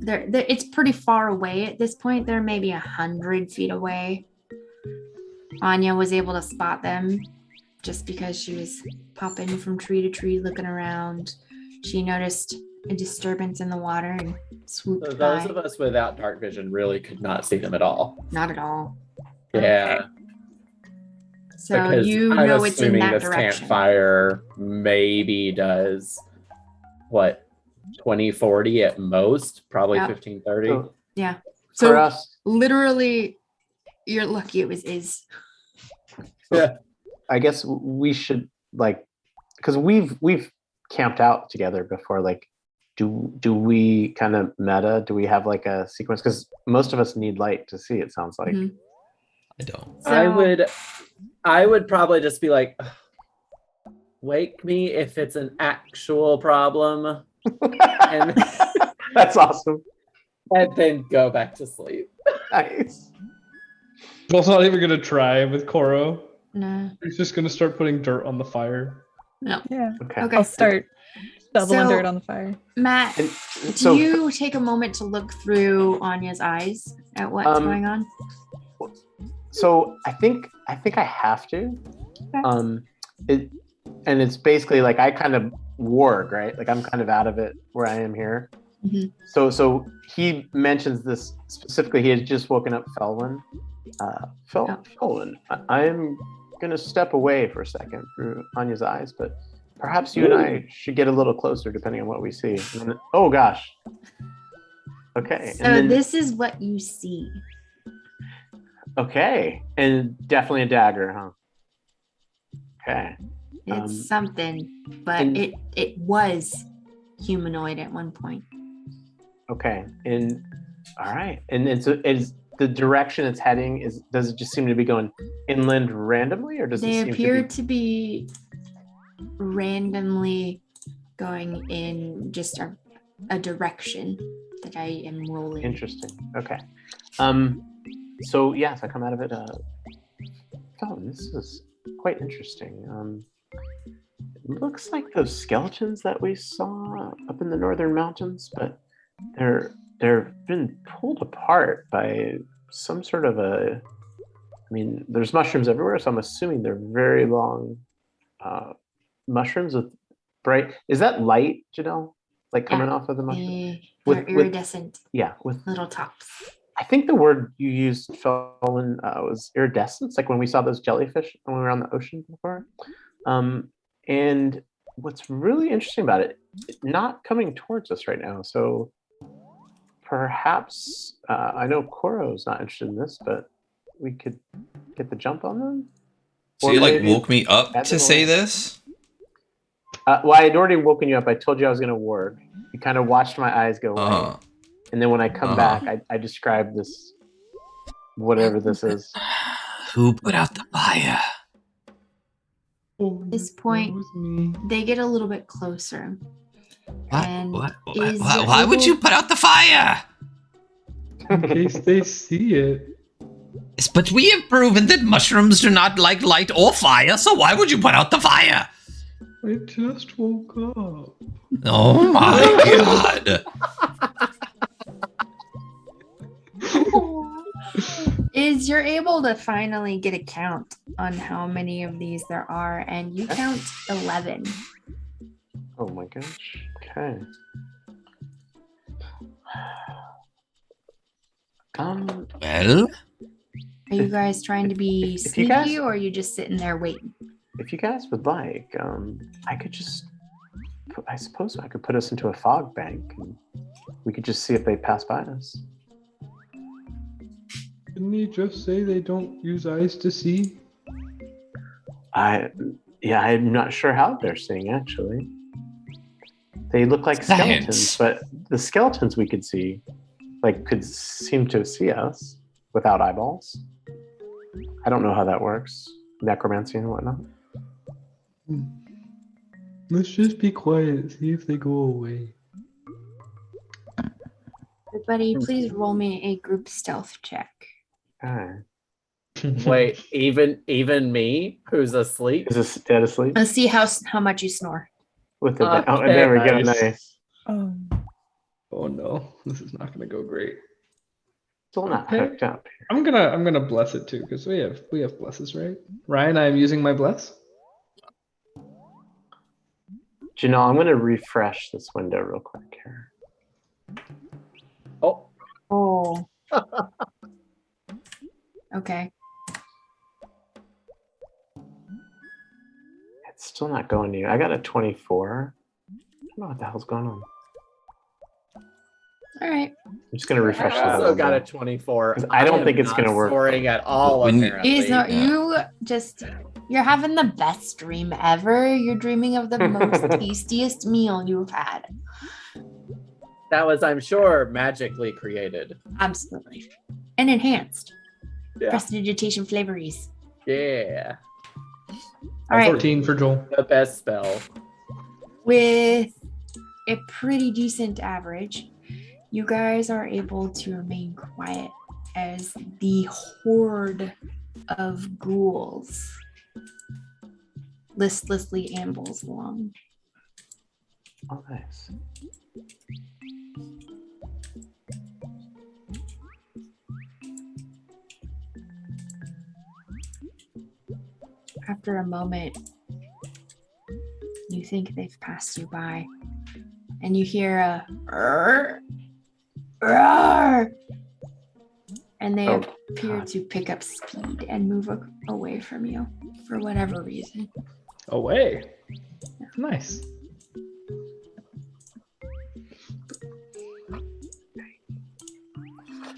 It's pretty far away at this point. They're maybe 100 feet away. Anya was able to spot them just because she was popping from tree to tree, looking around. She noticed a disturbance in the water and swooped So by. those of us without dark vision really could not see them at all. Not at all. Yeah. So Because you I'm know it's in assuming that this direction. campfire maybe does what 20-40 at most, probably Yep. 15-30. So, Yeah. for So us, literally, you're lucky it was is. Yeah. I guess we should like, because we've camped out together before. Like, do we kind of meta? Do we have like a sequence? Because most of us need light to see. It sounds like. Mhm. I don't. So, I would probably just be like, wake me if it's an actual problem, and That's awesome. and then go back to sleep. Nice. Joel's not even gonna try with Koro. no. He's just gonna start putting dirt on the fire. No. Yeah. Okay. Okay. I'll start shoveling So- dirt on the fire. Matt, And do so you take a moment to look through Anya's eyes at what's going on? So I think I have to. It's basically like I kind of warg, right? Like I'm kind of out of it where I am here. Mhm. So he mentions this specifically. He had just woken up Felwyn. Felwyn, I'm gonna step away for a second through Anya's eyes, but perhaps you and I should get a little closer depending on what we see. And then, oh gosh. Okay. So and then, this is what you see. okay. And definitely a dagger, huh? Okay. It's something, but and- it was humanoid at one point. Okay. And all right. And so is the direction it's heading does it just seem to be going inland randomly, or does it They seem appear to to be randomly going in just a direction that I am be rolling. interesting? Okay. So yes, I come out of it. Oh, this is quite interesting. It looks like those skeletons that we saw up in the northern mountains, but they've been pulled apart by some sort of I mean, there's mushrooms everywhere, so I'm assuming they're very long mushrooms with bright. Is that light, Janelle? Like coming off of the mushroom? They're With- iridescent Yeah, with little tops. I think the word you used, Felwyn, was iridescence, like when we saw those jellyfish when we were on the ocean before. And what's really interesting about it, it's not coming towards us right now. So perhaps, I know Koro's not interested in this, but we could get the jump on them. So Or you like maybe woke me up add to them say away. this? Well, I had already woken you up. I told you I was going to work. You kind of watched my eyes go away. Uh-huh. And then when I come back, I describe this, whatever this is. Who put out the fire? Oh, This that point- was me. They get a little bit closer. What? And What? is Why would able- you put out the fire? In case they see it. Yes, but we have proven that mushrooms do not like light or fire, so why would you put out the fire? I just woke up. Oh my god. Is you're able to finally get a count on how many of these there are, and you count 11. Oh my gosh. Okay. Well, Are you guys trying to be if you sneaky, guys- or are you just sitting there waiting? if you guys would like, I could just, I suppose I could put us into a fog bank and we could just see if they pass by us. Didn't he just say they don't use eyes to see? I'm not sure how they're seeing actually. They look like skeletons, Science. but the skeletons we could see, like, could seem to see us without eyeballs. I don't know how that works. Necromancy and whatnot. Let's just be quiet, see if they go away. Everybody, please roll me a group stealth check. Okay. Wait, even me, who's asleep? Is this dead asleep? Let's see how much you snore. With the Okay, oh, there we go. nice. Nice. Oh. Oh no, this is not gonna go great. Still not Okay. hooked up. I'm gonna bless it too, because we have blesses, right? Ryan, I'm using my bless. Janelle, I'm gonna refresh this window real quick here. Oh, Oh. Okay. It's still not going to you. I got a 24. I don't know what the hell's going on. All right. I'm just gonna refresh I that also little got a bit. 24. 'Cause I don't am think it's not gonna work. Scoring at all, When you- apparently. Is not Yeah. you're having the best dream ever. You're dreaming of the most tastiest meal you've had. That was, I'm sure, magically created. Absolutely. And enhanced. Yeah. Prestidigitation flavors. Yeah. All right. 14 for Joel. The best spell. With a pretty decent average, you guys are able to remain quiet as the horde of ghouls listlessly ambles along. Oh, nice. After a moment, you think they've passed you by, and you hear a "Rrr, rrr," and they Oh, appear God. to pick up speed and move away from you for whatever reason. Away. Nice.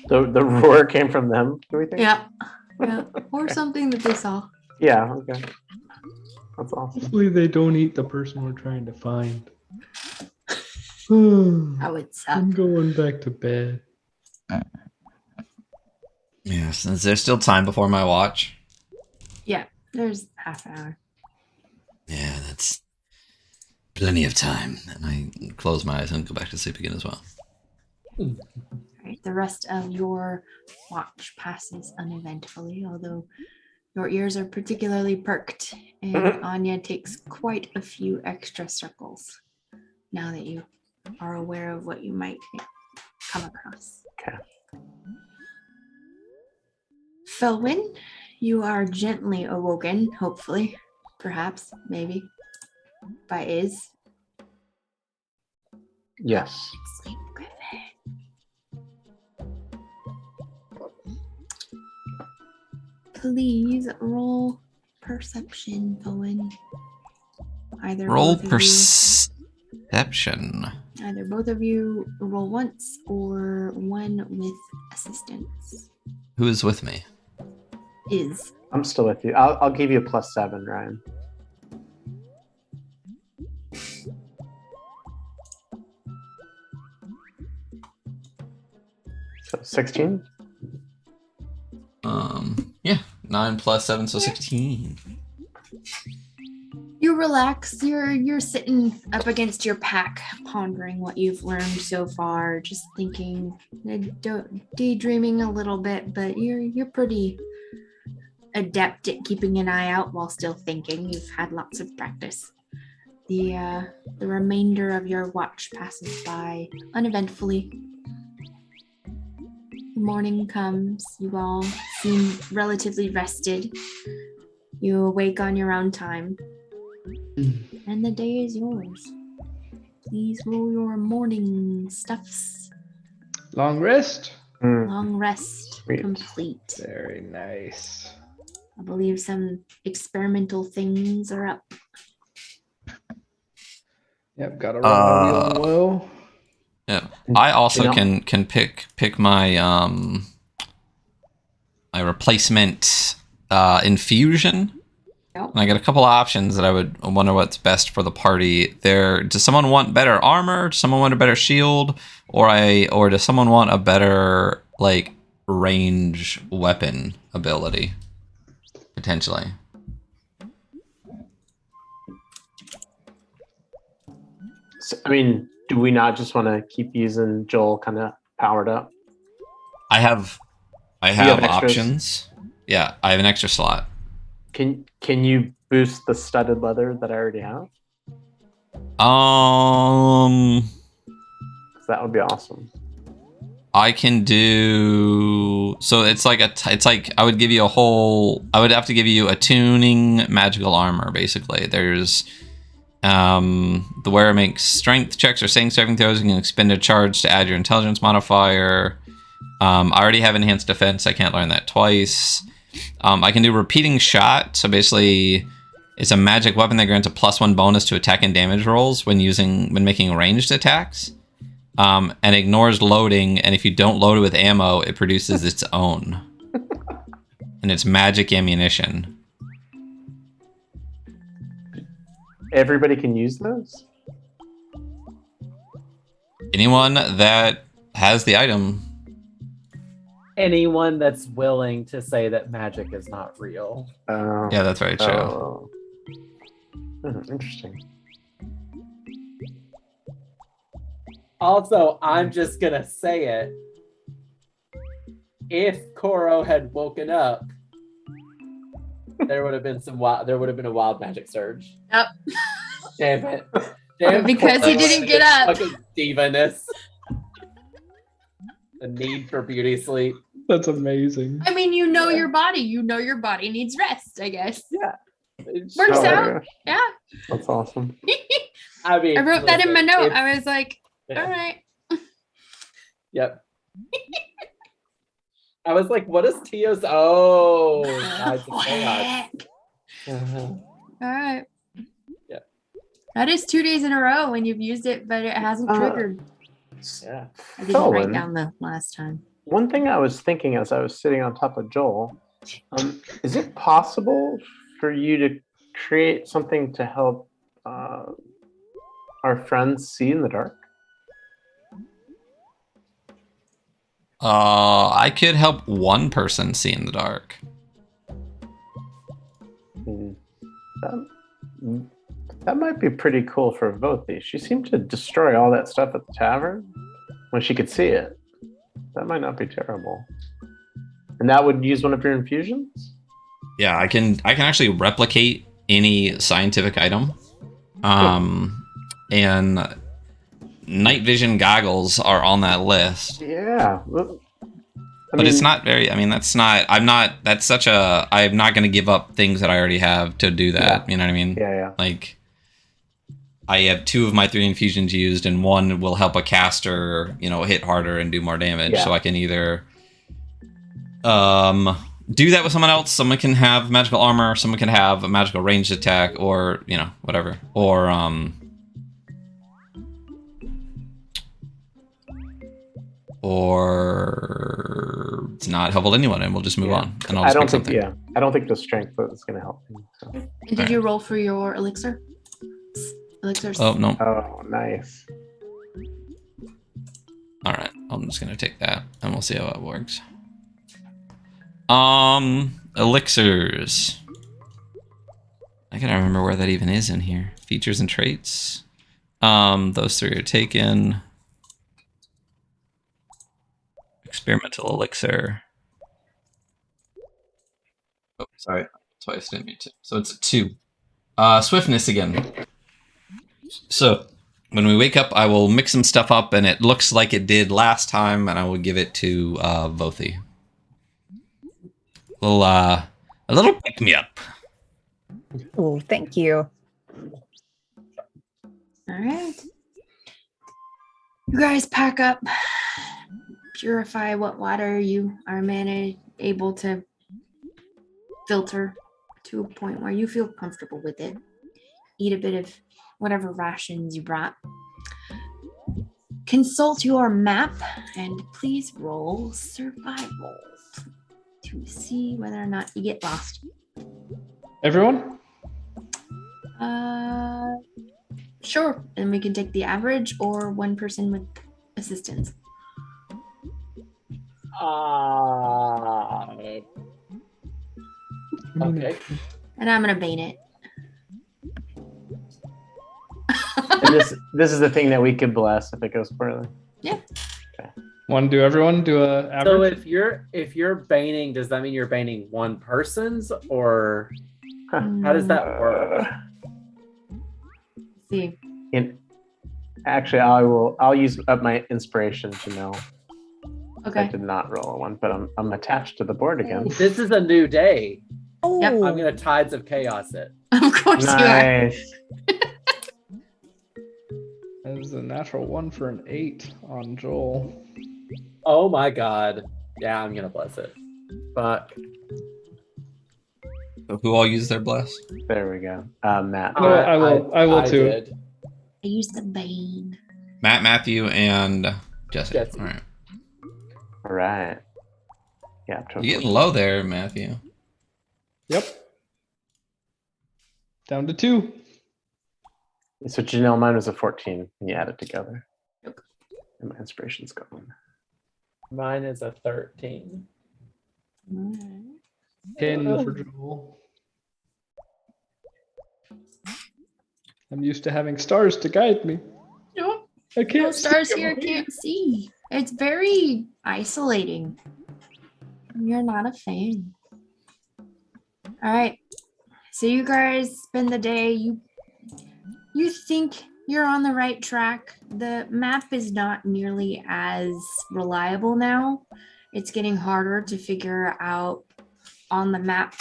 The roar came from them, do we think? Yeah. Or something that they saw. Yeah, okay. That's awesome. Hopefully they don't eat the person we're trying to find. That would suck. I'm going back to bed. yes, is there still time before my watch? Yeah, there's half an hour. Yeah, that's plenty of time. And I close my eyes and go back to sleep again as well. All right, the rest of your watch passes uneventfully, although your ears are particularly perked, and Anya takes quite a few extra circles now that you are aware of what you might come across. Okay. Felwyn, you are gently awoken, hopefully, perhaps, maybe, by Iz. Yes. Sleep, Griffin. Please roll perception, Felwyn. Either Roll both of perception. you, either both of you roll once or one with assistance. Who is with me? Is I'm still with you. I'll give you a +7, Ryan. So 16? Yeah, 9 plus 7, so 16. you you relax. You're sitting up against your pack, pondering what you've learned so far, just thinking, daydreaming a little bit, but you're pretty adept at keeping an eye out while still thinking. You've had lots of practice. The remainder of your watch passes by uneventfully. The morning comes. You all seem relatively rested. You awake on your own time. And the day is yours. Please roll your morning stuffs. Long rest. Long rest Sweet. complete. Very nice. I believe some experimental things are up. Yep, gotta run my wheel and woe. Yeah, I also You know- can pick my my replacement infusion. Yep. And I got a couple of options that I would wonder what's best for the party. Does someone want better armor? Does someone want a better shield? Or does someone want a better like range weapon ability? Potentially. So, I mean, do we not just want to keep using Joel kind of powered up? I have have extras? options. Yeah, I have an extra slot. Can you boost the studded leather that I already have? 'Cause that would be awesome. I can do so. It's like I would give you I would have to give you a tuning magical armor. Basically, there's the wearer makes strength checks or saving throws. You can expend a charge to add your intelligence modifier. I already have enhanced defense. I can't learn that twice. I can do repeating shot. So basically, it's a magic weapon that grants a +1 bonus to attack and damage rolls when making ranged attacks. And ignores loading, and if you don't load it with ammo, it produces its own. And it's magic ammunition. Everybody can use those? Anyone that has the item. Anyone that's willing to say that magic is not real. Yeah, that's very true. Oh. Interesting. Also, I'm just gonna say it. If Koro had woken up, there would have been a wild magic surge. Yep. Damn it. Damn Because he Koro didn't and get his up. Fucking diva-ness. The need for beauty sleep. That's amazing. I mean, you know your body. You know your body needs rest, I guess. Yeah. Works Oh, out. yeah. Yeah. That's awesome. I mean, I wrote that in my listen, note. it's- I was like, yeah. all right. Yep. I was like, what is Tio's? Oh, Tides of Chaos. Uh-huh. All right. Yeah. That is 2 days in a row when you've used it, but it hasn't triggered. Yeah. I didn't write Felon, down the last time. one thing I was thinking as I was sitting on top of Joel, is it possible for you to create something to help our friends see in the dark? I could help one person see in the dark. That might be pretty cool for Vothi. She seemed to destroy all that stuff at the tavern when she could see it. That might not be terrible. And that would use one of your infusions? Yeah, I can actually replicate any scientific item. And night vision goggles are on that list. Yeah. But it's not very, I'm not going to give up things that I already have to do that. Yeah. You know what I mean? Yeah. Like, I have 2 of my 3 infusions used, and one will help a caster, hit harder and do more damage. Yeah. So I can either do that with someone else. Someone can have magical armor. Someone can have a magical ranged attack, or whatever. Or it's not helpful to anyone, and we'll just move on. And I'll just pick something. I don't think the strength is going to help me. So. And did you roll for your elixir? Elixirs? Oh no! Oh, nice. All right, I'm just gonna take that, and we'll see how it works. Elixirs. I gotta remember where that even is in here. Features and traits. Those three are taken. Experimental elixir. Oh, sorry. Twice, didn't mean to. So it's a 2. Swiftness again. So when we wake up, I will mix some stuff up, and it looks like it did last time, and I will give it to Vothi. A little pick me up. Oh, thank you. All right. You guys pack up, purify what water you are able to filter to a point where you feel comfortable with it. Eat a bit of whatever rations you brought. Consult your map and please roll survival to see whether or not you get lost. Everyone? Sure. And we can take the average or one person with assistance. Okay. And I'm gonna bane it. And this is the thing that we could bless if it goes poorly. Yeah. Okay. Do everyone do a average? So if you're baning, does that mean you're baning one person's, or how does that work? See. Actually, I'll use up my inspiration to know. Okay. I did not roll a 1, but I'm attached to the board again. This is a new day. Oh, Yep. I'm gonna Tides of Chaos it. Of course Nice. That was a natural 1 for an 8 on Joel. Oh my god. Yeah, I'm gonna bless it. Fuck. So who all used their bless? There we go. Matt. No, I will too. did. you are. I used the bane. Matt, Matthew, and Jesse. Jesse. All right. All right. Yeah. You're getting low there, Matthew. Yep. Down to 2. So Janelle, mine was a 14 when you add it together. Yep. And my inspiration's gone. Mine is a 13. All right. 10 for Joel. I'm used to having stars to guide me. No, I can't no stars see here them. can't see. It's very isolating. You're not a fan. All right. So you guys spend the day. You think you're on the right track. The map is not nearly as reliable now. It's getting harder to figure out on the map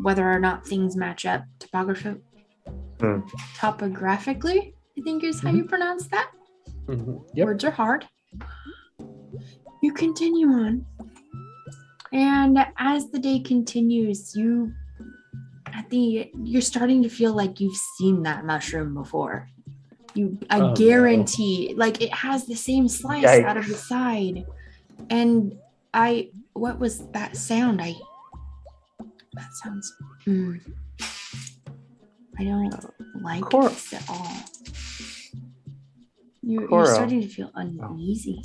whether or not things match up topographically, I think is how you pronounce that. Yep. Words are hard. You continue on. And as the day continues, you're starting to feel like you've seen that mushroom before. I guarantee, like it has the same slice out of the side. And what was that sound? That sounds, I don't like this at all. You're starting to feel uneasy.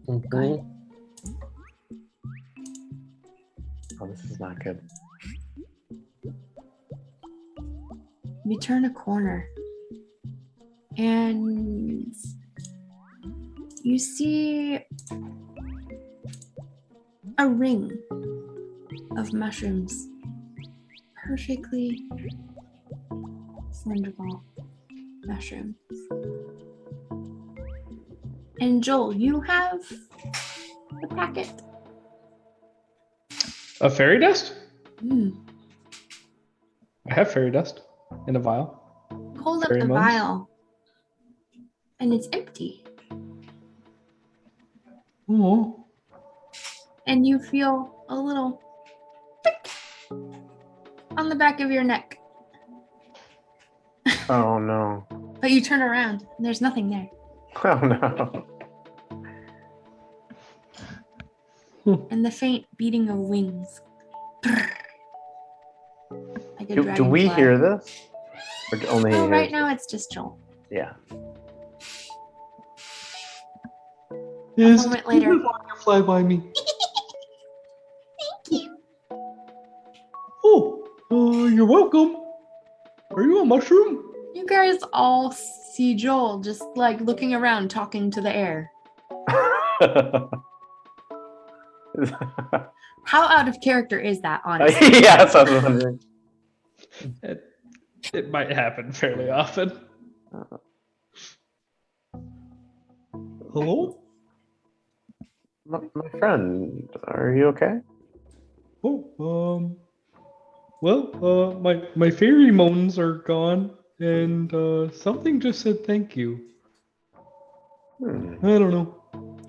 Mm-hmm. Oh, this is not good. You turn a corner and you see a ring of mushrooms, perfectly cylindrical mushrooms. And Joel, you have the packet. A fairy dust? Mm. I have fairy dust in a vial. Hold up the Fairy-mones? vial, and it's empty. Oh. And you feel a little prick on the back of your neck. Oh no. But you turn around, and there's nothing there. Oh no. And the faint beating of wings. Like a Do we dragonfly. hear this? Or only he Oh, right hears now it? it's just Joel. Yeah. A moment later. Fly by me. Thank you. You're welcome. Are you a mushroom? You guys all see Joel just like looking around, talking to the air. How out of character is that, honestly? Yes, I was wondering. It might happen fairly often. Hello? My friend, are you okay? Oh, well, my Fairy-mones are gone, and something just said thank you. I don't know.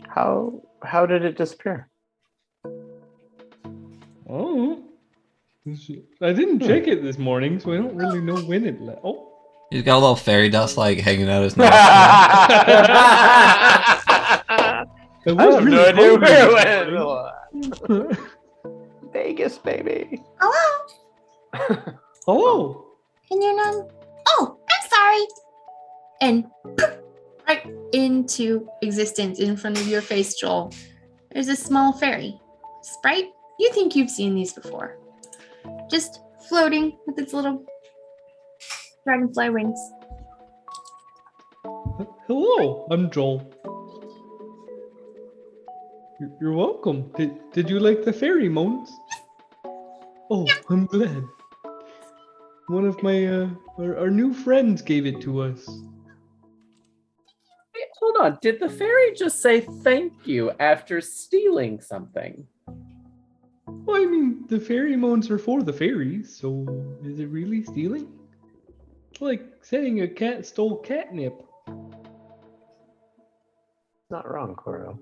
How did it disappear? Oh, I didn't check it this morning, so I don't really know when it left. Oh, He's got a little fairy dust like hanging out his nose. I I have no idea hungry where this it morning. went. Vegas, baby. Hello? Hello. And your name? Oh, I'm sorry. And right into existence in front of your face, Joel, there's a small fairy. Sprite, you think you've seen these before. Just floating with its little dragonfly wings. Hello, I'm Joel. You're welcome. Did you like the Fairy-mones? Oh, I'm glad. One of my our new friends gave it to us. Wait, hold on. Did the fairy just say thank you after stealing something? Well, I mean, the Fairy-mones are for the fairies, so is it really stealing? It's like saying a cat stole catnip. Not wrong, Koro.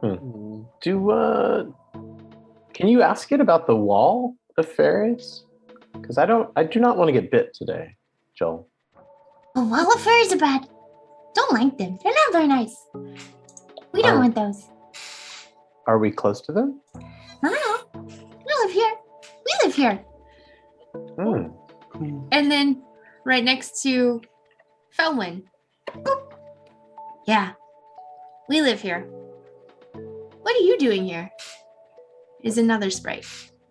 Hmm. Can you ask it about the wall of fairies? Because I do not want to get bit today, Joel. Oh, wall of fairies are bad. Don't like them. They're not very nice. We don't want those. Are we close to them? No. We live here. We live here. Hmm. Cool. And then right next to Felwyn. Boop. Yeah. We live here. What are you doing here? Is another sprite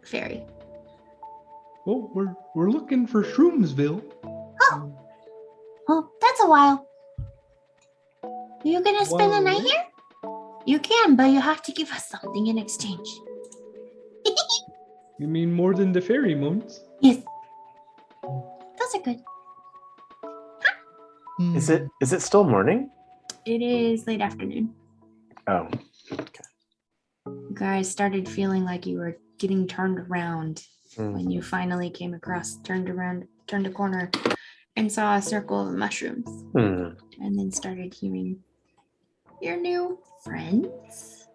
fairy. Oh, we're looking for Shroomsville. Oh, that's a while. Are you gonna spend the Wow. night here? You can, but you have to give us something in exchange. You mean more than the Fairy-mones? Yes. Those are good. Is it still morning? It is late afternoon. Oh. You guys started feeling like you were getting turned around when you finally came across, turned a corner, and saw a circle of mushrooms. And then started hearing your new friends.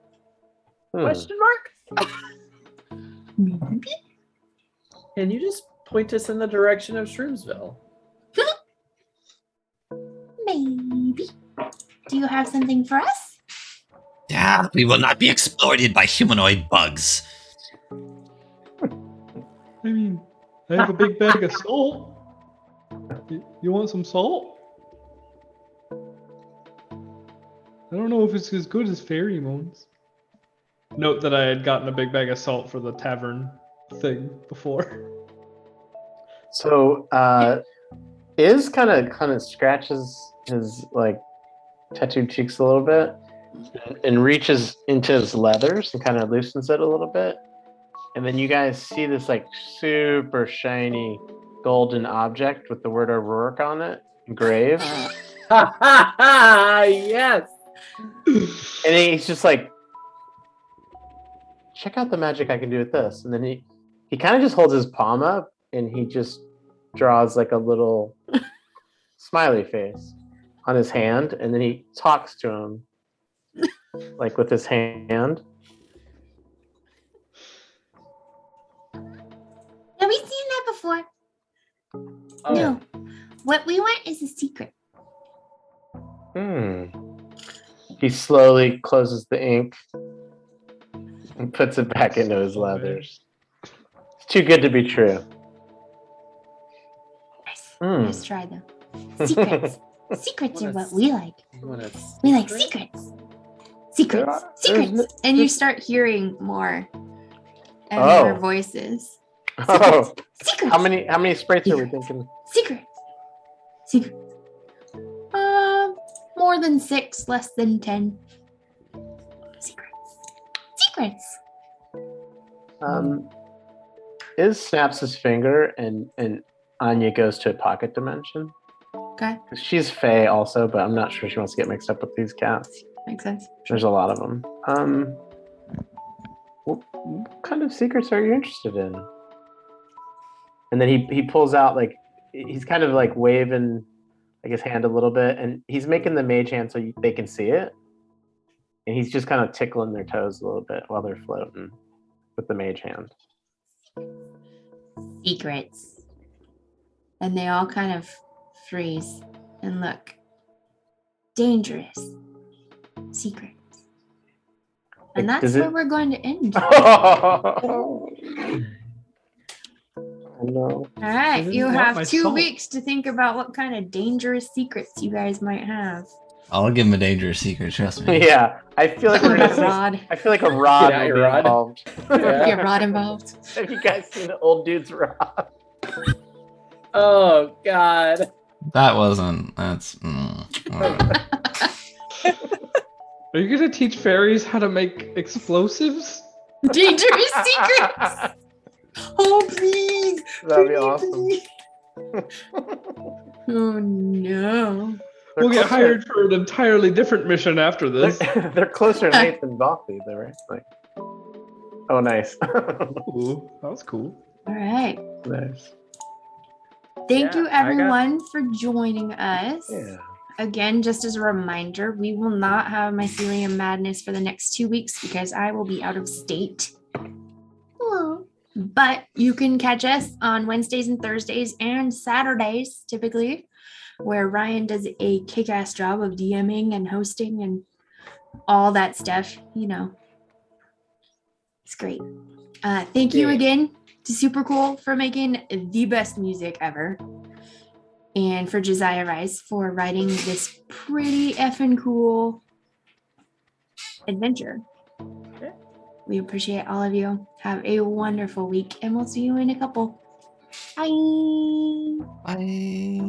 Question mark? Maybe. Can you just point us in the direction of Shroomsville? Maybe. Do you have something for us? Yeah, we will not be exploited by humanoid bugs. I mean, I have a big bag of salt. You want some salt? I don't know if it's as good as Fairy-mones. Note that I had gotten a big bag of salt for the tavern thing before. So, Iz kind of scratches his like tattooed cheeks a little bit and reaches into his leathers and kind of loosens it a little bit. And then you guys see this like super shiny golden object with the word O'Rourke on it engraved. Yes. And he's just like, check out the magic I can do with this. And then he kind of just holds his palm up and he just draws like a little smiley face on his hand. And then he talks to him like with his hand. Have we seen that before? Oh. No. What we want is a secret. He slowly closes the ink and puts it back into his leathers. It's too good to be true. Let's try them. Secrets. Secrets are what we like. We like secrets. Secrets. Secrets. And you start hearing more and more voices. Oh, Secrets. how many sprites are we thinking? Secrets. Secrets. More than 6, less than 10. Secrets. Secrets. Iz snaps his finger and Anya goes to a pocket dimension. Okay. She's Fae also, but I'm not sure she wants to get mixed up with these cats. Makes sense. There's a lot of them. What kind of secrets are you interested in? And then he pulls out, like, he's kind of like waving like his hand a little bit, and he's making the mage hand so they can see it. And he's just kind of tickling their toes a little bit while they're floating with the mage hand. Secrets. And they all kind of freeze and look. Dangerous. Secrets. And Like, that's where we're going to end. Oh no. All right, didn't you want have my 2 soul. weeks to think about what kind of dangerous secrets you guys might have. I'll give him a dangerous secret. Trust me. Yeah, I feel like we're What gonna about see. Rod? I feel like a rod Get out will your be rod. involved. Yeah. Get Rod involved. Have you guys seen the old dude's rod? Oh God. That wasn't. That's. Alright. Are you gonna teach fairies how to make explosives? Dangerous secrets. Oh please. That'd be Pretty awesome. please. Oh no. We'll get hired for an entirely different mission after this. They're closer in height than Valky, though, right? Like, oh, nice. Ooh, that was cool. All right. Nice. Thank Yeah, you I got- everyone for joining us. Yeah. Again, just as a reminder, we will not have Mycelium Madness for the next 2 weeks because I will be out of state. Hello. But you can catch us on Wednesdays and Thursdays and Saturdays, typically, where Ryan does a kick-ass job of DMing and hosting and all that stuff. You know, it's great. Thank you Yeah. again to Super Cool for making the best music ever. And for Josiah Rice for writing this pretty effing cool adventure. We appreciate all of you. Have a wonderful week, and we'll see you in a couple. Bye. Bye.